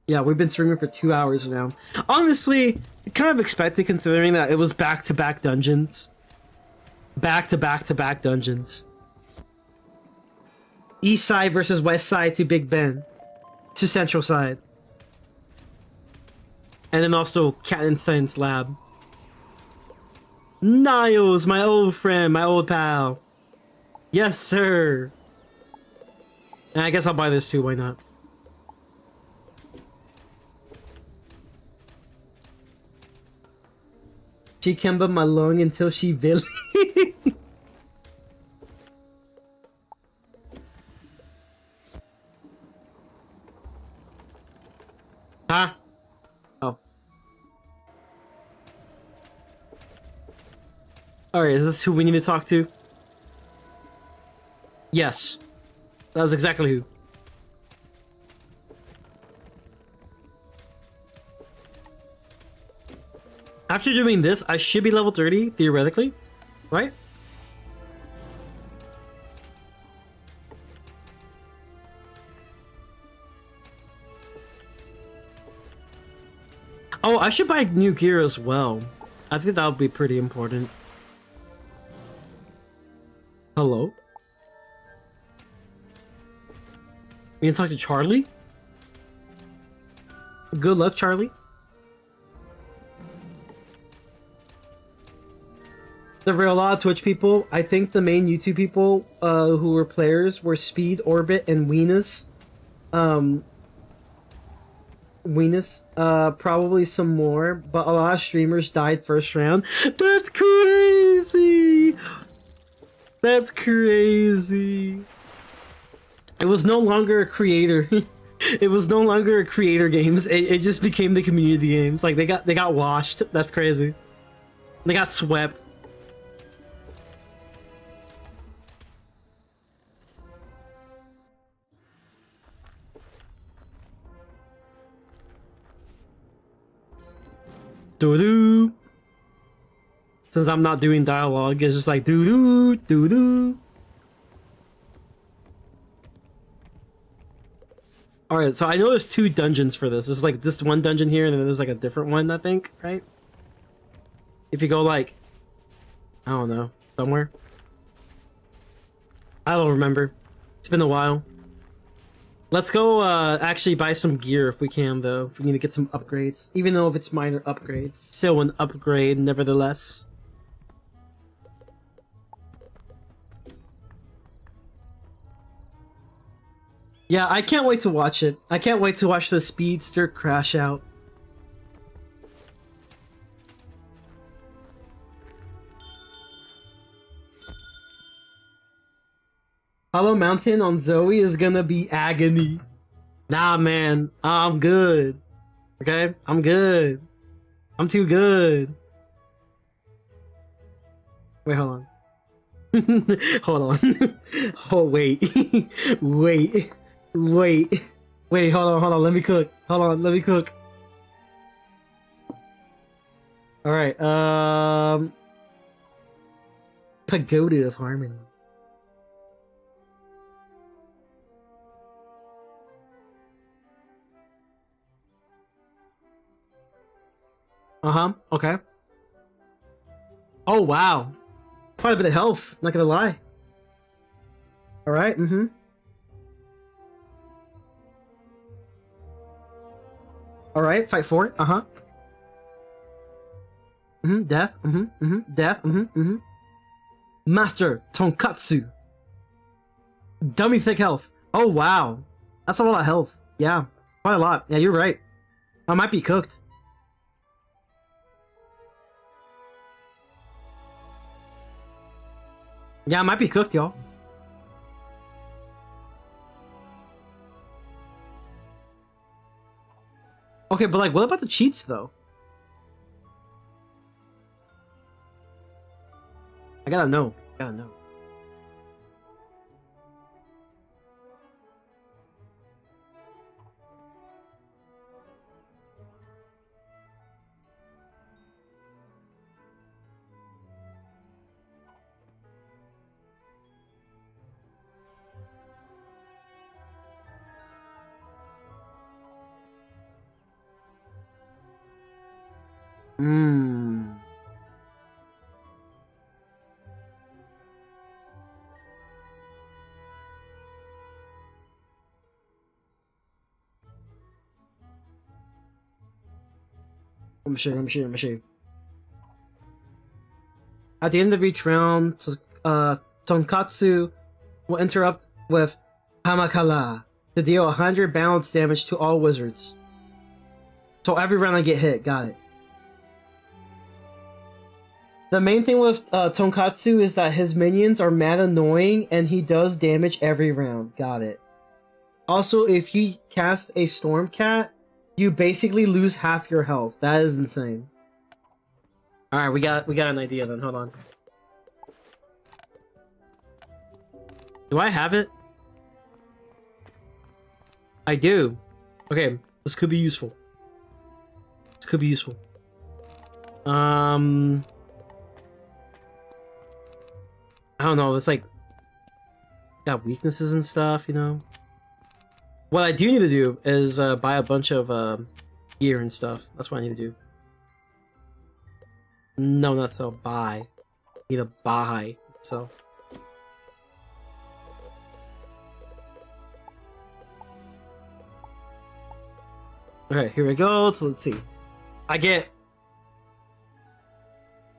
Yeah, we've been streaming for 2 hours now. Honestly, kind of expected considering that it was back-to-back dungeons. Back-to-back-to-back dungeons. East side versus west side to Big Ben. To central side. And then also Kattenstein's lab. Niles, my old friend, my old pal. Yes, sir. And I guess I'll buy this too, why not? She kemba my lung until she villy. Huh? Oh. Alright, is this who we need to talk to? Yes. That was exactly who. After doing this, I should be level 30, theoretically. Right? Oh, I should buy new gear as well. I think that would be pretty important. Hello? We can talk to Charlie? Good luck, Charlie. There were a lot of Twitch people. I think the main YouTube people who were players were Speed, Orbit, and Weenus. Probably some more, but a lot of streamers died first round. That's crazy! That's crazy. It was no longer a creator. It was no longer a creator games. It just became the community games. Like they got washed. That's crazy. They got swept. Doo-doo. Since I'm not doing dialogue, it's just like doo-doo, doo-doo. Alright, so I know there's 2 dungeons for this. There's like this one dungeon here, and then there's like a different one, I think, right? If you go like, I don't know, somewhere. I don't remember. It's been a while. Let's go actually buy some gear if we can, though. If we need to get some upgrades. Even though if it's minor upgrades. Still an upgrade, nevertheless. Yeah, I can't wait to watch it. I can't wait to watch the Speedster crash out. Hollow Mountain on Zoe is gonna be agony. Nah, man, I'm good. Okay, I'm good. I'm too good. Wait, hold on. Hold on. Oh, wait. Wait. Wait. Wait, hold on. Let me cook. Hold on, let me cook. Alright, Pagoda of Harmony. Uh-huh, okay. Oh, wow. Quite a bit of health, not gonna lie. Alright, mm-hmm. Alright, fight 4, uh-huh. Mm-hmm, death, death, Master Tonkatsu. Dummy thick health. Oh, wow. That's a lot of health. Yeah, quite a lot. Yeah, you're right. I might be cooked. Yeah, I might be cooked, y'all. Okay, but like, what about the cheats, though? I gotta know. I gotta know. Mmm. Let me show you. At the end of each round, Tonkatsu will interrupt with Hamakala to deal 100 balance damage to all wizards. So every round I get hit, got it. The main thing with Tonkatsu is that his minions are mad annoying and he does damage every round, got it. Also, if you cast a Storm Cat, you basically lose half your health. That is insane. Alright, we got an idea then, hold on. Do I have it? I do. Okay, this could be useful. This could be useful. I don't know, it's like got weaknesses and stuff, you know. What I do need to do is buy a bunch of gear and stuff. That's what I need to do. No, not so. Buy. I need to buy. So. Okay, here we go. So let's see. I get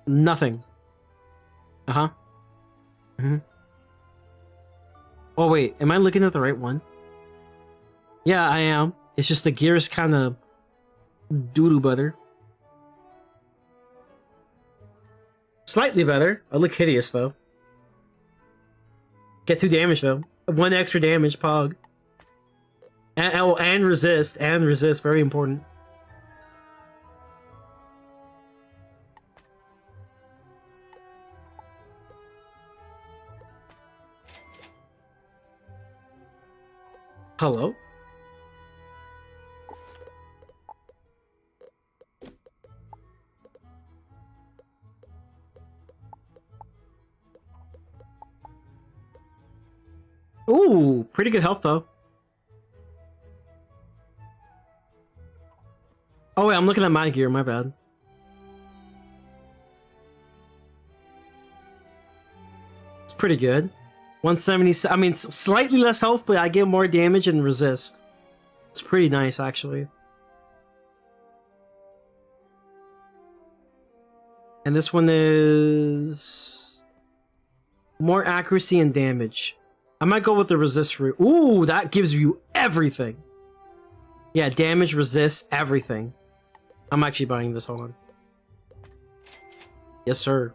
nothing. Uh-huh. Oh wait, am I looking at the right one? Yeah, I am. It's just the gear is kind of doo-doo better. Slightly better. I look hideous though. Get 2 damage though. 1 extra damage, pog. And resist. And resist, very important. Hello? Ooh, pretty good health though. Oh wait, I'm looking at my gear, my bad. It's pretty good. 170, I mean, slightly less health, but I get more damage and resist. It's pretty nice, actually. And this one is more accuracy and damage. I might go with the resist route. Ooh, that gives you everything. Yeah, damage, resist, everything. I'm actually buying this, hold on. Yes, sir.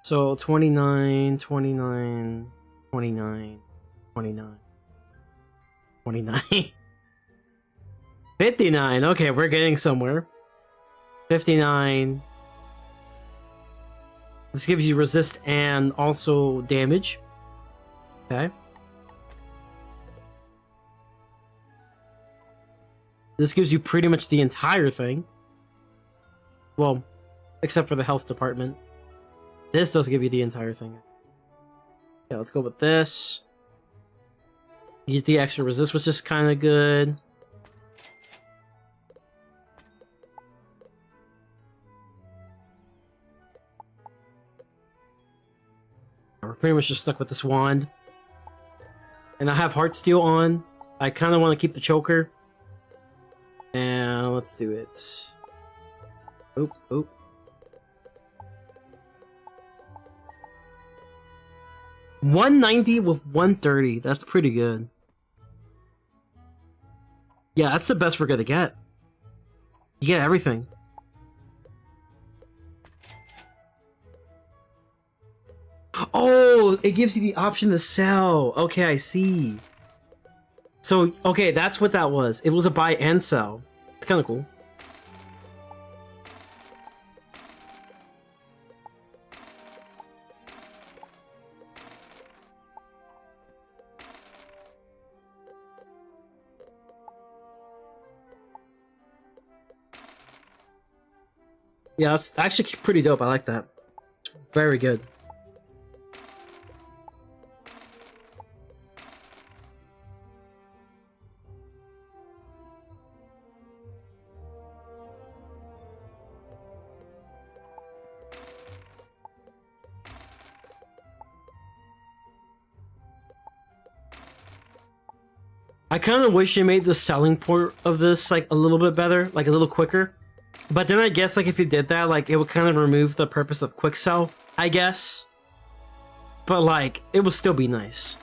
So 29, 29, 29, 29, 29. 59. Okay, we're getting somewhere. 59. This gives you resist and also damage. Okay. This gives you pretty much the entire thing. Well, except for the health department. This does give you the entire thing. Yeah, let's go with this. You get the extra resist, which is kind of good. We're pretty much just stuck with this wand. And I have Heartsteel on. I kind of want to keep the choker. And let's do it. Oop, oop. $190 with $130. That's pretty good. Yeah, that's the best we're gonna get. You get everything. Oh, it gives you the option to sell. Okay, I see. So, okay, that's what that was. It was a buy and sell. It's kind of cool. Yeah, that's actually pretty dope. I like that. It's very good. I kind of wish they made the selling port of this like a little bit better, like a little quicker. But then I guess like if you did that, like it would kind of remove the purpose of quick sell, I guess. But like it would still be nice.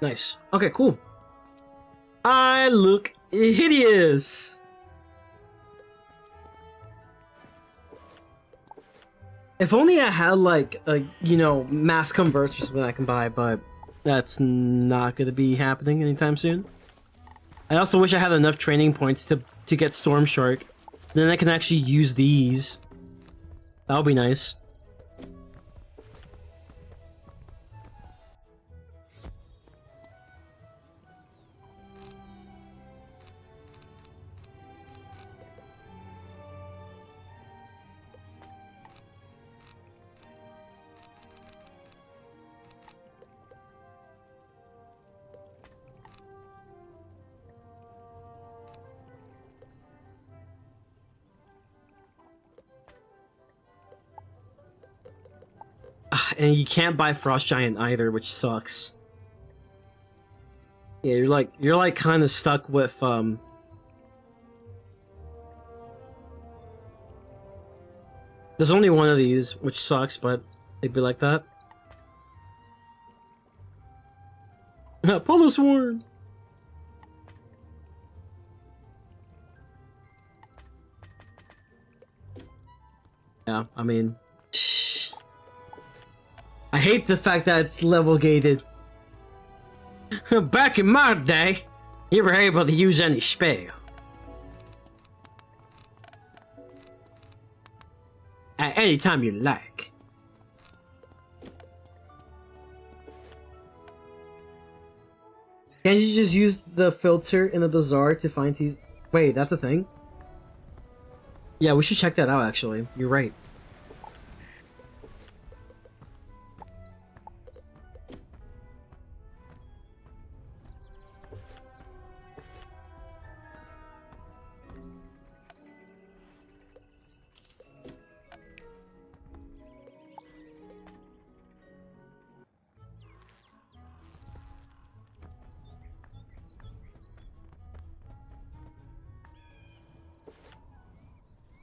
Nice. Okay, cool. I look hideous. If only I had like a, you know, mass converts or something I can buy, but that's not gonna be happening anytime soon. I also wish I had enough training points to get Storm Shark. Then I can actually use these. That'll be nice. And you can't buy Frost Giant either, which sucks. Yeah, you're like kind of stuck with there's only one of these, which sucks, but they'd be like that. Polo Swarm. Yeah, I mean, I hate the fact that it's level gated. Back in my day, you were able to use any spell at any time you like. Can't you just use the filter in the bazaar to find these? Wait, that's a thing? Yeah, we should check that out actually. You're right.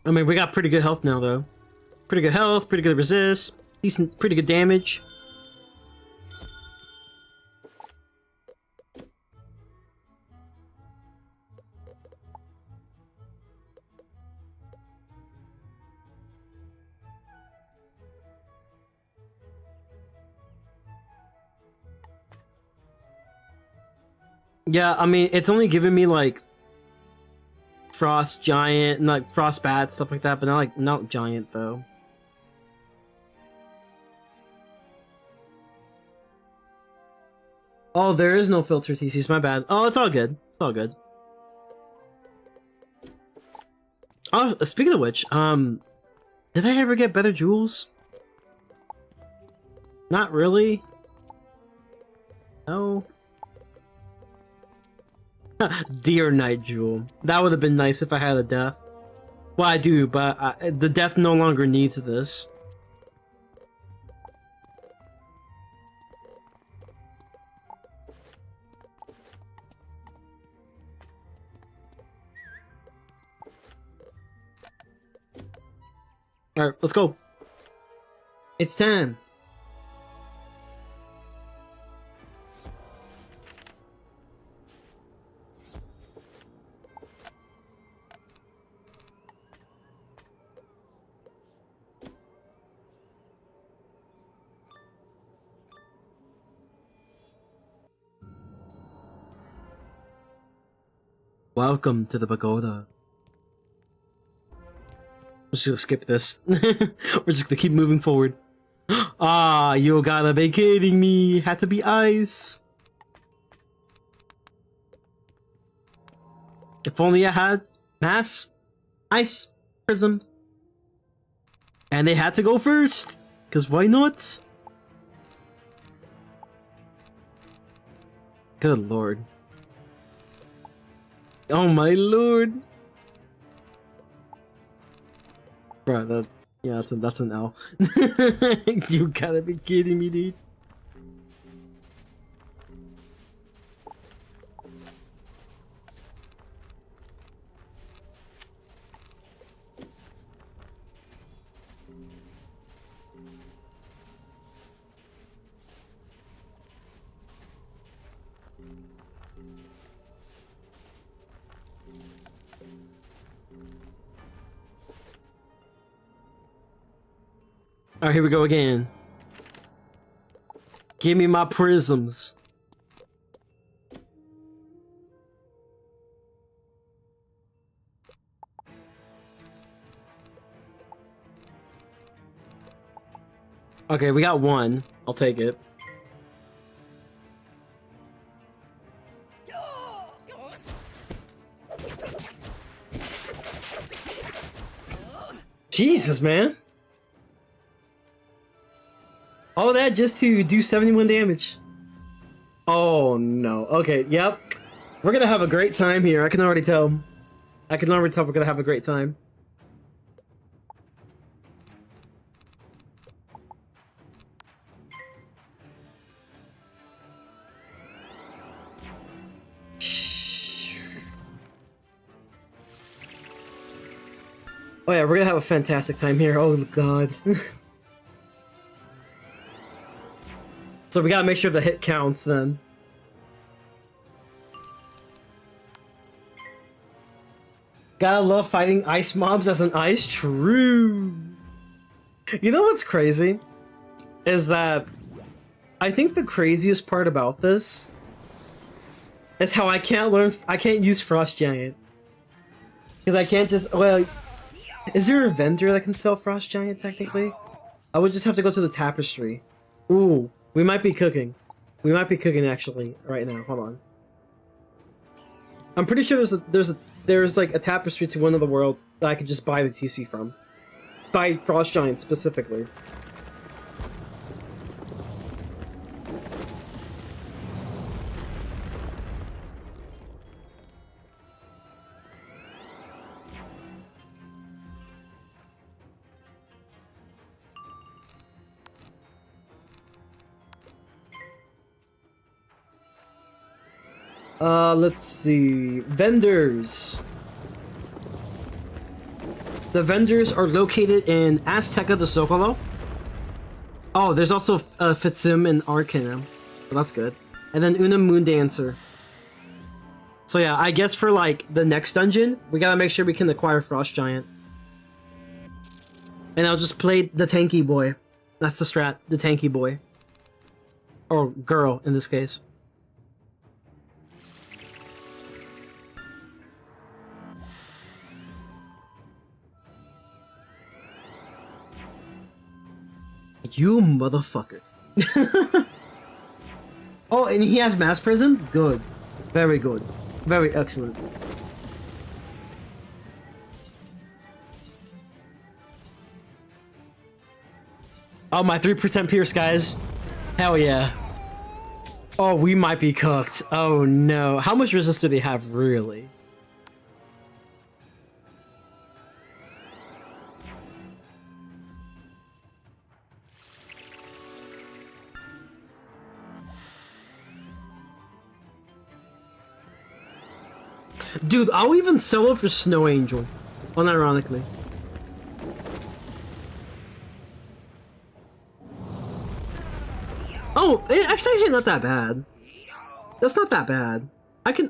I mean, we got pretty good health now, though. Pretty good health, pretty good resist, decent, pretty good damage. Yeah, I mean, it's only giving me, like, frost giant and, like, frost bat, stuff like that, but not giant, though. Oh, there is no filter TCs, my bad. Oh, it's all good. It's all good. Oh, speaking of which, did I ever get better jewels? Not really. No. Dear Night Jewel. That would have been nice if I had a death. Well, I do, but the death no longer needs this. Alright, let's go. It's time. Welcome to the pagoda. We're just gonna skip this. We're just gonna keep moving forward. Ah, you gotta be kidding me. Had to be ice. If only I had mass ice prism. And they had to go first. Because why not? Good lord. Oh my lord. Bro, that, yeah, that's an L. You gotta be kidding me, dude. Alright, here we go again. Give me my prisms. Okay, we got one. I'll take it. Jesus, man. All that just to do 71 damage. Oh no. Okay, yep. We're gonna have a great time here. I can already tell. I can already tell we're gonna have a great time. Oh yeah, we're gonna have a fantastic time here. Oh god. So we gotta make sure the hit counts then. Gotta love fighting ice mobs as an ice. True. You know what's crazy? Is that I think the craziest part about this is how I can't use Frost Giant. Because I can't just, well, is there a vendor that can sell Frost Giant technically? I would just have to go to the tapestry. Ooh. We might be cooking. We might be cooking actually right now. Hold on. I'm pretty sure there's like a tapestry to one of the worlds that I could just buy the TC from. Buy Frost Giant specifically. Let's see. Vendors. The vendors are located in Azteca de Zocalo. Oh, there's also Fitzim and Arcanum. So that's good. And then Una Moondancer. So yeah, I guess for like the next dungeon, we gotta make sure we can acquire Frost Giant. And I'll just play the tanky boy. That's the strat, the tanky boy. Or girl, in this case. You motherfucker. Oh, and he has Mass Prism? Good. Very good. Very excellent. Oh, my 3% Pierce, guys. Hell yeah. Oh, we might be cooked. Oh no. How much resist do they have, really? Dude, I'll even sell it for Snow Angel. Unironically. Oh, it's actually not that bad. That's not that bad. I can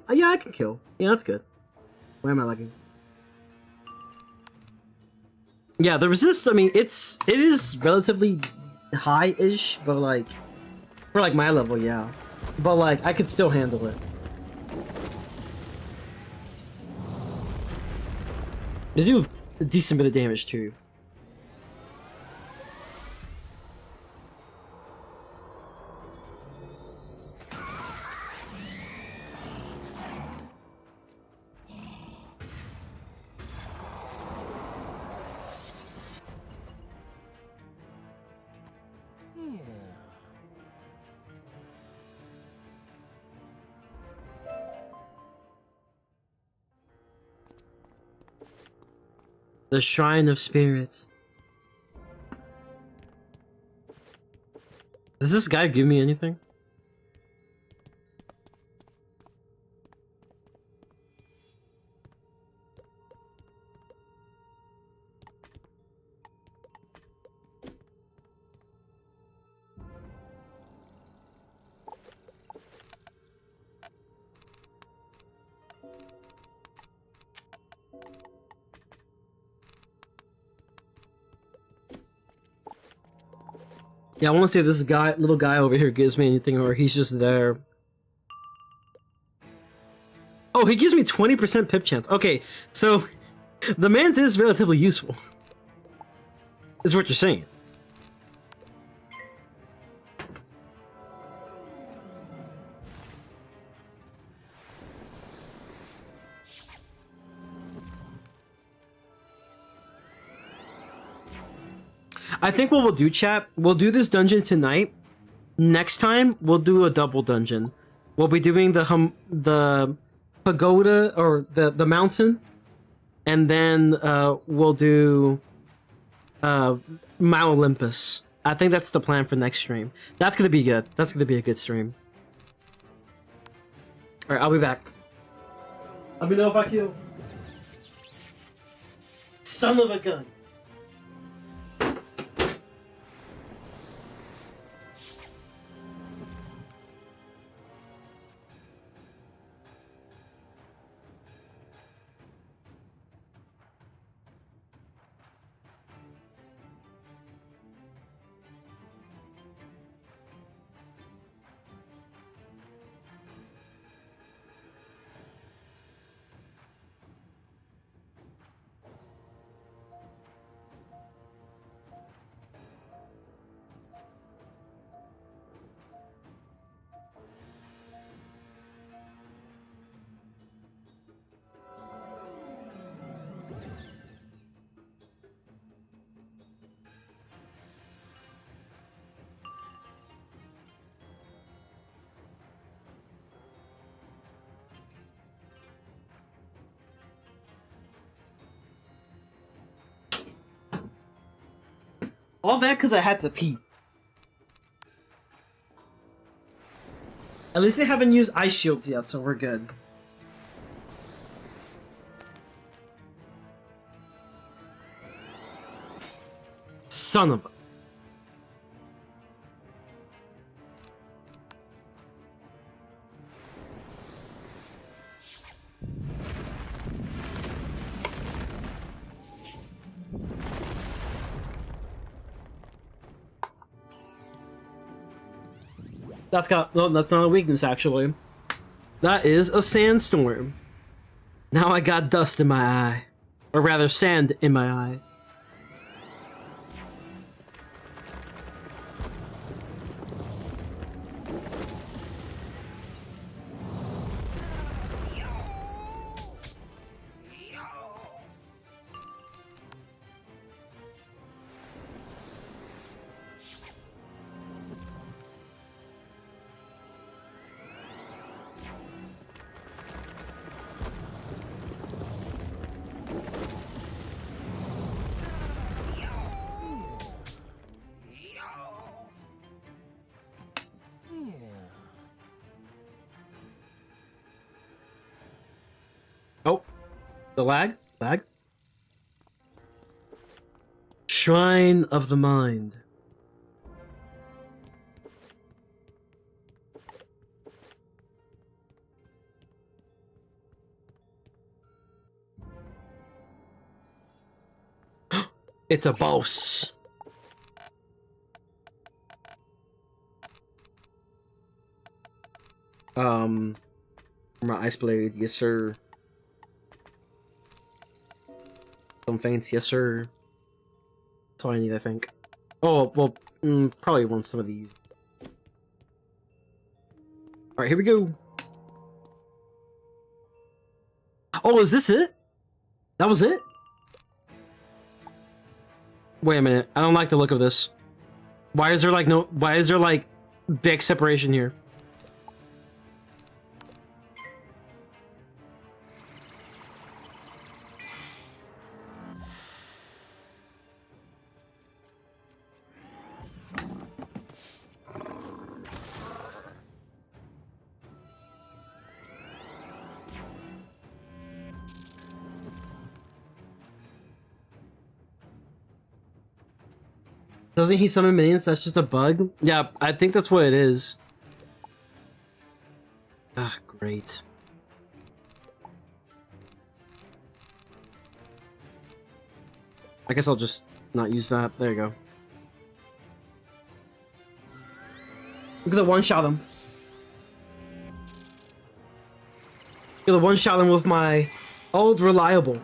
kill. Yeah, that's good. Why am I lagging? Yeah, the resist, I mean, it is relatively high-ish, but like, for like my level, yeah. But like, I could still handle it. They do a decent bit of damage too. The Shrine of Spirits. Does this guy give me anything? Yeah, I want to see if this little guy over here gives me anything, or he's just there. Oh, he gives me 20% pip chance. Okay, so the man's is relatively useful. Is what you're saying. I think what we'll do, chat, we'll do this dungeon tonight. Next time, we'll do a double dungeon. We'll be doing the pagoda, or the mountain, and then we'll do Mount Olympus. I think that's the plan for next stream. That's gonna be good. That's gonna be a good stream. Alright, I'll be back. Let me know if I kill. Son of a gun. All that because I had to pee. At least they haven't used ice shields yet, so we're good. Son of a... That's got... No, that's not a weakness, actually. That is a sandstorm. Now I got dust in my eye. Or rather, sand in my eye. Oh, the lag? Lag? Shrine of the Mind. It's a boss. My ice blade, yes sir. Some feints, yes sir. That's all I need, I think. Oh, well, probably want some of these. Alright, here we go. Oh, is this it? That was it? Wait a minute, I don't like the look of this. Why is there like no... Why is there like big separation here? Doesn't he summon minions? That's just a bug? Yeah, I think that's what it is. Ah, great. I guess I'll just not use that. There you go. Look at the one-shot him. Look at the one-shot him with my old reliable.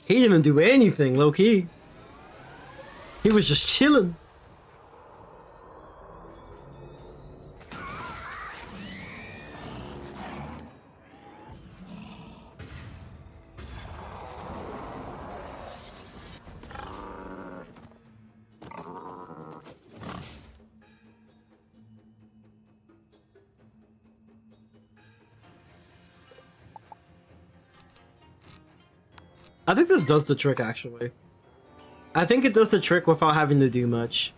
He didn't do anything, low-key. He was just chilling. I think this does the trick, actually. I think it does the trick without having to do much.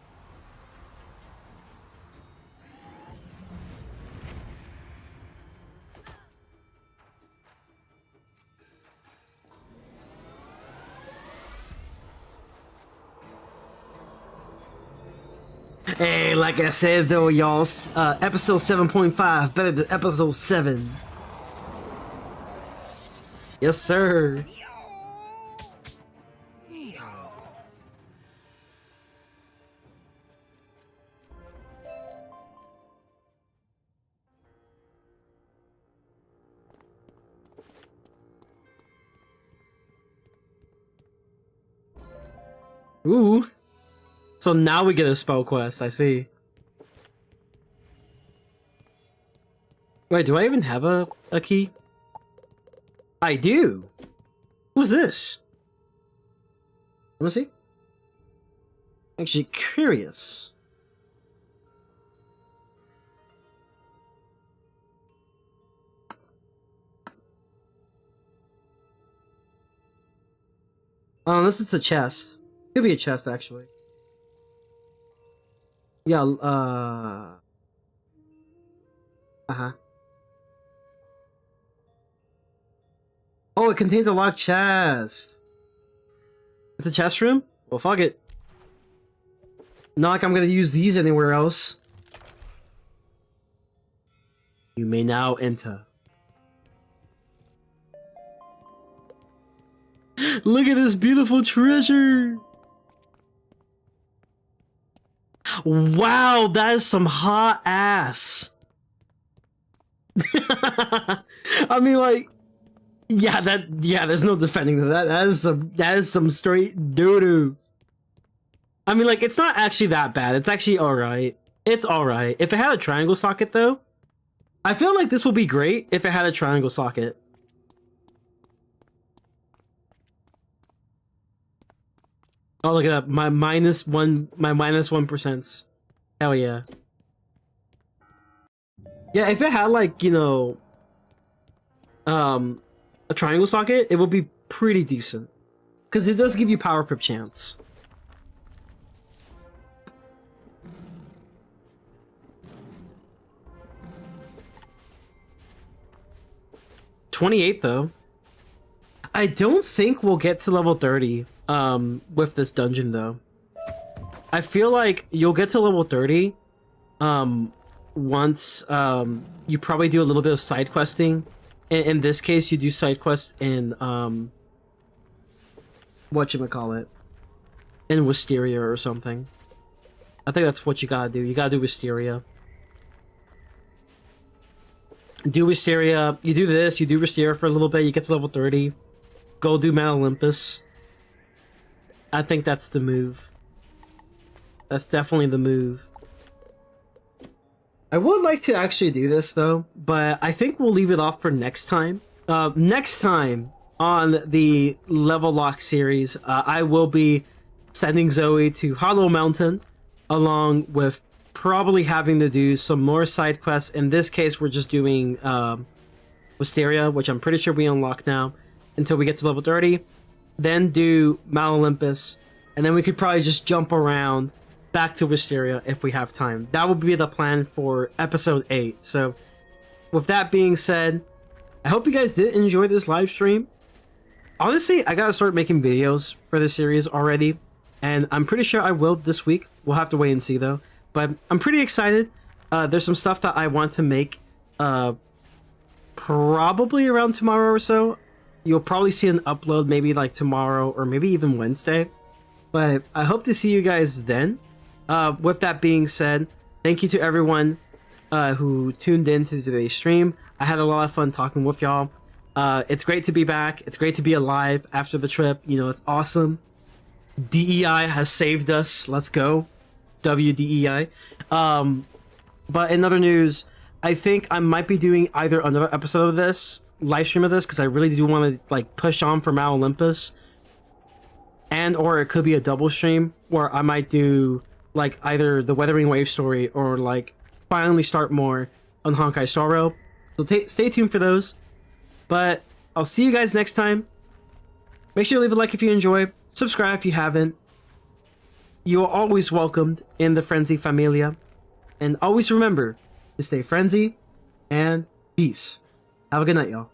Hey, like I said though, y'all, episode 7.5 better than episode 7. Yes, sir. Ooh. So now we get a spell quest, I see. Wait, do I even have a key? I do! Who's this? Let me see. Actually curious. Oh, this is a chest. Could be a chest, actually. Yeah, uh-huh. Oh, it contains a locked chest. It's a chest room? Well, fuck it. Not like I'm gonna use these anywhere else. You may now enter. Look at this beautiful treasure! Wow, that is some hot ass! I mean, like, yeah, there's no defending that. That is some straight doo-doo. I mean, like, it's not actually that bad. It's actually alright. It's alright. If it had a triangle socket, though, I feel like this will be great if it had a triangle socket. Oh, look at that. My minus 1%. Hell yeah. Yeah, if it had, like, you know, a triangle socket, it would be pretty decent. Because it does give you power pip chance. $28 though. I don't think we'll get to level 30 with this dungeon though. I feel like you'll get to level 30 once you probably do a little bit of side questing. In this case, you do side quest in whatchamacallit, in Wisteria or something. I think that's what you gotta do. You gotta do Wisteria. Do Wisteria, you do this, you do Wisteria for a little bit, you get to level 30. Go do Mount Olympus. I think that's the move. That's definitely the move. I would like to actually do this though, but I think we'll leave it off for next time. Next time on the Level Lock series, I will be sending Zoe to Hollow Mountain, along with probably having to do some more side quests. In this case, we're just doing Wisteria, which I'm pretty sure we unlock now, until we get to level 30. Then do Mount Olympus, and then we could probably just jump around back to Wisteria if we have time. That would be the plan for episode 8. So with that being said, I hope you guys did enjoy this live stream. Honestly, I gotta start making videos for this series already, and I'm pretty sure I will this week. We'll have to wait and see though. But I'm pretty excited. There's some stuff that I want to make probably around tomorrow or so. You'll probably see an upload maybe like tomorrow or maybe even Wednesday. But I hope to see you guys then. With that being said, thank you to everyone who tuned in to today's stream. I had a lot of fun talking with y'all. It's great to be back. It's great to be alive after the trip. You know, it's awesome. DEI has saved us. Let's go. WDEI. But in other news, I think I might be doing either another episode of this, live stream of this, because I really do want to like push on for Mount Olympus, and or it could be a double stream where I might do like either the Weathering Wave story or like finally start more on Honkai Star Rail. So stay tuned for those. But I'll see you guys next time. Make sure to leave a like if you enjoy. Subscribe if you haven't. You are always welcomed in the Frenzy Familia. And always remember to stay frenzy and peace. Have a good night, y'all.